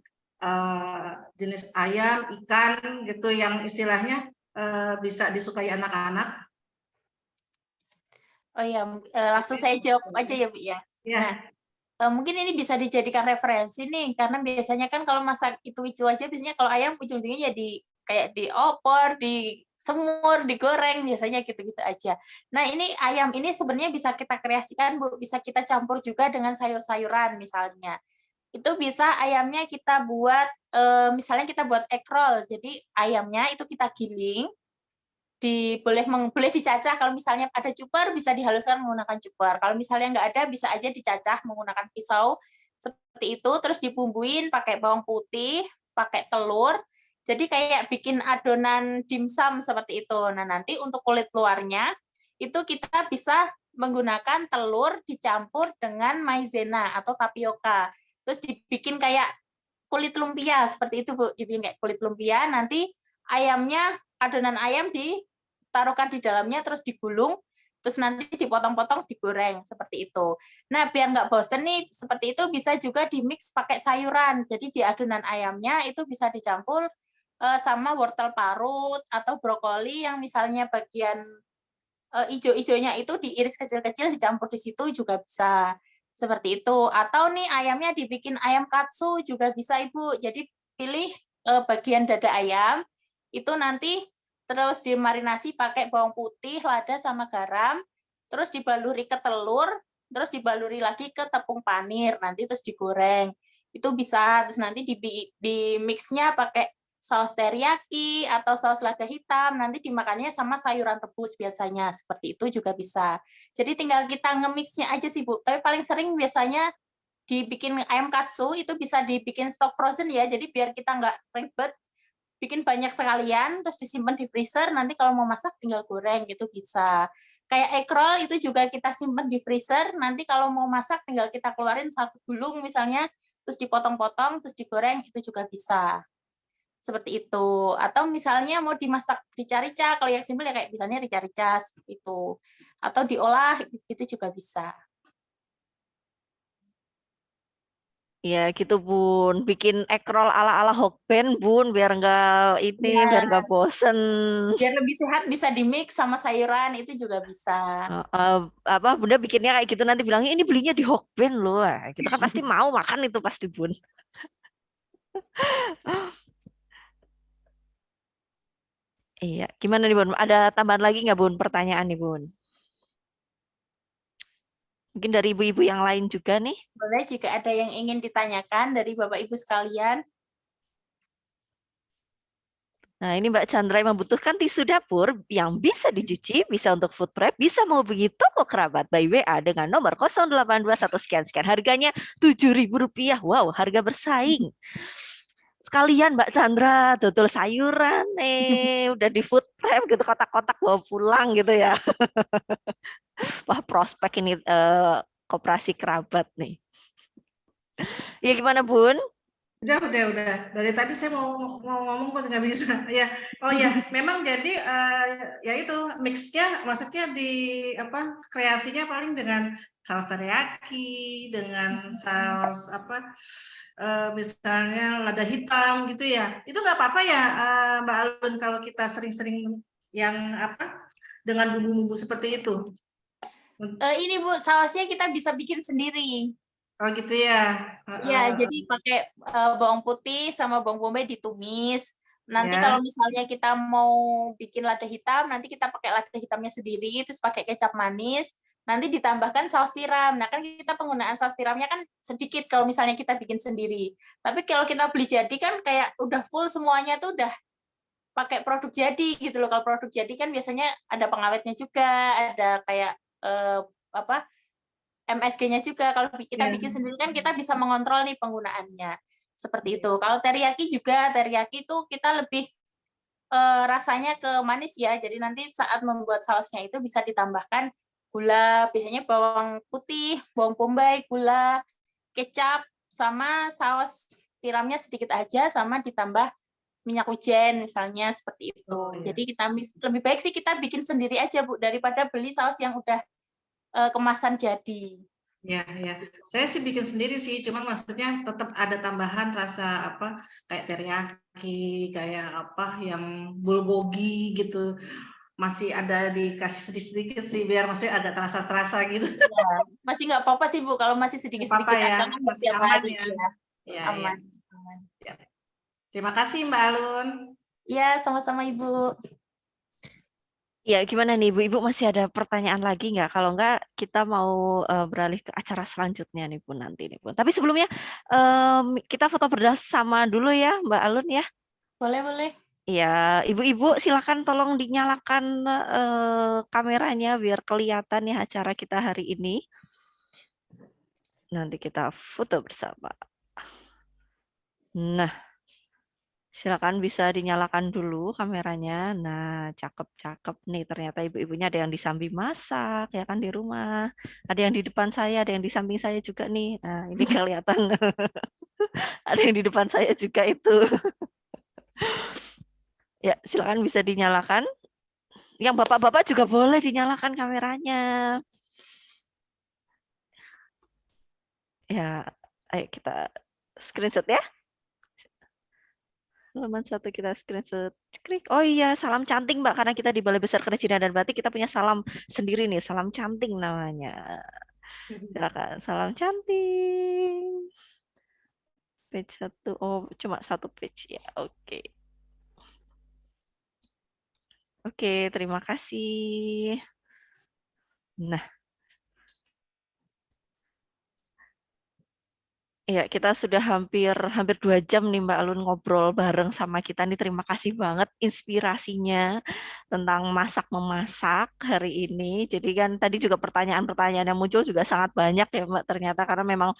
jenis ayam, ikan gitu yang istilahnya bisa disukai anak-anak. Oh ya, langsung saya jawab aja ya Bu ya. Nah, Ya, mungkin ini bisa dijadikan referensi nih, karena biasanya kan kalau masak itu aja, biasanya kalau ayam ujung-ujungnya ya kayak diopor, disemur, digoreng, biasanya gitu-gitu aja. Nah, ini ayam ini sebenarnya bisa kita kreasikan, Bu, bisa kita campur juga dengan sayur-sayuran misalnya. Itu bisa ayamnya kita buat, misalnya kita buat egg roll, jadi ayamnya itu kita giling, boleh dicacah, kalau misalnya ada cuper bisa dihaluskan menggunakan cuper. Kalau misalnya nggak ada bisa aja dicacah menggunakan pisau seperti itu, terus dibumbuin pakai bawang putih, pakai telur. Jadi kayak bikin adonan dimsum seperti itu. Nah, nanti untuk kulit luarnya itu kita bisa menggunakan telur dicampur dengan maizena atau tapioka. Terus dibikin kayak kulit lumpia seperti itu, Bu. Dibikin kayak kulit lumpia, nanti ayamnya, adonan ayam ditaruhkan di dalamnya, terus digulung, terus nanti dipotong-potong, digoreng, seperti itu. Nah, biar nggak bosen nih, seperti itu bisa juga di-mix pakai sayuran. Jadi di adonan ayamnya itu bisa dicampur sama wortel parut atau brokoli yang misalnya bagian ijo-ijonya itu diiris kecil-kecil, dicampur di situ juga bisa. Seperti itu. Atau nih ayamnya dibikin ayam katsu juga bisa, Ibu. Jadi pilih bagian dada ayam, itu nanti terus dimarinasi pakai bawang putih, lada, sama garam, terus dibaluri ke telur, terus dibaluri lagi ke tepung panir, nanti terus digoreng. Itu bisa, terus nanti di mix-nya pakai saus teriyaki atau saus lada hitam, nanti dimakannya sama sayuran rebus biasanya, seperti itu juga bisa. Jadi tinggal kita nge-mix-nya aja sih, Bu. Tapi paling sering biasanya dibikin ayam katsu, itu bisa dibikin stok frozen ya, jadi biar kita nggak ribet, bikin banyak sekalian, terus disimpan di freezer, nanti kalau mau masak tinggal goreng, gitu bisa. Kayak egg roll itu juga kita simpan di freezer, nanti kalau mau masak tinggal kita keluarin satu gulung misalnya, terus dipotong-potong, terus digoreng, itu juga bisa. Seperti itu. Atau misalnya mau dimasak rica-rica, kalau yang simpel ya kayak misalnya rica-rica seperti itu. Atau diolah itu juga bisa. Ya gitu Bun, bikin egg roll ala-ala Hokben Bun, biar Ya, nggak bosen. biar lebih sehat bisa di-mix sama sayuran itu juga bisa. Apa Bunda bikinnya kayak gitu nanti bilangnya ini belinya di Hokben loh. Kita kan pasti mau makan itu pasti Bun. Iya, gimana nih Bun? Ada tambahan lagi nggak Bun pertanyaan nih Bun? Mungkin dari ibu-ibu yang lain juga nih. Boleh jika ada yang ingin ditanyakan dari Bapak Ibu sekalian. Nah, ini Mbak Chandra yang membutuhkan tisu dapur yang bisa dicuci, bisa untuk food prep, bisa menghubungi toko kerabat by WA dengan nomor 0821 sekian-sekian. Harganya Rp7.000. Wow, harga bersaing. Sekalian Mbak Chandra, dodol sayuran udah di food prep gitu, kotak-kotak bawa pulang gitu ya. Wah, prospek ini koperasi kerabat nih. Ya gimana Bun? udah. Dari tadi saya mau ngomong kok nggak bisa. Ya, oh ya, memang jadi ya itu mixnya, maksudnya kreasinya paling dengan saus teriyaki, dengan saus misalnya lada hitam gitu ya. Itu nggak apa-apa ya, Mbak Alun, kalau kita sering-sering yang dengan bumbu-bumbu seperti itu. Ini Bu, sausnya kita bisa bikin sendiri. Oh gitu ya. Ya, jadi pakai bawang putih sama bawang bombay ditumis. Nanti Ya. kalau misalnya kita mau bikin lada hitam, nanti kita pakai lada hitamnya sendiri, terus pakai kecap manis, nanti ditambahkan saus tiram. Nah, kan kita penggunaan saus tiramnya kan sedikit kalau misalnya kita bikin sendiri. Tapi kalau kita beli jadi kan kayak udah full semuanya tuh udah pakai produk jadi gitu loh. Kalau produk jadi kan biasanya ada pengawetnya juga, ada kayak MSG-nya juga. Kalau kita bikin sendiri kan kita bisa mengontrol nih penggunaannya. Seperti itu. Kalau teriyaki juga, teriyaki itu kita lebih rasanya ke manis ya. Jadi nanti saat membuat sausnya itu bisa ditambahkan gula, biasanya bawang putih, bawang bombay, gula, kecap, sama saus tiramnya sedikit aja, sama ditambah minyak wijen misalnya seperti itu. Oh, iya. Jadi kita lebih baik sih kita bikin sendiri aja Bu, daripada beli saus yang udah kemasan jadi. Ya, ya. Saya sih bikin sendiri sih, cuman maksudnya tetap ada tambahan rasa apa kayak teriyaki, kayak apa yang bulgogi gitu. Masih ada dikasih sedikit-sedikit sih biar maksudnya agak terasa-terasa gitu. Ya, masih nggak apa-apa sih Bu kalau masih Nggak apa-apa sedikit-sedikit ya, asalkan nggak masih tiap aman hari ya. ya. Ya, ya. Aman. Aman. Ya. Terima kasih Mbak Alun. Ya, sama-sama Ibu. Ya, gimana nih Ibu? Ibu masih ada pertanyaan lagi nggak? Kalau nggak, kita mau beralih ke acara selanjutnya nih Bu nanti nih Bu. Tapi sebelumnya kita foto bersama dulu ya Mbak Alun ya. Boleh, boleh. Ya, Ibu-ibu silakan tolong dinyalakan kameranya biar kelihatan ya acara kita hari ini. Nanti kita foto bersama. Nah, silakan bisa dinyalakan dulu kameranya. Nah, cakep-cakep nih. Ternyata ibu-ibunya ada yang di samping masak, ya kan di rumah. Ada yang di depan saya, ada yang di samping saya juga nih. Nah, ini kelihatan. Ada yang di depan saya juga itu. Ya, silakan bisa dinyalakan. Yang bapak-bapak juga boleh dinyalakan kameranya. Ya, ayo kita screenshot ya. Halaman 1 kita screenshot. Klik. Oh iya, salam canting Mbak. Karena kita di Balai Besar Kerajinan dan Batik, kita punya salam sendiri nih. Salam canting namanya. Silakan, salam canting. Page 1. Oh, cuma satu page ya. Oke. Oke, terima kasih. Nah, ya, kita sudah hampir 2 jam nih Mbak Alun ngobrol bareng sama kita nih. Terima kasih banget inspirasinya tentang masak-memasak hari ini. Jadi kan tadi juga pertanyaan-pertanyaan yang muncul juga sangat banyak ya Mbak ternyata, karena memang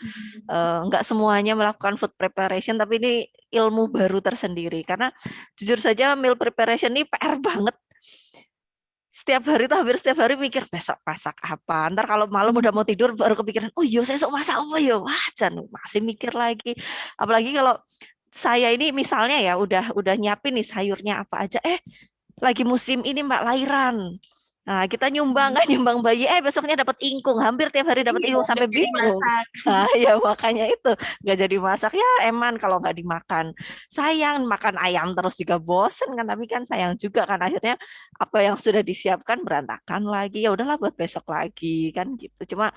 nggak semuanya melakukan food preparation, tapi ini ilmu baru tersendiri. Karena jujur saja meal preparation ini PR banget. Setiap hari tuh hampir setiap hari mikir besok masak apa. Ntar kalau malam udah mau tidur baru kepikiran, oh iya saya sok masak apa ya. Wah, jangan masih mikir lagi. Apalagi kalau saya ini misalnya ya udah nyiapin nih sayurnya apa aja. Lagi musim ini Mbak lahiran. Nah, kita nyumbang kan nyumbang bayi, besoknya dapat ingkung, hampir tiap hari dapat Iya, ingkung sampai nggak jadi bingung. masak. Nah, ya makanya itu nggak jadi masak ya, eman kalau nggak dimakan. Sayang makan ayam terus juga bosen kan, tapi kan sayang juga kan akhirnya apa yang sudah disiapkan berantakan lagi. Ya udahlah buat besok lagi kan gitu. Cuma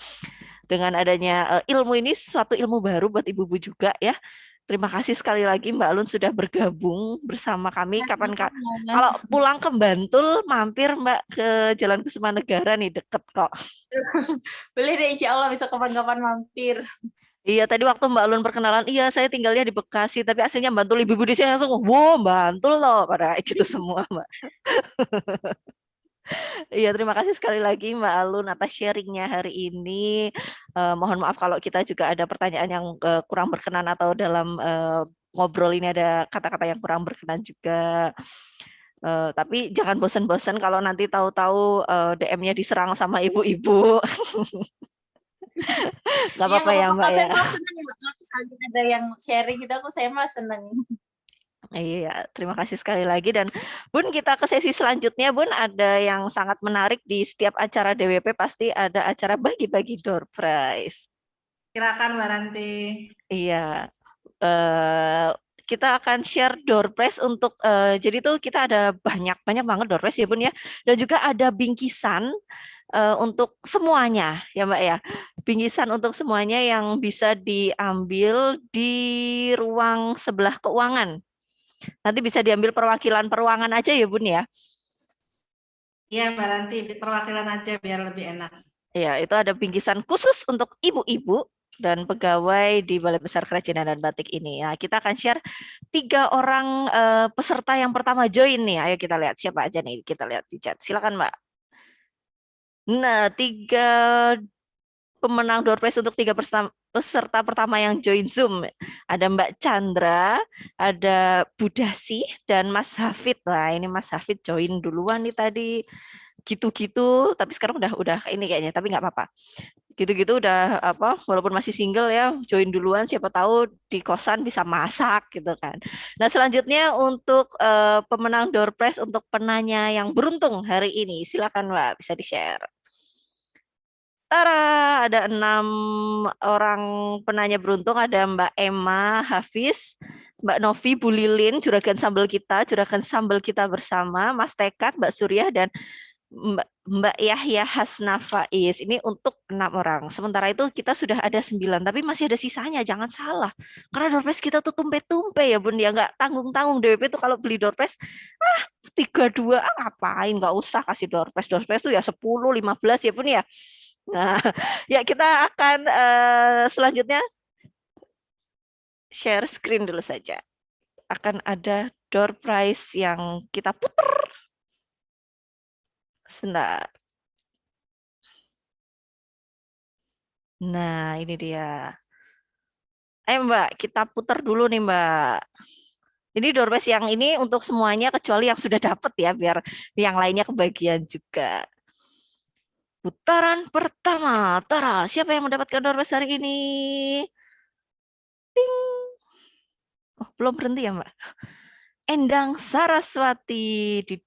dengan adanya ilmu ini suatu ilmu baru buat ibu-ibu juga ya. Terima kasih sekali lagi Mbak Alun sudah bergabung bersama kami. Ya, Kapan Kak? sama-sama. Kalau pulang ke Bantul, mampir Mbak ke Jalan Kusuma Negara nih, deket kok. Boleh deh, insya Allah bisa kapan-kapan mampir. Iya, tadi waktu Mbak Alun perkenalan, iya saya tinggalnya di Bekasi, tapi aslinya Bantul, ibu-ibu di sini langsung, wow Bantul loh, pada gitu semua Mbak. Iya, terima kasih sekali lagi Mbak Alun atas sharingnya hari ini. Mohon maaf kalau kita juga ada pertanyaan yang kurang berkenan atau dalam ngobrol ini ada kata-kata yang kurang berkenan juga. Tapi jangan bosan-bosan kalau nanti tahu-tahu DM-nya diserang sama ibu-ibu. Gak Iya, apa-apa nggak ya apa-apa. Mbak Saya ya. malah seneng Mbak. Kalau misalnya ada yang sharing gitu, saya malah seneng. Iya, terima kasih sekali lagi. Dan Bun, kita ke sesi selanjutnya Bun, ada yang sangat menarik di setiap acara DWP pasti ada acara bagi-bagi door prize. Silakan Mbak Ranti. Iya, eh, kita akan share door prize untuk jadi tuh kita ada banyak banget door prize ya Bun ya, dan juga ada bingkisan untuk semuanya ya Mbak ya, bingkisan untuk semuanya yang bisa diambil di ruang sebelah keuangan. Nanti bisa diambil perwakilan peruangan aja ya Bun ya. Iya Mbak Ranti, perwakilan aja biar lebih enak. Ya, itu ada bingkisan khusus untuk ibu-ibu dan pegawai di Balai Besar Kerajinan dan Batik ini. Nah, kita akan share 3 orang peserta yang pertama join nih. Ayo kita lihat siapa aja nih. Kita lihat di chat. Silakan Mbak. Nah, 3 pemenang door prize untuk 3 peserta pertama yang join Zoom. Ada Mbak Chandra, ada Budasi, dan Mas Hafid. Lah, ini Mas Hafid join duluan nih tadi. Gitu-gitu, tapi sekarang udah ini kayaknya, tapi nggak apa-apa. Gitu-gitu udah apa, walaupun masih single ya, join duluan, siapa tahu di kosan bisa masak gitu kan. Nah, selanjutnya untuk pemenang door prize untuk penanya yang beruntung hari ini, silakan Mbak, bisa di-share. Tara, ada 6 orang penanya beruntung. Ada Mbak Emma Hafiz, Mbak Novi, Bu Lilin, juragan sambal kita bersama, Mas Tekat, Mbak Surya, dan Mbak Yahya Hasna Faiz. Ini untuk 6 orang. Sementara itu kita sudah ada 9, tapi masih ada sisanya. Jangan salah. Karena doorpress kita tuh tumpe-tumpe ya Bun. Ya nggak tanggung-tanggung. DWP tuh kalau beli doorpress, 32, ngapain? Nggak usah kasih doorpress. Doorpress tuh ya 10, 15 ya Bun ya. Nah, ya kita akan selanjutnya share screen dulu saja. Akan ada door prize yang kita putar. Sebentar. Nah, ini dia. Mbak, kita putar dulu nih, Mbak. Ini door prize yang ini untuk semuanya kecuali yang sudah dapat ya, biar yang lainnya kebagian juga. Putaran pertama. Tara, siapa yang mendapatkan door prize hari ini? Ding. Oh, belum berhenti ya, Mbak? Endang Saraswati di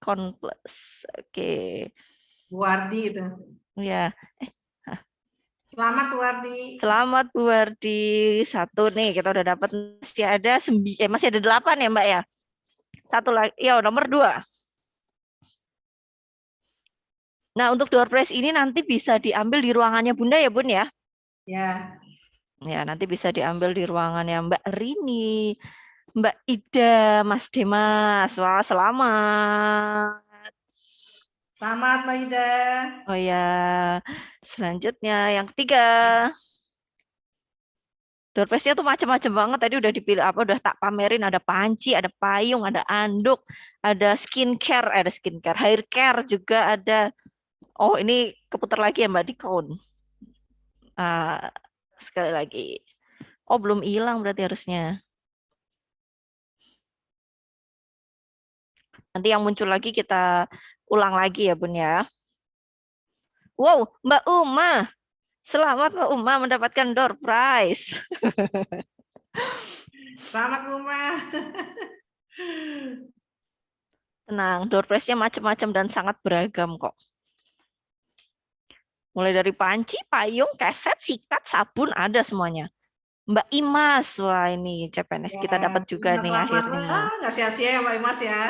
Konplus. Oke. Bu Wardi itu. Ya, Selamat Bu Wardi. selamat Bu Wardi. 1 nih, kita udah dapat masih ada 8 ya, Mbak ya. 1 lagi. Ya, nomor 2. Nah, untuk door prize ini nanti bisa diambil di ruangannya Bunda ya, Bun ya? Ya. Ya, nanti bisa diambil di ruangannya Mbak Rini, Mbak Ida, Mas Demas. Wah, selamat. Selamat Mbak Ida. Oh ya, selanjutnya yang ketiga. Door prize-nya tuh macam-macam banget. Tadi udah dipilih apa? Udah tak pamerin. Ada panci, ada payung, ada anduk, ada skincare, hair care juga ada. Oh, ini keputar lagi ya Mbak di count. Sekali lagi. Oh, belum hilang berarti harusnya. Nanti yang muncul lagi kita ulang lagi ya Bun ya. Wow, Mbak Uma. Selamat Mbak Uma mendapatkan door prize. Selamat Bu Ma. Tenang, door prize-nya macam-macam dan sangat beragam kok. Mulai dari panci, payung, keset, sikat, sabun, ada semuanya. Mbak Imas, wah ini CPNS kita dapat juga nih akhirnya. Nggak sia-sia ya Mbak Imas ya.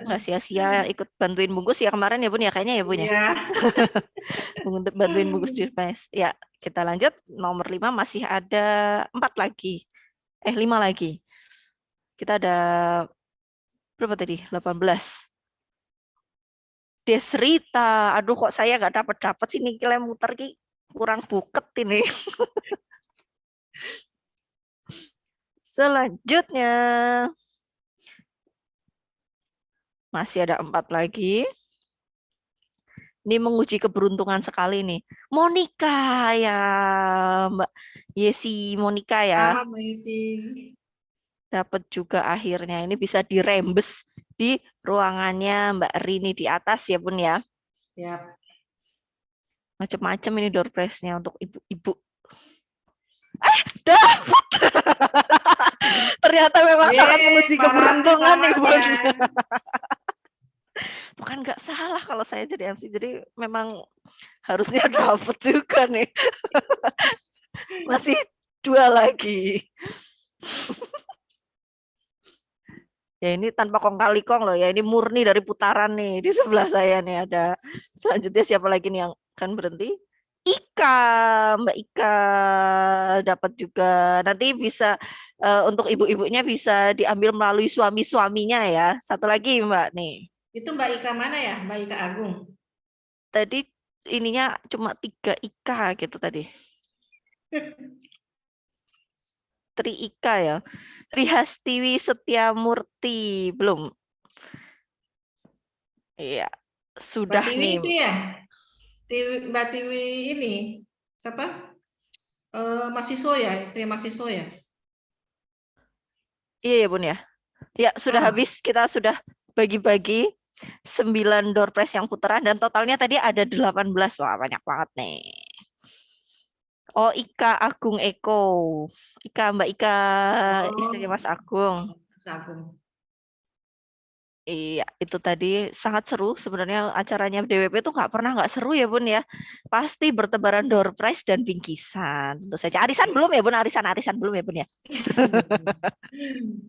Nggak sia-sia ikut bantuin bungkus ya kemarin ya Bun ya, kayaknya ya Bun ya. Iya. Untuk bantuin bungkus di PNS. Ya, kita lanjut. Nomor 5 masih ada 4 lagi. 5 lagi. Kita ada berapa tadi? 18. Desrita. Aduh kok saya nggak dapat sih nih lem muter ki. Kurang buket ini. Selanjutnya masih ada 4 lagi. Ini menguji keberuntungan sekali nih. Monica ya, Mbak Yesi Monica ya. Selamat Mbak Yesi. Dapat juga akhirnya. Ini bisa dirembes di ruangannya Mbak Rini di atas ya Bun ya. Ya. Macam-macam ini door prize-nya untuk ibu-ibu. Dapat. Ternyata memang sangat menguji keberuntungan nih Bun. Bukan nggak salah kalau saya jadi MC. Jadi memang harusnya dapat juga nih. Masih 2 lagi. Ya ini tanpa kong kali kong loh ya. Ini murni dari putaran nih. Di sebelah saya nih ada. Selanjutnya siapa lagi nih yang akan berhenti? Ika, Mbak Ika dapat juga. Nanti bisa untuk ibu-ibunya bisa diambil melalui suami-suaminya ya. Satu lagi Mbak nih. Itu Mbak Ika mana ya? Mbak Ika Agung. Tadi ininya cuma 3 Ika gitu tadi. Tri Ika ya. Trihastiwi Setiamurti belum. Iya, sudah Mbak Tiwi nih. itu ya? Mbak Tiwi ini siapa? Mahasiswa ya, istri mahasiswa ya? Iya ya Bun ya. Ya sudah habis, kita sudah bagi-bagi 9 door prize yang putaran dan totalnya tadi ada 18. Wah, banyak banget nih. Oh, Ika Agung Eko. Mbak Ika, istrinya Mas Agung. Mas Agung. Iya, itu tadi sangat seru. Sebenarnya acaranya DWP itu nggak pernah nggak seru ya Bun ya. Pasti bertebaran door prize dan bingkisan. Tentu saja. Arisan belum ya Bun? Arisan belum ya Bun ya?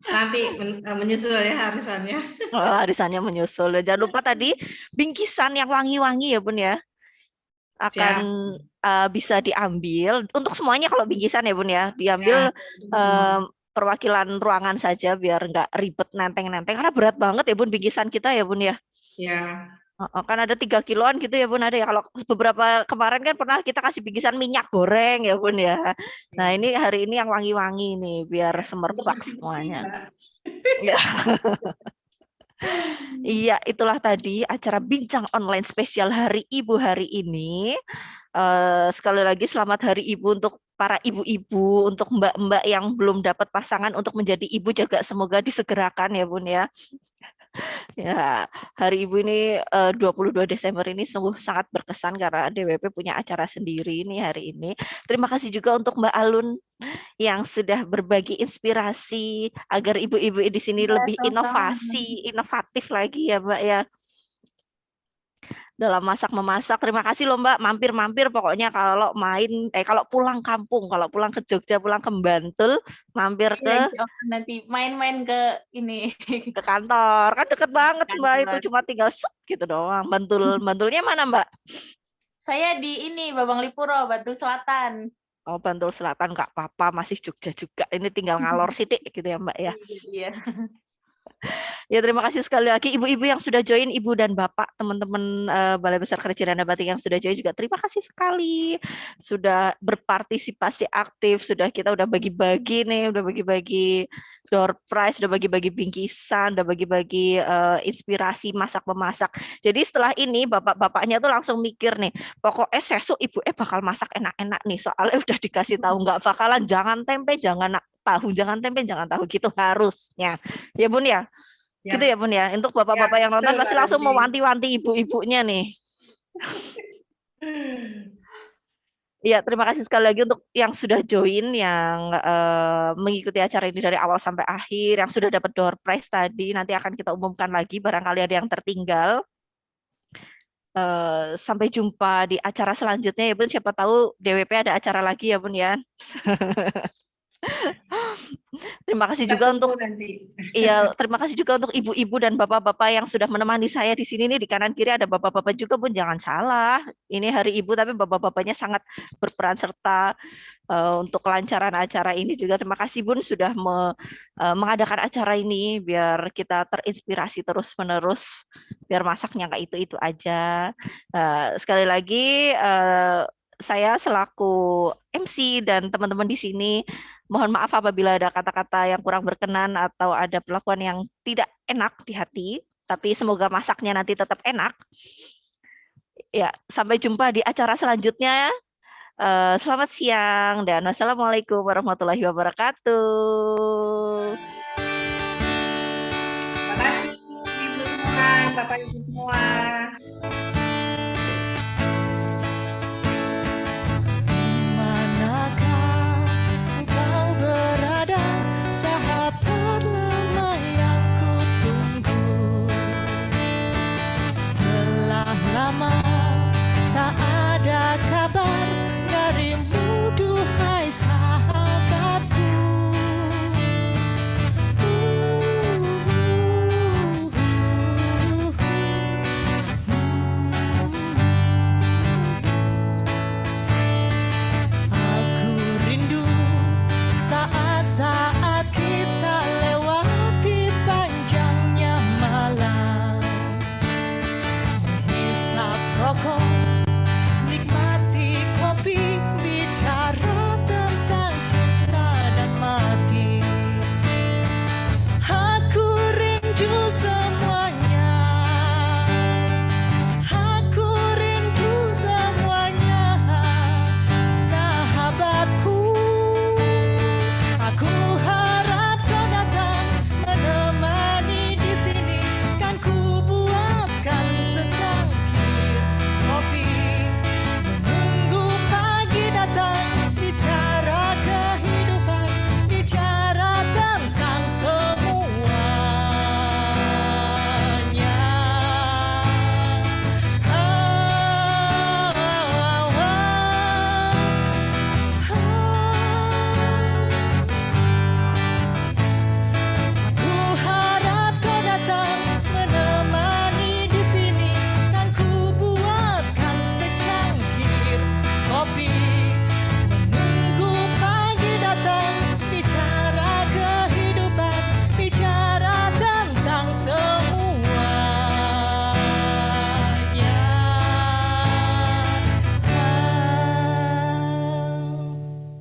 Nanti menyusul ya arisannya. Oh, arisannya menyusul. Jangan lupa tadi bingkisan yang wangi-wangi ya Bun ya. Akan Siap. bisa diambil untuk semuanya kalau bingkisan ya Bun ya. Diambil Ya. perwakilan ruangan saja biar nggak ribet nenteng-nenteng. Karena berat banget ya Bun bingkisan kita ya Bun ya. Ya. Kan ada 3 kiloan gitu ya Bun, ada ya. Kalau beberapa kemarin kan pernah kita kasih bingkisan minyak goreng ya Bun ya. Nah ini hari ini yang wangi-wangi nih biar Ya. Untuk semerbak bersih-bersih, semuanya. Mbak. Ya. Iya, itulah tadi acara bincang online spesial Hari Ibu hari ini. Sekali lagi selamat Hari Ibu untuk para ibu-ibu, untuk mbak-mbak yang belum dapat pasangan untuk menjadi ibu juga semoga disegerakan ya Bun ya. Ya, Hari Ibu ini 22 Desember ini sungguh sangat berkesan karena DWP punya acara sendiri nih hari ini. Terima kasih juga untuk Mbak Alun yang sudah berbagi inspirasi agar ibu-ibu di sini Ya, lebih sama-sama. inovatif lagi ya Mbak ya. Dalam masak memasak. Terima kasih loh Mbak, mampir-mampir pokoknya kalau kalau pulang kampung, kalau pulang ke Jogja, pulang ke Bantul, mampir Iya, ke insya Allah nanti main-main ke ini. kantor. Kan deket banget Mbak, itu Kantor. cuma tinggal set gitu doang. Bantulnya mana Mbak? Saya di ini, Babang Lipuro, Bantul Selatan. Oh, Bantul Selatan nggak apa-apa, masih Jogja juga. Ini tinggal ngalor sidik gitu ya Mbak ya. Iya. Ya, terima kasih sekali lagi ibu-ibu yang sudah join, ibu dan bapak, teman-teman Balai Besar Kerja Dana Batik yang sudah join juga. Terima kasih sekali sudah berpartisipasi aktif, kita udah bagi-bagi nih, udah bagi-bagi door prize, udah bagi-bagi bingkisan, udah bagi-bagi inspirasi masak memasak. Jadi setelah ini bapak-bapaknya tuh langsung mikir nih, pokoknya sesuk ibu bakal masak enak-enak nih, soalnya udah dikasih tahu nggak bakalan jangan tempe, jangan tahu gitu harusnya. Ya Bun ya. Ya. Gitu ya Bun ya. Untuk bapak-bapak yang nonton betul, pasti Mbak langsung Ranti. mewanti-wanti ibu-ibunya nih. Iya, terima kasih sekali lagi untuk yang sudah join, yang mengikuti acara ini dari awal sampai akhir, yang sudah dapat door prize tadi. Nanti akan kita umumkan lagi, barangkali ada yang tertinggal. Sampai jumpa di acara selanjutnya ya Bun. Siapa tahu DWP ada acara lagi ya Bun ya. Terima kasih Kita juga untuk tunggu nanti. Iya, terima kasih juga untuk ibu-ibu dan bapak-bapak yang sudah menemani saya di sini nih. Di kanan kiri ada bapak-bapak juga Bun, jangan salah. Ini hari Ibu tapi bapak-bapaknya sangat berperan serta untuk kelancaran acara ini juga. Terima kasih Bun sudah mengadakan acara ini biar kita terinspirasi terus-menerus, biar masaknya nggak itu-itu aja. Sekali lagi saya selaku MC dan teman-teman di sini mohon maaf apabila ada kata-kata yang kurang berkenan atau ada perlakuan yang tidak enak di hati, tapi semoga masaknya nanti tetap enak. Ya, sampai jumpa di acara selanjutnya. Selamat siang dan wassalamualaikum warahmatullahi wabarakatuh. Terima kasih Ibu semua, Bapak Ibu semua.